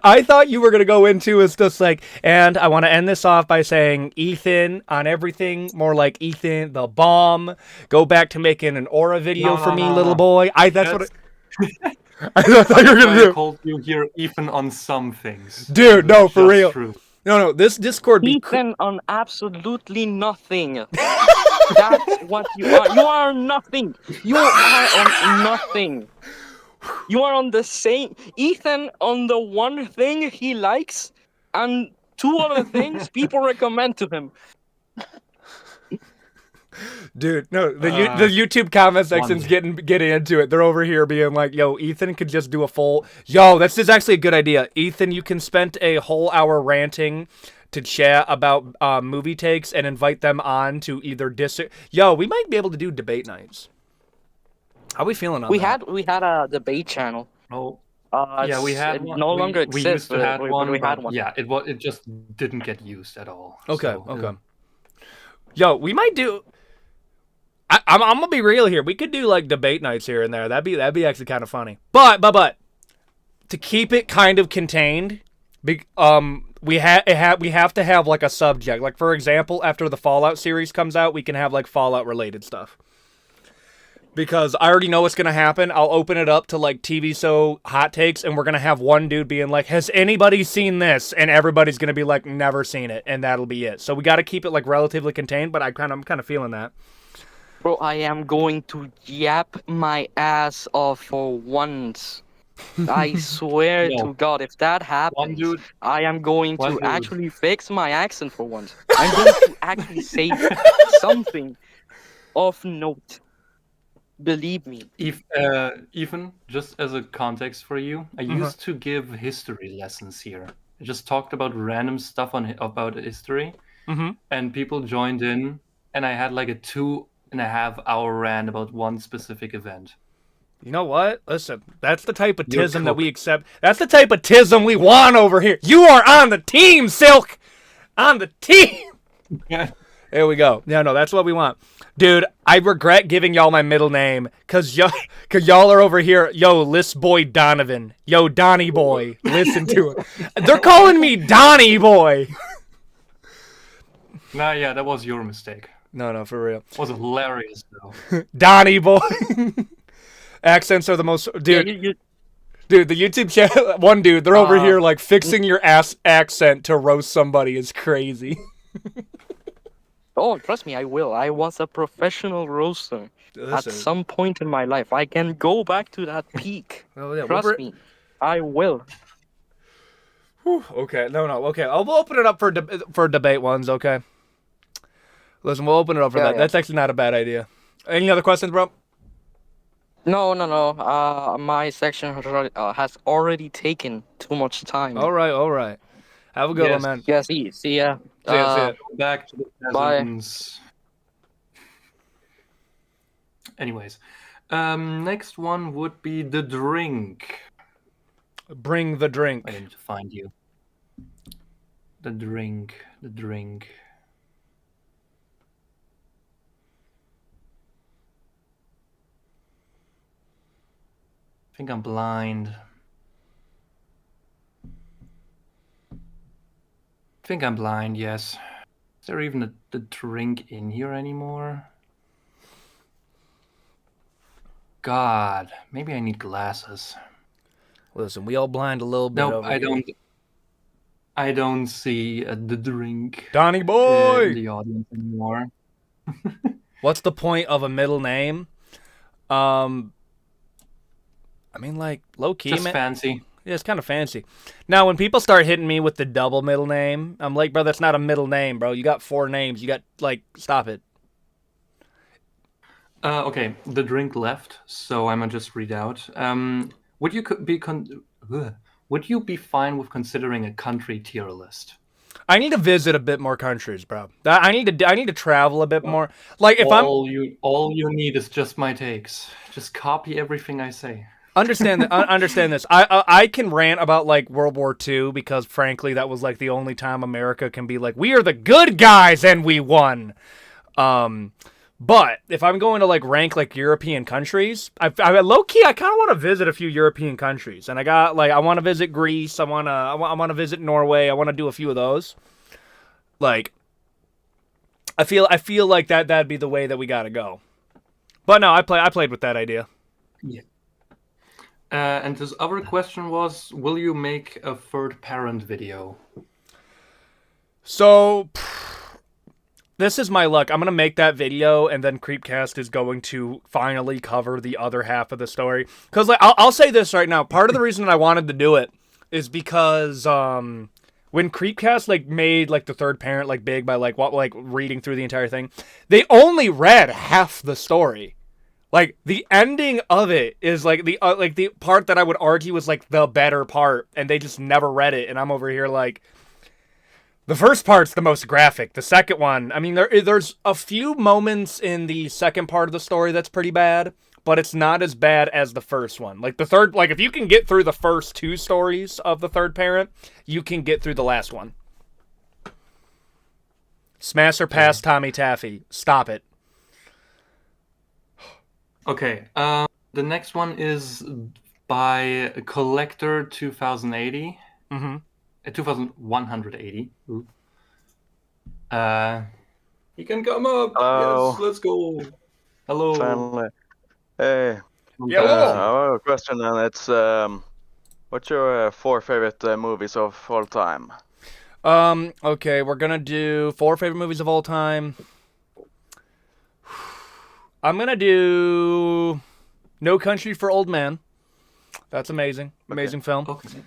I thought you were gonna go into is just like, and I want to end this off by saying Ethan on everything, more like Ethan the bomb. Go back to making an aura video for me, little boy. That's what. I thought you were gonna I do. called you here even on some things. Dude, no, for Just real. true. No, this Discord be. Ethan on absolutely nothing. That's what you are. You are nothing. You are on nothing. You are on the same. Ethan on the one thing he likes, and 2 other things people recommend to him. Dude, no, the YouTube comment section's getting into it. They're over here being like, yo, Ethan could just do a full... Yo, this is actually a good idea. Ethan, you can spend a whole hour ranting to chat about movie takes and invite them on to either Yo, we might be able to do debate nights. How we feeling on that? We had a debate channel. Oh, Yeah, we had it one. no longer we exists. used to have but one, we had but one. yeah, it just didn't get used at all. Okay, So, okay. Yo, we might do... I'm gonna be real here. We could do like debate nights here and there. That'd be actually kind of funny. But to keep it kind of contained, we have to have like a subject. Like for example, after the Fallout series comes out, we can have like Fallout related stuff. because I already know what's gonna happen. I'll open it up to like TV show hot takes, and we're gonna have one dude being like, "Has anybody seen this?" And everybody's gonna be like, "Never seen it," and that'll be it. So we got to keep it like relatively contained. But I'm kind of feeling that. Bro, I am going to yap my ass off for once. I swear No. to God, if that happens, dude- I am going one to dude. actually fix my accent for once. I'm going to actually say something of note. Believe me. Ethan, just as a context for you, I used to give history lessons here. I just talked about random stuff about history, and people joined in, and I had like a 2.5 hour rant about one specific event. You know what? Listen, that's the type of You're tism that we cooked. accept. That's the type of tism we want over here. You are on the team, Silk. On the team. There we go. No, that's what we want. Dude, I regret giving y'all my middle name because y'all are over here. Yo, List Boy Donovan. Yo, Donnie Boy. Listen to it. They're calling me Donnie Boy. Nah, yeah, that was your mistake. No, for real. It was hilarious, though. Donnie Boy. Accents are the most... Dude, dude, the YouTube channel... One dude, they're over here like fixing your accent to roast somebody is crazy. Oh, trust me, I will. I was a professional roaster at some point in my life. I can go back to that peak. Oh, yeah, Trust me, I will. Okay, okay. We'll open it up for debate ones, okay? Listen, we'll open it up for that. Yeah. That's actually not a bad idea. Any other questions, bro? No. My section has already taken too much time. All right. Have a good one, man. Yeah, see ya. See ya. Back to the Bye. peasants. Anyways, next one would be the drink. Bring the drink. I need to find you. The drink. I think I'm blind. Yes. Is there even the drink in here anymore? God, maybe I need glasses. Listen, we all blind a little bit. No, over here. I don't see the drink. Donnie Boy in the audience anymore. What's the point of a middle name? I mean, like, low key, Just man. fancy. Yeah, it's kind of fancy. Now, when people start hitting me with the double middle name, I'm like, bro, that's not a middle name, bro. You got 4 names. You got, like, stop it. Okay, the drink left, so I'm gonna just read out. Would you be fine with considering a country tier list? I need to visit a bit more countries, bro. I need to travel a bit more. Like, if all you need is just my takes. Just copy everything I say. Understand this. I can rant about like World War II because frankly that was like the only time America can be like, we are the good guys and we won. But if I'm going to like rank like European countries, I low key I kind of want to visit a few European countries, and I want to visit Greece. I want to visit Norway. I want to do a few of those. Like, I feel like that'd be the way that we gotta go. But no, I played with that idea. Yeah. And his other question was, will you make a third parent video? So, this is my luck. I'm going to make that video, and then Creepcast is going to finally cover the other half of the story. Because like, I'll say this right now. Part of the reason that I wanted to do it is because when Creepcast like made like the third parent like big by like reading through the entire thing, they only read half the story. Like, the ending of it is, like, the part that I would argue was, like, the better part, and they just never read it, and I'm over here, like, the first part's the most graphic. The second one, I mean, there's a few moments in the second part of the story that's pretty bad, but it's not as bad as the first one. Like, the third, like, if you can get through the first 2 stories of the third parent, you can get through the last one. Smash or pass Tommy Taffy. Stop it. Okay, the next one is by Collector 2080. Mm-hmm. 2180. He can come up. Hello. Yes, let's go. Hello. Finally. Hey, Yo. I have a question, and it's what's your 4 favorite movies of all time? Okay, we're gonna do 4 favorite movies of all time. I'm gonna do No Country for Old Men. That's amazing. Amazing film. Okay.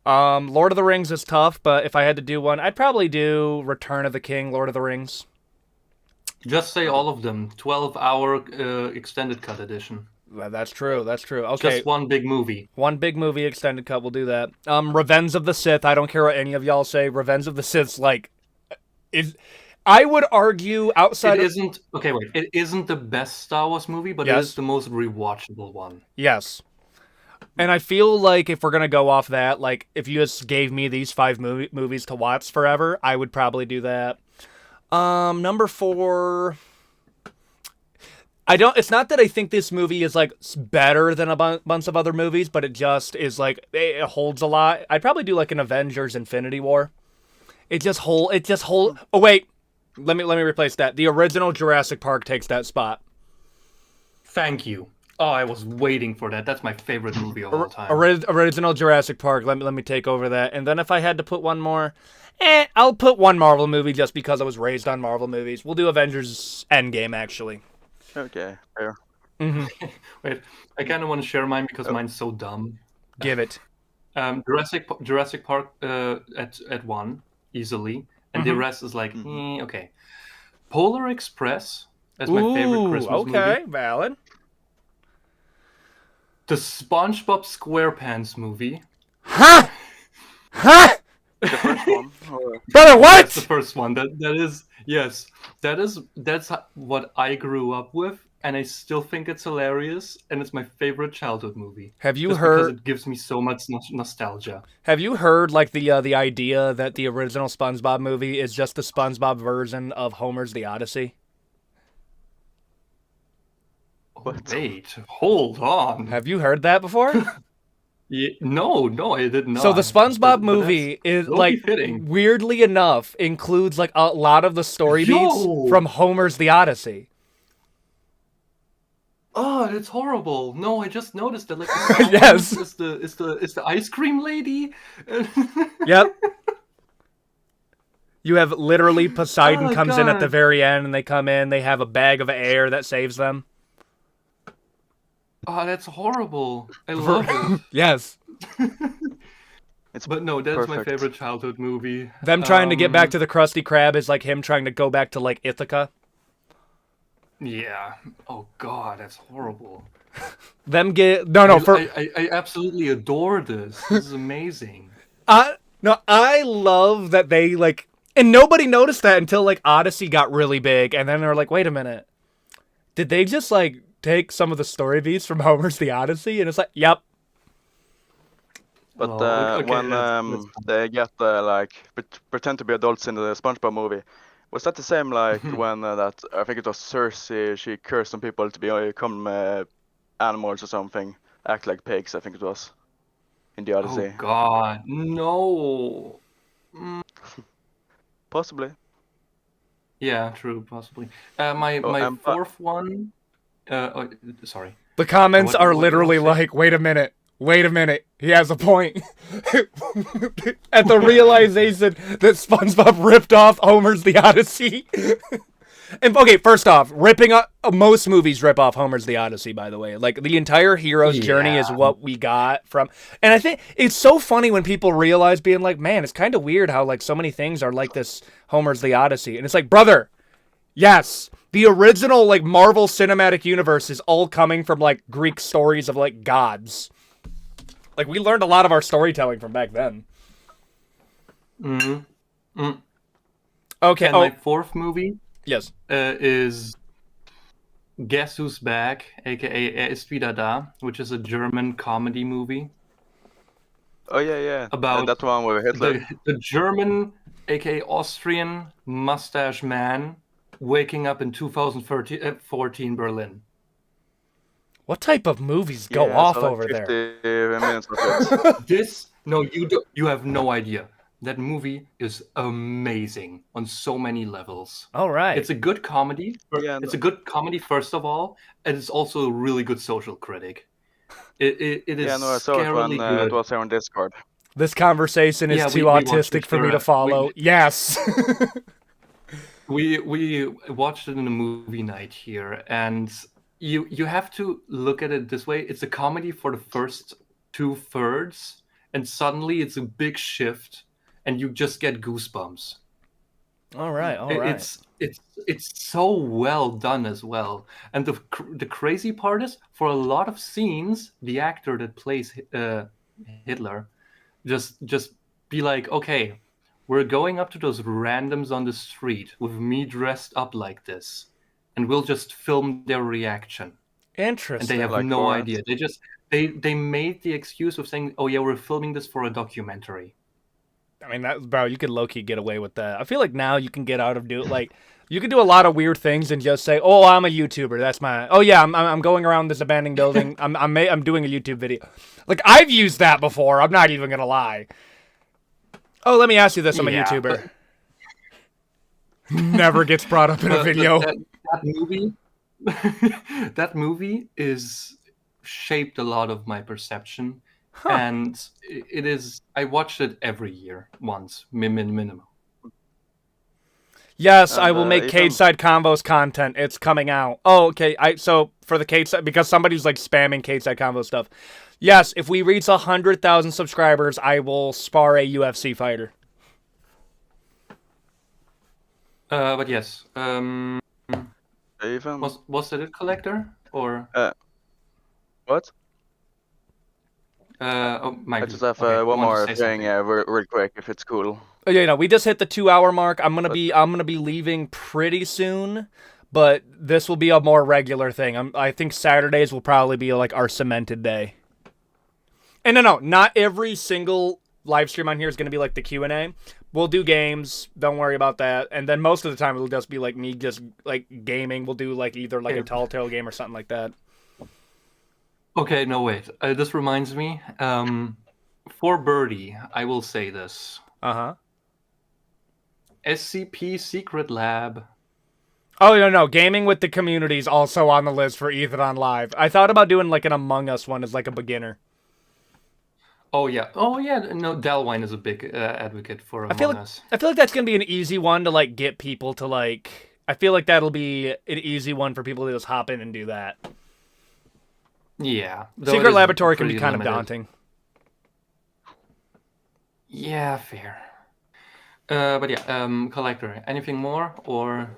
Lord of the Rings is tough, but if I had to do one, I'd probably do Return of the King, Lord of the Rings. Just say all of them. 12-hour extended cut edition. That's true. That's true. Okay. Just one big movie. One big movie extended cut. We'll do that. Revenge of the Sith. I don't care what any of y'all say. Revenge of the Sith's like, I would argue outside. It isn't. Okay, wait. It isn't the best Star Wars movie, but it Yes. is the most rewatchable one. Yes. And I feel like if we're gonna go off that, like if you just gave me these 5 movies to watch forever, I would probably do that. Number 4. It's not that I think this movie is like better than a bunch of other movies, but it just is like it holds a lot. I'd probably do like an Avengers Infinity War. It just hold. Oh wait, let me replace that. The original Jurassic Park takes that spot. Thank you. Oh, I was waiting for that. That's my favorite movie of all time. Original Jurassic Park. Let me take over that. And then if I had to put one more, I'll put one Marvel movie just because I was raised on Marvel movies. We'll do Avengers Endgame actually. Okay, fair. Mm-hmm. Wait, I kind of want to share mine because mine's so dumb. Give it. Jurassic Park at 1 easily, and the rest is like okay. Polar Express. That's my favorite Christmas movie. Okay, valid. The SpongeBob SquarePants movie. Huh? The first one. Brother, what? That's the first one. That is yes. That's what I grew up with, and I still think it's hilarious, and it's my favorite childhood movie. Have you just heard? Because it gives me so much nostalgia. Have you heard like the idea that the original SpongeBob movie is just the SpongeBob version of Homer's The Odyssey? Wait, hold on. Have you heard that before? No, I did not. So the SpongeBob movie is like fitting. weirdly enough includes like a lot of the story beats from Homer's The Odyssey. Oh, that's horrible. No, I just noticed that. Like, the yes, is the ice cream lady. Yep. You have literally Poseidon comes in at the very end, and they come in. They have a bag of air that saves them. Oh, that's horrible. I love it. Yes. But no, that's perfect. my favorite childhood movie. Them trying to get back to the Krusty Krab is like him trying to go back to like Ithaca. Yeah. Oh God, that's horrible. Them get I absolutely adore this. This is amazing. No, I love that they like, and nobody noticed that until like Odyssey got really big, and then they're like, wait a minute, did they just like take some of the story beats from Homer's The Odyssey? And it's like, yep. But okay, when they get like pretend to be adults in the SpongeBob movie, was that the same like when that I think it was Cersei, she cursed some people to become animals or something, act like pigs, I think it was in the Odyssey. Oh God, no. Possibly. Yeah, true, possibly. My fourth one. Sorry. The comments are what literally did I say? like, wait a minute, he has a point. At the realization that SpongeBob ripped off Homer's The Odyssey. And okay, first off, most movies rip off Homer's The Odyssey, by the way. Like, the entire hero's journey is what we got from... And I think it's so funny when people realize being like, man, it's kind of weird how, like, so many things are like this Homer's The Odyssey. And it's like, brother, yes, the original, like, Marvel Cinematic Universe is all coming from, like, Greek stories of, like, gods. Like, we learned a lot of our storytelling from back then. Okay, And my fourth movie... Yes. Is Guess Who's Back, aka Er ist wieder da, which is a German comedy movie. Oh yeah. About that one with Hitler. The German, aka Austrian mustache man waking up in 2014 Berlin. What type of movies go off so like over 50 there? minutes of it. You have no idea. That movie is amazing on so many levels. All right. It's a good comedy. Yeah, It's a good comedy, first of all, and it's also a really good social critic. It is yeah, no, I saw it when scarily it good. was here on Discord. This conversation is Yeah, too we watched autistic it for me to for follow. Yes. we watched it in a movie night here, and you have to look at it this way. It's a comedy for the first 2/3, and suddenly it's a big shift, and you just get goosebumps. All right. All It- right. It's so well done as well. And the crazy part is, for a lot of scenes, the actor that plays Hitler just be like, okay, we're going up to those randoms on the street with me dressed up like this, and we'll just film their reaction. And Interesting. they have Like no Borat. idea. They made the excuse of saying, oh yeah, we're filming this for a documentary. I mean, that, bro, you could low key get away with that. I feel like now you can get out of like, you can do a lot of weird things and just say, "Oh, I'm a YouTuber. That's my. Oh yeah, I'm going around this abandoned building. I'm doing a YouTube video." Like I've used that before. I'm not even gonna lie. Oh, let me ask you this: I'm a Yeah, YouTuber. Never gets brought up in a But video. that movie, that movie is shaped a lot of my perception, and it is. I watched it every year once, minimum. Yes, I And will make Ethan, Cage Side Combos content. It's coming out. Oh, okay. So for the Cage Side, because somebody's like spamming Cage Side Combo stuff. Yes, if we reach 100,000 subscribers, I will spar a UFC fighter. But yes, Ethan, was it a collector or? what? Oh, my. I just have okay, you one want to more say thing, something? real quick, if it's cool. Oh, yeah, no, we just hit the 2-hour mark. I'm gonna be leaving pretty soon, but this will be a more regular thing. I think Saturdays will probably be like our cemented day. And no, not every single live stream on here is gonna be like the Q&A. We'll do games. Don't worry about that. And then most of the time it'll just be like me just like gaming. We'll do like either like a Telltale game or something like that. Okay, no wait. This reminds me. For Birdie, I will say this. Uh-huh. SCP Secret Lab. Oh, no, gaming with the community is also on the list for Ethan on Live. I thought about doing like an Among Us one as like a beginner. Oh yeah. No, Dalwine is a big advocate for Among Us. I feel like that's gonna be an easy one to like get people to like. I feel like that'll be an easy one for people to just hop in and do that. Yeah. though it Secret is Laboratory can be pretty kind limited. of daunting. Yeah, fair. But yeah, collector. Anything more or?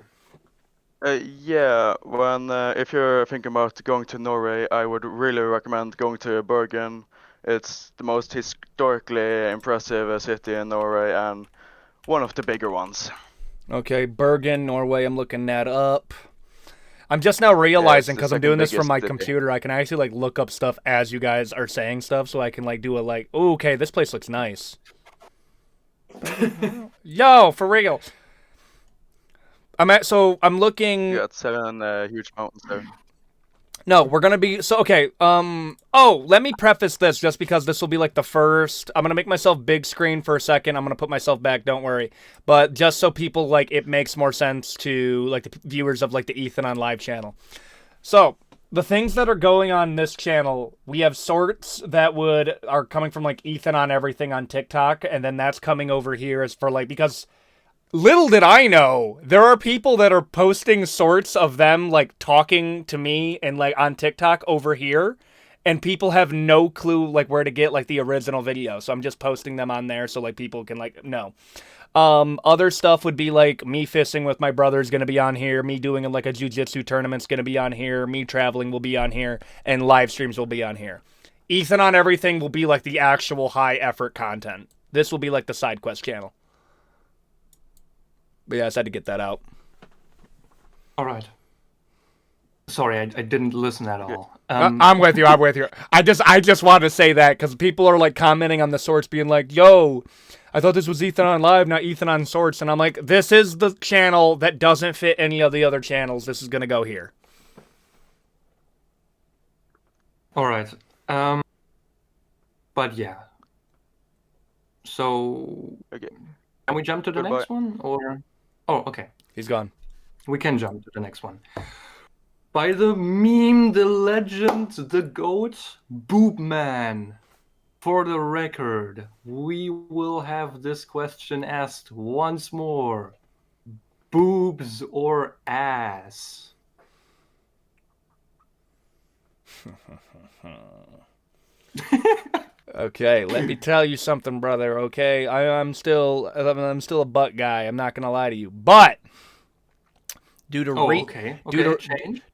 Yeah, when if you're thinking about going to Norway, I would really recommend going to Bergen. It's the most historically impressive city in Norway and one of the bigger ones. Okay, Bergen, Norway. I'm looking that up. I'm just now realizing the because I'm second doing this from biggest my city. computer, I can actually like look up stuff as you guys are saying stuff, so I can like do a like, oh, okay, this place looks nice. Yo, for real. I'm looking. You got 7 huge mountains there. No, we're gonna be okay. Let me preface this just because this will be like the first. I'm gonna make myself big screen for a second. I'm gonna put myself back. Don't worry. But just so people like it makes more sense to like the viewers of like the Ethan on Live channel. So the things that are going on this channel, we have sorts that are coming from like Ethan on Everything on TikTok, and then that's coming over here as for like because. Little did I know, there are people that are posting sorts of them, like, talking to me and, like, on TikTok over here, and people have no clue, like, where to get, like, the original video, so I'm just posting them on there so, like, people can, like, know. Other stuff would be, like, me fishing with my brother is gonna be on here, me doing, like, a jiu-jitsu tournament's gonna be on here, me traveling will be on here, and live streams will be on here. Ethan on Everything will be, like, the actual high-effort content. This will be, like, the side quest channel. But yeah, I just had to get that out. All right. Sorry, I didn't listen at all. I'm with you. I'm with you. I just wanted to say that because people are like commenting on the sorts, being like, "Yo, I thought this was Ethan on Live, not Ethan on Sorts," and I'm like, "This is the channel that doesn't fit any of the other channels. This is gonna go here." All right. But yeah. So Okay. can we jump to the Goodbye. next one, or? Oh, okay. He's gone. We can jump to the next one. By the meme, the legend, the goat, Boob Man. For the record, we will have this question asked once more. Boobs or ass? Okay, let me tell you something, brother. Okay, I'm still a butt guy. I'm not gonna lie to you, but due to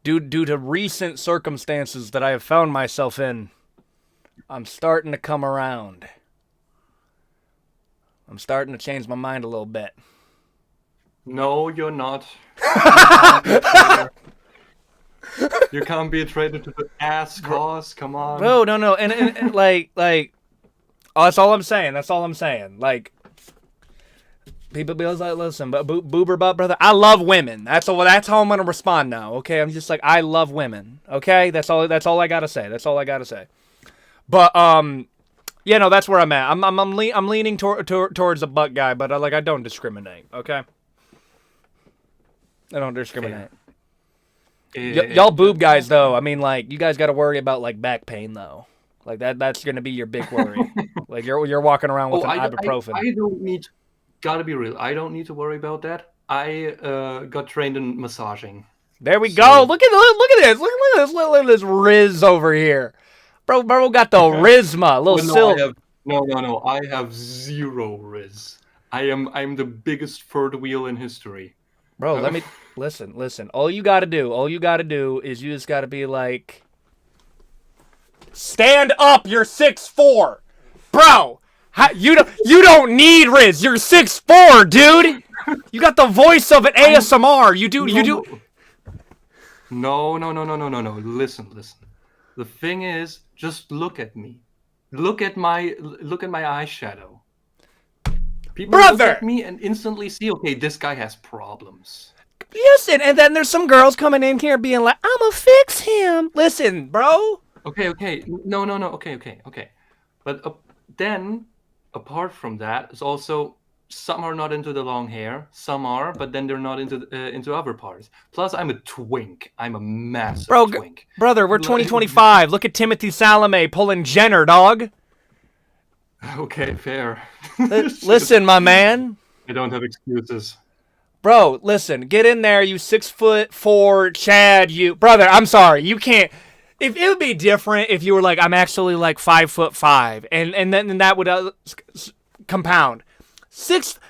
due to recent circumstances that I have found myself in, I'm starting to come around. I'm starting to change my mind a little bit. No, you're not. You can't be a traitor to the ass cause. Come on. No, and like, oh, that's all I'm saying. That's all I'm saying. Like, people be like, listen, but boober butt, brother. I love women. That's how I'm gonna respond now. Okay, I'm just like, I love women. Okay, that's all I gotta say. That's all I gotta say. But yeah, no, that's where I'm at. I'm leaning towards a butt guy, but I don't discriminate. Okay, I don't discriminate. Y'all boob guys though, I mean, like, you guys got to worry about like back pain though. Like that's gonna be your big worry. Like you're walking around with an ibuprofen. I don't need. Gotta be real. I don't need to worry about that. I got trained in massaging. There we go. Look at this. Look at this Riz over here, bro. Bro got the Rizma, little silk. No. I have zero Riz. I'm the biggest third wheel in history. Bro, let me listen. All you gotta do is you just gotta be like, stand up. You're 6'4", bro. You don't need Riz. You're 6'4", dude. You got the voice of an ASMR. You do. No. Listen. The thing is, just look at me. Look at my eyeshadow. People look at me and instantly see, okay, this guy has problems. Listen, and then there's some girls coming in here being like, I'ma fix him. Listen, bro. Okay. No. Okay. But then, apart from that, it's also some are not into the long hair. Some are, but then they're not into other parts. Plus, I'm a twink. I'm a massive twink. Brother, we're 2025. Look at Timothy Chalamet pulling Jenner, dog. Okay, fair. Listen, my man. I don't have excuses. Bro, listen. Get in there, you 6'4" Chad. You brother. I'm sorry. You can't. If it would be different if you were like, I'm actually like 5'5", and then that would compound.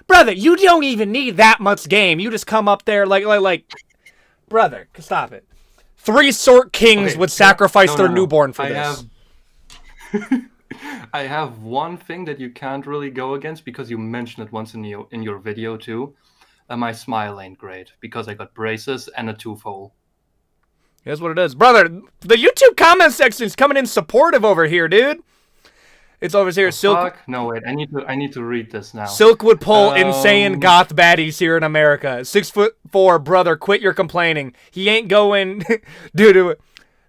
Brother, you don't even need that much game. You just come up there like, brother, stop it. 3 Sork Kings would sacrifice their newborn for this. I have one thing that you can't really go against because you mentioned it once in your video too. My smile ain't great because I got braces and a tooth hole. Here's what it is. Brother, the YouTube comment section is coming in supportive over here, dude. It's over here. Silk. Fuck? No, wait. I need to read this now. Silk would pull insane goth baddies here in America. 6'4", brother, quit your complaining. He ain't going due to it.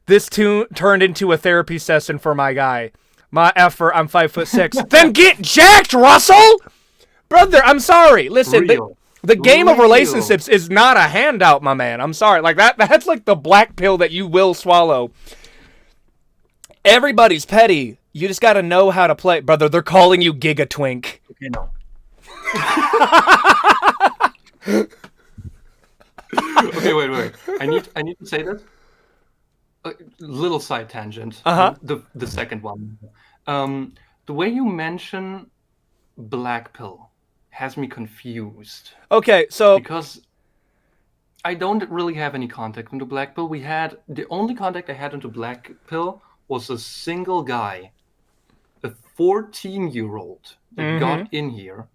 This turned into a therapy session for my guy. My effort, I'm 5'6". Then get jacked, Russell! Brother, I'm sorry. Listen, the game of relationships is not a handout, my man. I'm sorry. Like that's like the black pill that you will swallow. Everybody's petty. You just got to know how to play. Brother, they're calling you Giga Twink. Okay, no. Okay, wait. I need to say this. A little side tangent. The second one. The way you mention black pill has me confused. Okay, so because I don't really have any contact into black pill. The only contact I had into black pill was a single guy, a 14-year-old that got in here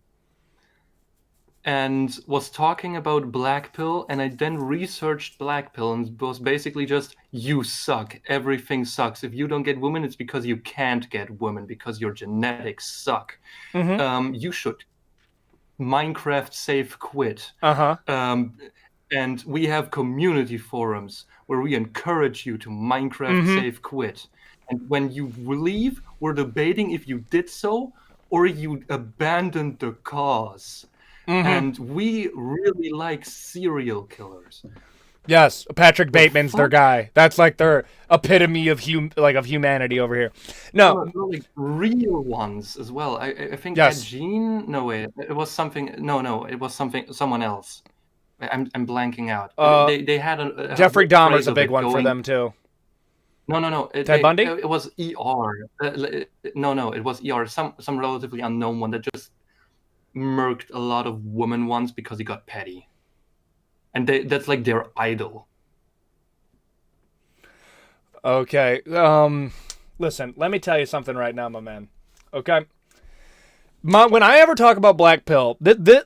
and was talking about black pill, and I then researched black pill, and it was basically just, you suck, everything sucks. If you don't get women, it's because you can't get women, because your genetics suck. You should Minecraft save quit. And we have community forums where we encourage you to Minecraft save quit. And when you leave, we're debating if you did so or you abandoned the cause. And we really like serial killers. Yes, Patrick The Bateman's their fuck? guy. That's like their epitome of of humanity over here. No, Like real ones as well. I think Yes. Ed Gein. No wait, it was something. No, it was someone else. I'm blanking out. They had a Jeffrey phrase Dahmer's a of big it one for going- them too. No. Ted Bundy? It was ER. No, it was ER. Some relatively unknown one that just murked a lot of women ones because he got petty, and that's like their idol. Okay. Listen, let me tell you something right now, my man. Okay. When I ever talk about Black Pill,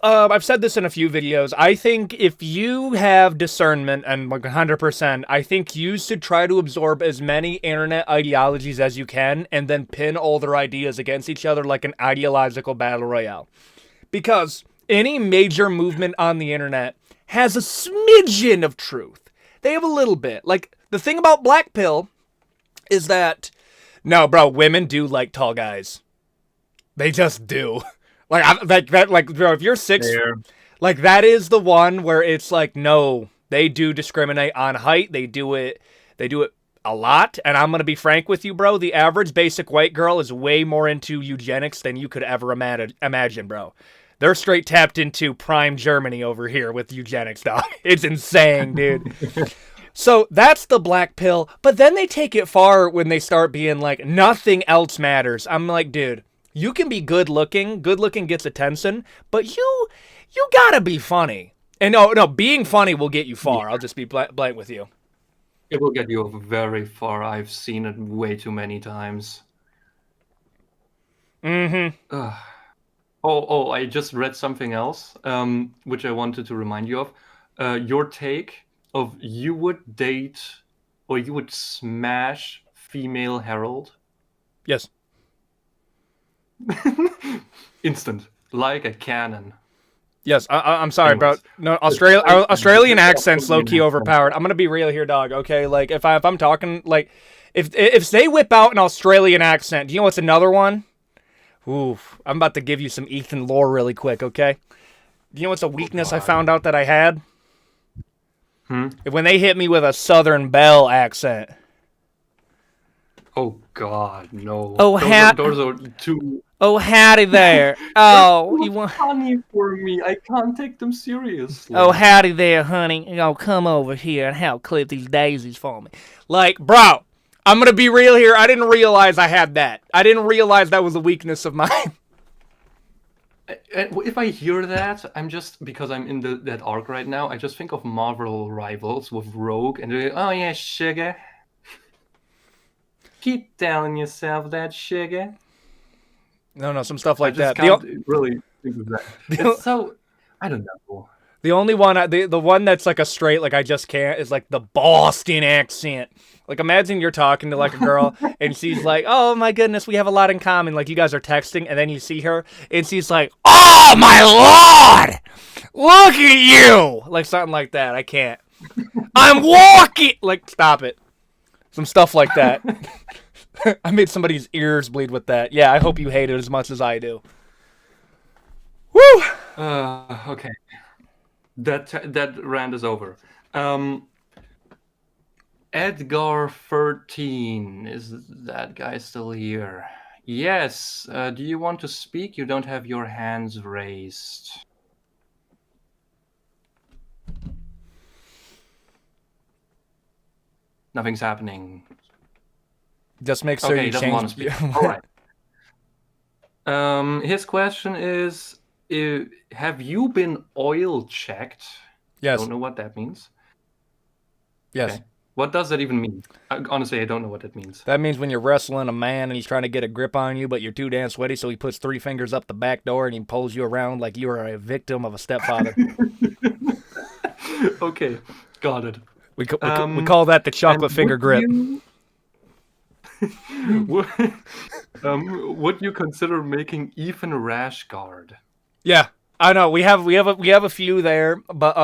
I've said this in a few videos. I think if you have discernment, and like 100%, I think you should try to absorb as many internet ideologies as you can, and then pin all their ideas against each other like an ideological battle royale. Because any major movement on the internet has a smidgen of truth. They have a little bit. Like, the thing about Black Pill is that, no, bro, women do like tall guys. They just do. Like, bro, if you're 6, like, that is the one where it's like, no, they do discriminate on height. They do it a lot. And I'm gonna be frank with you, bro. The average basic white girl is way more into eugenics than you could ever imagine, bro. They're straight tapped into prime Germany over here with eugenics, dog. It's insane, dude. So that's the Black Pill. But then they take it far when they start being like, nothing else matters. I'm like, dude, you can be good looking. Good looking gets attention, but you gotta be funny. And no, being funny will get you far. I'll just be blank with you. It will get you very far. I've seen it way too many times. Mm-hmm. Oh, I just read something else, which I wanted to remind you of. Your take of you would date or you would smash female Herald? Yes. Instant. Like a cannon. Yes, I'm sorry, bro. Anyways. No, Australian accent's low key overpowered. I'm gonna be real here, dog. Okay, like if I'm talking like if they whip out an Australian accent, do you know what's another one? Oof, I'm about to give you some Ethan lore really quick, okay? Do you know what's a weakness I found out that I had? When they hit me with a Southern Belle accent. Oh God, no. Oh, those are too Oh, howdy there. Oh, you want? funny for me. I can't take them seriously. Oh, howdy there, honey. Oh, come over here and help clip these daisies for me. Like, bro, I'm gonna be real here. I didn't realize I had that. I didn't realize that was a weakness of mine. If I hear that, I'm just because I'm in that arc right now. I just think of Marvel Rivals with Rogue, and they're like, oh yeah, sugar. Keep telling yourself that, sugar. No, some stuff like I just that. can't really think of that. It's so I don't know. The only one, the one that's like a straight, like I just can't, is like the Boston accent. Like imagine you're talking to like a girl and she's like, oh my goodness, we have a lot in common. Like you guys are texting and then you see her and she's like, oh my Lord, look at you. Like something like that. I can't. I'm walking. Like stop it. Some stuff like that. I made somebody's ears bleed with that. Yeah, I hope you hate it as much as I do. Woo! Okay. That rant is over. Edgar 13, is that guy still here? Yes. Do you want to speak? You don't have your hands raised. Nothing's happening. Just make sure Okay, he you doesn't want to change. speak. All right. His question is, have you been oil checked? Yes. Don't know what that means. Yes. Okay. What does that even mean? Honestly, I don't know what that means. That means when you're wrestling a man and he's trying to get a grip on you, but you're too damn sweaty, so he puts 3 fingers up the back door and he pulls you around like you are a victim of a stepfather. Okay, got it. We call that the chocolate finger grip. Would you consider making Ethan rash guard? Yeah, I know. We have a few there, but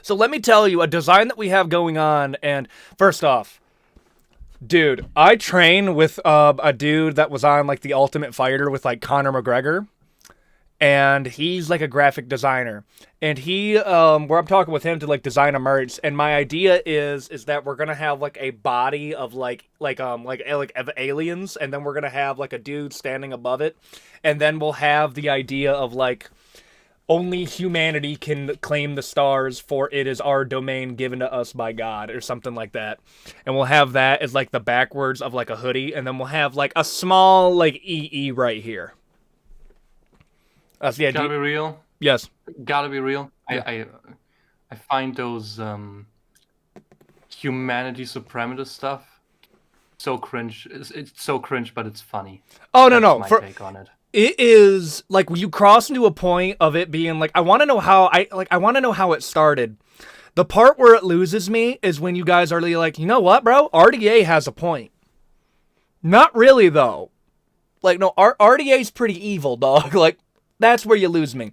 so let me tell you a design that we have going on. And first off, Dude, I train with a dude that was on like The Ultimate Fighter with like Conor McGregor, and he's like a graphic designer. And he, where I'm talking with him to like design a merch, and my idea is that we're gonna have like a body of like of aliens, and then we're gonna have like a dude standing above it, and then we'll have the idea of like only humanity can claim the stars, for it is our domain given to us by God, or something like that. And we'll have that as like the backwards of like a hoodie, and then we'll have like a small like EE right here. That's the idea. Gotta be real. Yes. Gotta be real. Yeah. I find those humanity suprematist stuff so cringe. It's so cringe, but it's funny. Oh, That's no. my take on it. It is like when you cross into a point of it being like, I want to know how it started. The part where it loses me is when you guys are like, you know what, bro? RDA has a point. Not really though. Like, no, RDA's pretty evil, dog. Like, that's where you lose me.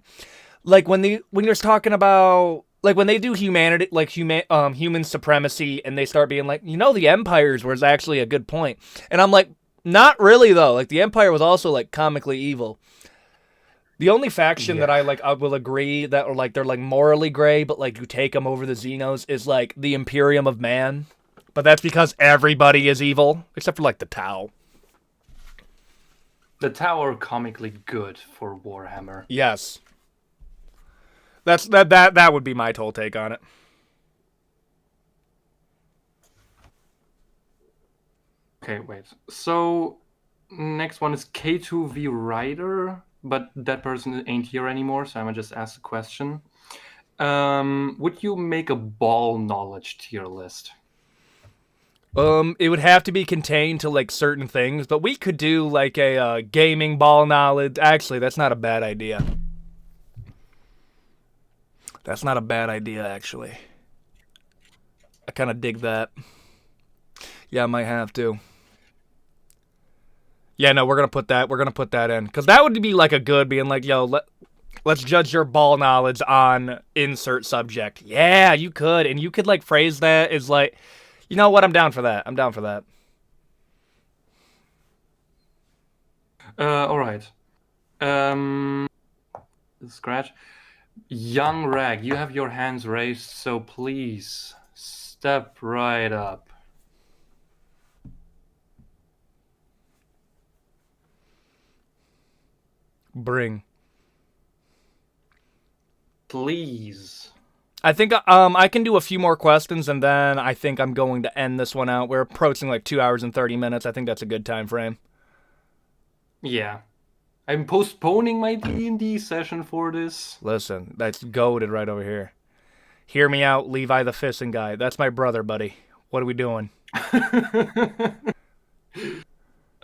Like when you're talking about like when they do humanity, like human supremacy, and they start being like, you know, the empires was actually a good point, and I'm like, not really though. Like the Empire was also like comically evil. The only faction that I will agree that are like they're like morally gray, but like you take them over the Xenos is like the Imperium of Man, but that's because everybody is evil except for like the Tau. The Tau are comically good for Warhammer. Yes. That would be my whole take on it. Okay, wait. So, next one is K2V Rider, but that person ain't here anymore, so I'm gonna just ask the question. Would you make a ball knowledge tier list? It would have to be contained to like certain things, but we could do like a gaming ball knowledge. Actually, that's not a bad idea. That's not a bad idea, actually. I kind of dig that. Yeah, I might have to. Yeah, no, we're gonna put that in, because that would be like a good being like, yo, let's judge your ball knowledge on insert subject. Yeah, you could, and you could like phrase that as like, you know what, I'm down for that. All right. Scratch. Young Rag, you have your hands raised, so please step right up. Bring. Please. I think I can do a few more questions, and then I think I'm going to end this one out. We're approaching like 2 hours and 30 minutes. I think that's a good time frame. Yeah. I'm postponing my D&D session for this. Listen, that's goated right over here. Hear me out, Levi the Fisting Guy. That's my brother, buddy. What are we doing?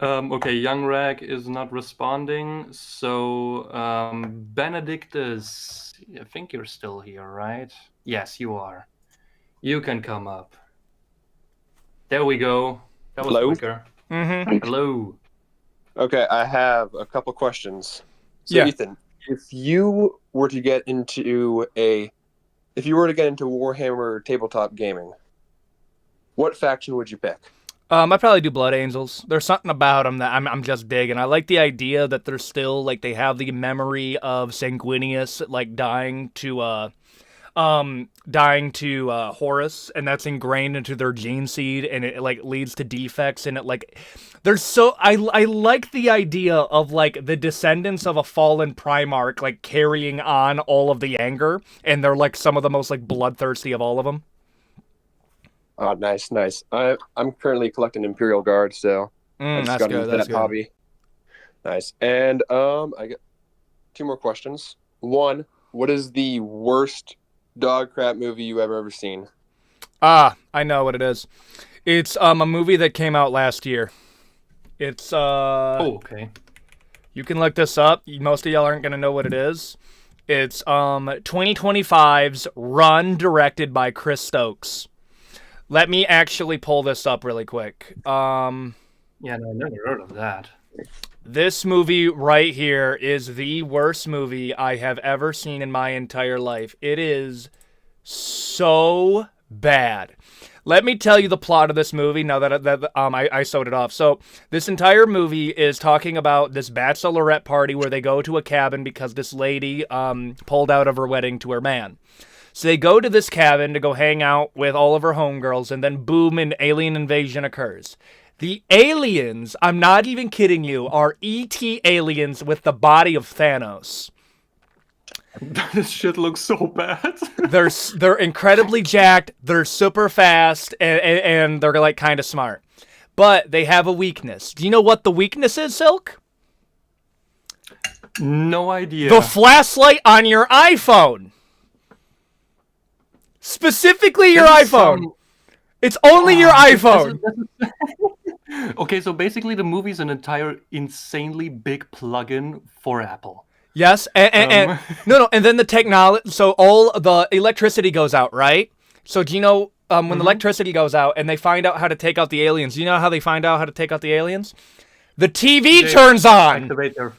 Okay, Young Rag is not responding, so Benedictus, I think you're still here, right? Yes, you are. You can come up. There we go. That was Hello? quicker. Mm-hmm. Hello. Okay, I have a couple questions. So Yeah. Ethan, if you were to get into Warhammer tabletop gaming, what faction would you pick? I'd probably do Blood Angels. There's something about them that I'm just digging. I like the idea that they're still like they have the memory of Sanguinius like dying to Horus, and that's ingrained into their gene seed, and it like leads to defects, and it like there's so I like the idea of like the descendants of a fallen Primarch like carrying on all of the anger, and they're like some of the most like bloodthirsty of all of them. Oh, nice. I'm currently collecting Imperial Guard, so I just That's got good. into That's that good. hobby. Nice. And I got 2 more questions. One, what is the worst dog crap movie you ever seen? I know what it is. It's a movie that came out last year. It's Oh, okay. You can look this up. Most of y'all aren't gonna know what it is. It's 2025's Run, directed by Chris Stokes. Let me actually pull this up really quick. Yeah, no, I never heard of that. This movie right here is the worst movie I have ever seen in my entire life. It is so bad. Let me tell you the plot of this movie now that I sewed it off. So this entire movie is talking about this bachelorette party where they go to a cabin because this lady pulled out of her wedding to her man. So they go to this cabin to go hang out with all of her homegirls, and then boom, an alien invasion occurs. The aliens, I'm not even kidding you, are E.T. aliens with the body of Thanos. This shit looks so bad. They're incredibly jacked, they're super fast, and they're like kind of smart. But they have a weakness. Do you know what the weakness is, Silk? No idea. The flashlight on your iPhone. Specifically your iPhone. It's only your iPhone. Okay, so basically the movie's an entire insanely big plugin for Apple. Yes, and no, and then the technology. So all the electricity goes out, right? So do you know when the electricity goes out and they find out how to take out the aliens? Do you know how they find out how to take out the aliens? The TV turns on. Activate their.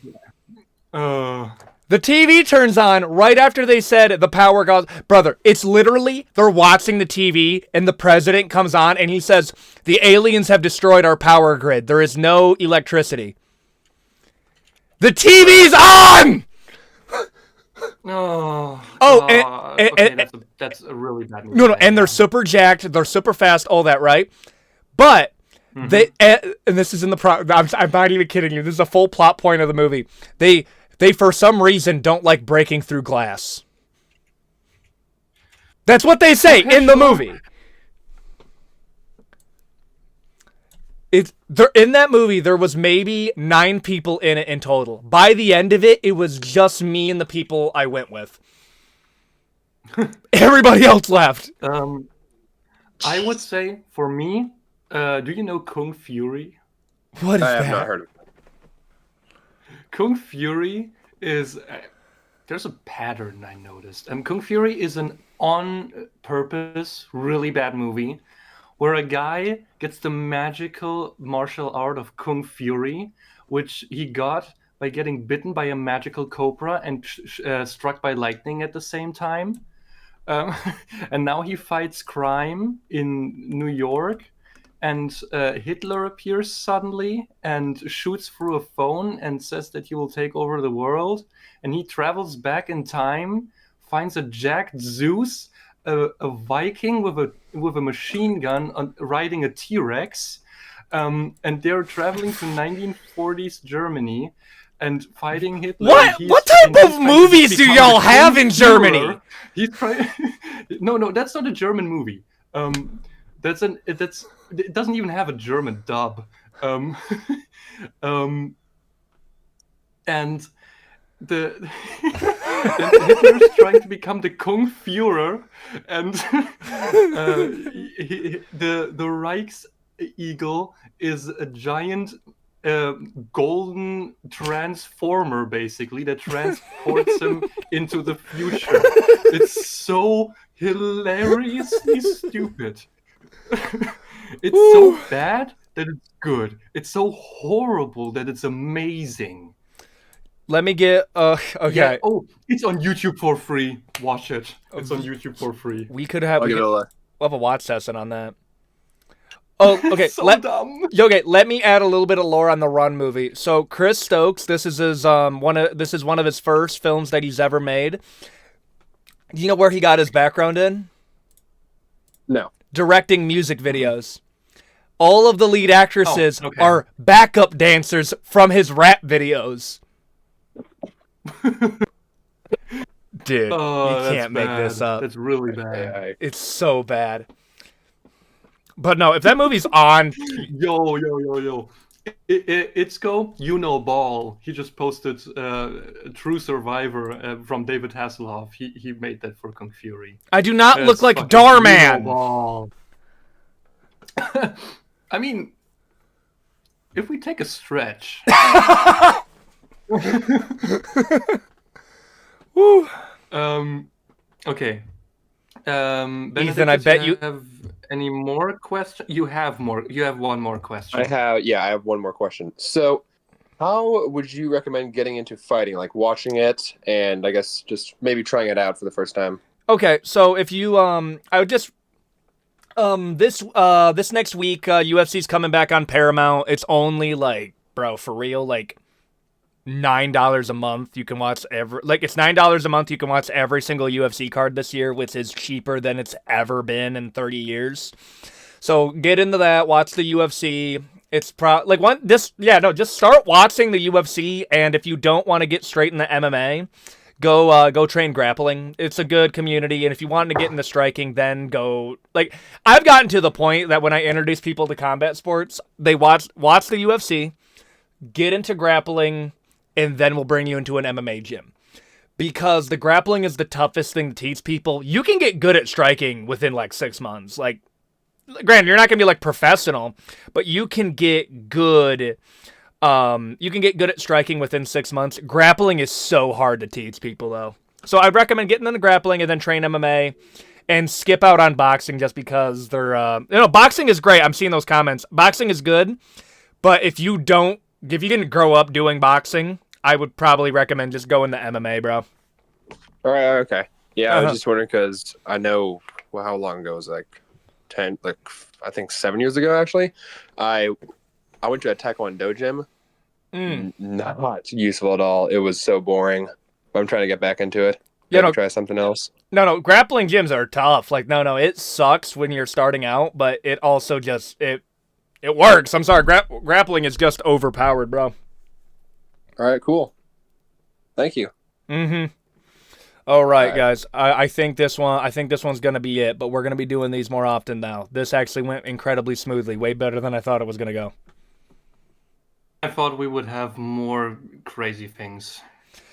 The TV turns on right after they said the power goes. Brother, it's literally they're watching the TV and the president comes on and he says the aliens have destroyed our power grid. There is no electricity. The TV's on. That's a really bad movie. No, and they're super jacked, they're super fast, all that, right? But they, and this is in the I'm not even kidding you. This is a full plot point of the movie. They for some reason don't like breaking through glass. That's what they say in the movie. In that movie, there was maybe 9 people in it in total. By the end of it, it was just me and the people I went with. Everybody else left. I would say, for me, do you know Kung Fury? What is that? I have not heard of it. Kung Fury is... there's a pattern I noticed. Kung Fury is an on-purpose, really bad movie where a guy gets the magical martial art of Kung Fury, which he got by getting bitten by a magical cobra and struck by lightning at the same time. And now he fights crime in New York, and Hitler appears suddenly and shoots through a phone and says that he will take over the world. And he travels back in time, finds a jacked Zeus, a Viking with a machine gun riding a T-Rex, and they're traveling to 1940s Germany and fighting Hitler. What type of movies do y'all have in Germany? He's trying. No, that's not a German movie. It doesn't even have a German dub. And Hitler's trying to become the Kung Führer, and the Reichseagle is a giant golden transformer, basically, that transports him into the future. It's so hilariously stupid. It's so bad that it's good. It's so horrible that it's amazing. Let me get okay. Yeah, it's on YouTube for free. Watch it. It's on YouTube for free. We could have I'll have a watch session on that. Oh, okay. So dumb. Okay, let me add a little bit of lore on the Run movie. So Chris Stokes, this is his one of his first films that he's ever made. Do you know where he got his background in? No. Directing music videos. All of the lead actresses are backup dancers from his rap videos. Dude, you can't make this up. That's really bad. It's so bad. But no, if that movie's on... Yo. Itzko, Ball. He just posted True Survivor from David Hasselhoff. He made that for Kung Fury. I do not look like Darman. Ball. I mean, if we take a stretch... Woo. Okay. Ethan, I bet you have any more questions. You have more. You have one more question. I have one more question. So, how would you recommend getting into fighting? Like watching it, and I guess just maybe trying it out for the first time. Okay, so if you I would just This next week, UFC's coming back on Paramount. It's only like, bro, for real, like $9 a month. You can watch it's $9 a month. You can watch every single UFC card this year, which is cheaper than it's ever been in 30 years. So get into that. Watch the UFC. It's just start watching the UFC. And if you don't want to get straight into MMA, go train grappling. It's a good community, and if you want to get into striking, then go. Like, I've gotten to the point that when I introduce people to combat sports, they watch the UFC, get into grappling, and then we'll bring you into an MMA gym. Because the grappling is the toughest thing to teach people. You can get good at striking within like 6 months. Like, granted, you're not gonna be like professional, but you can get good. You can get good at striking within 6 months. Grappling is so hard to teach people, though. So I recommend getting into grappling and then train MMA, and skip out on boxing just because they're. Boxing is great. I'm seeing those comments. Boxing is good, but if you didn't grow up doing boxing, I would probably recommend just going to MMA, bro. All right. Okay. Yeah, I was just wondering because I know how long ago it was, like 10, like I think 7 years ago actually. I went to a Taekwondo gym. Not useful at all. It was so boring. I'm trying to get back into it. Try something else. No, grappling gyms are tough. Like, no, it sucks when you're starting out, but it also just it works. I'm sorry, grappling is just overpowered, bro. All right, cool. Thank you. All right, guys. I think this one's gonna be it, but we're gonna be doing these more often now. This actually went incredibly smoothly, way better than I thought it was gonna go. I thought we would have more crazy things.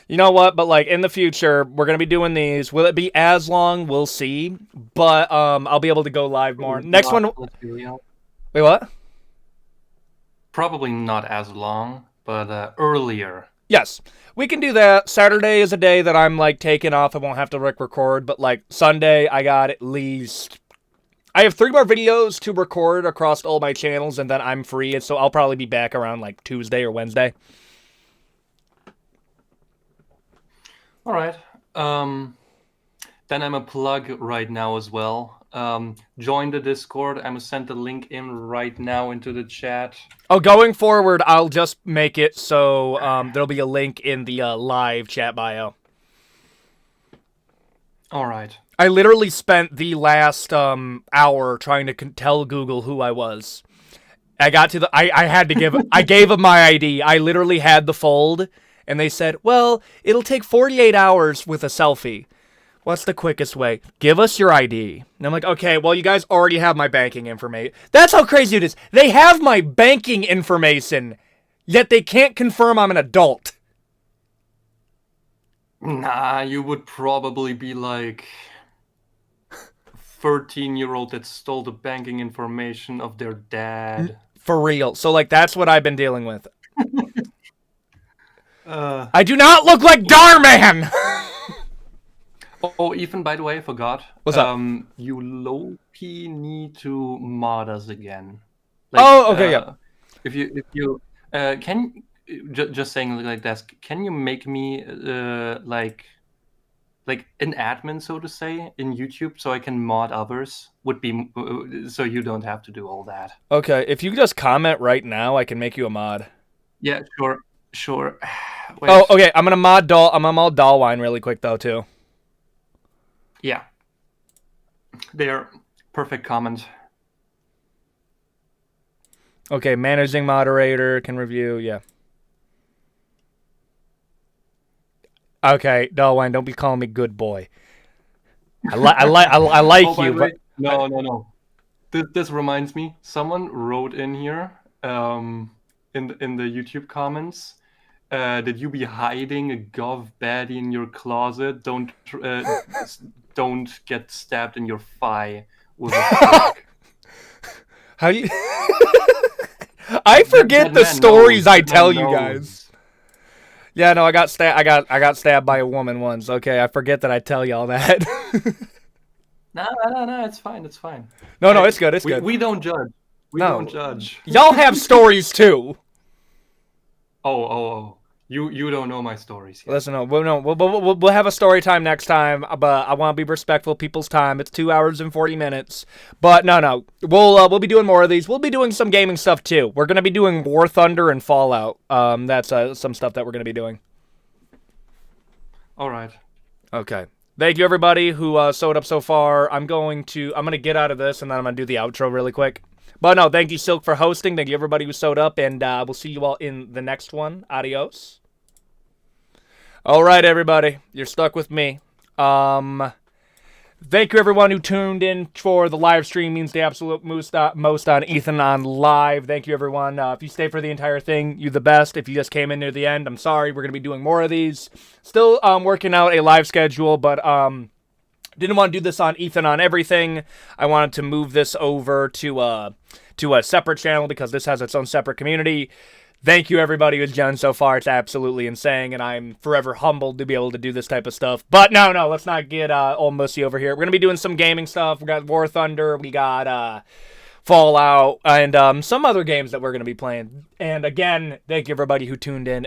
You know what? But like in the future, we're gonna be doing these. Will it be as long? We'll see. But I'll be able to go live more. Next one. Wait, what? Probably not as long, but earlier. Yes, we can do that. Saturday is a day that I'm like taking off. I won't have to record. But like Sunday, I got at least. I have 3 more videos to record across all my channels, and then I'm free, so I'll probably be back around like Tuesday or Wednesday. All right. Then I'm a plug right now as well. Join the Discord. I'm gonna send the link in right now into the chat. Oh, going forward, I'll just make it so there'll be a link in the live chat bio. All right. I literally spent the last hour trying to tell Google who I was. I got to I had to I gave them my ID. I literally had the fold, and they said, well, it'll take 48 hours with a selfie. What's the quickest way? Give us your ID. And I'm like, okay, well, you guys already have my banking information. That's how crazy it is. They have my banking information, yet they can't confirm I'm an adult. Nah, you would probably be like 13-year-old that stole the banking information of their dad. For real. So, like, that's what I've been dealing with. I do not look like Darman! Oh, Ethan, by the way, I forgot. What's up? You low-key need to mod us again. Like, okay, yeah. If you can, just saying like this, can you make me like an admin, so to say, in YouTube, so I can mod others? Would be so you don't have to do all that. Okay, if you just comment right now, I can make you a mod. Yeah, sure. Wait. Oh, okay. I'm gonna mod Dollwine really quick though too. Yeah. They're perfect comment. Okay, managing moderator can review. Yeah. Okay, Dollwine, don't be calling me good boy. I like Oh, you, but no. This reminds me. Someone wrote in here, in the YouTube comments, that you be hiding a gov baddie in your closet. Don't get stabbed in your thigh with a fork. How do you? I forget the stories I tell you guys. Yeah, no, I got stabbed by a woman once. Okay, I forget that I tell y'all that. No, it's fine. No, it's good. It's good. We don't judge. We don't judge. Y'all have stories too. Oh. You don't know my stories yet. Listen, we'll have a story time next time, but I want to be respectful of people's time. It's 2 hours and 40 minutes. But no, we'll be doing more of these. We'll be doing some gaming stuff too. We're gonna be doing War Thunder and Fallout. That's some stuff that we're gonna be doing. All right. Okay. Thank you everybody who showed up so far. I'm gonna get out of this and then I'm gonna do the outro really quick. But no, thank you Silk for hosting. Thank you everybody who showed up, and we'll see you all in the next one. Adios. All right, everybody, you're stuck with me. Thank you everyone who tuned in for the live stream. Means the absolute most on Ethan on live. Thank you everyone. If you stay for the entire thing, you the best. If you just came in near the end, I'm sorry. We're gonna be doing more of these. Still working out a live schedule, but didn't want to do this on Ethan on everything. I wanted to move this over to a separate channel because this has its own separate community. Thank you, everybody who's joined so far. It's absolutely insane, and I'm forever humbled to be able to do this type of stuff. But no, let's not get all mussy over here. We're going to be doing some gaming stuff. We got War Thunder, we got Fallout, and some other games that we're going to be playing. And again, thank you, everybody who tuned in.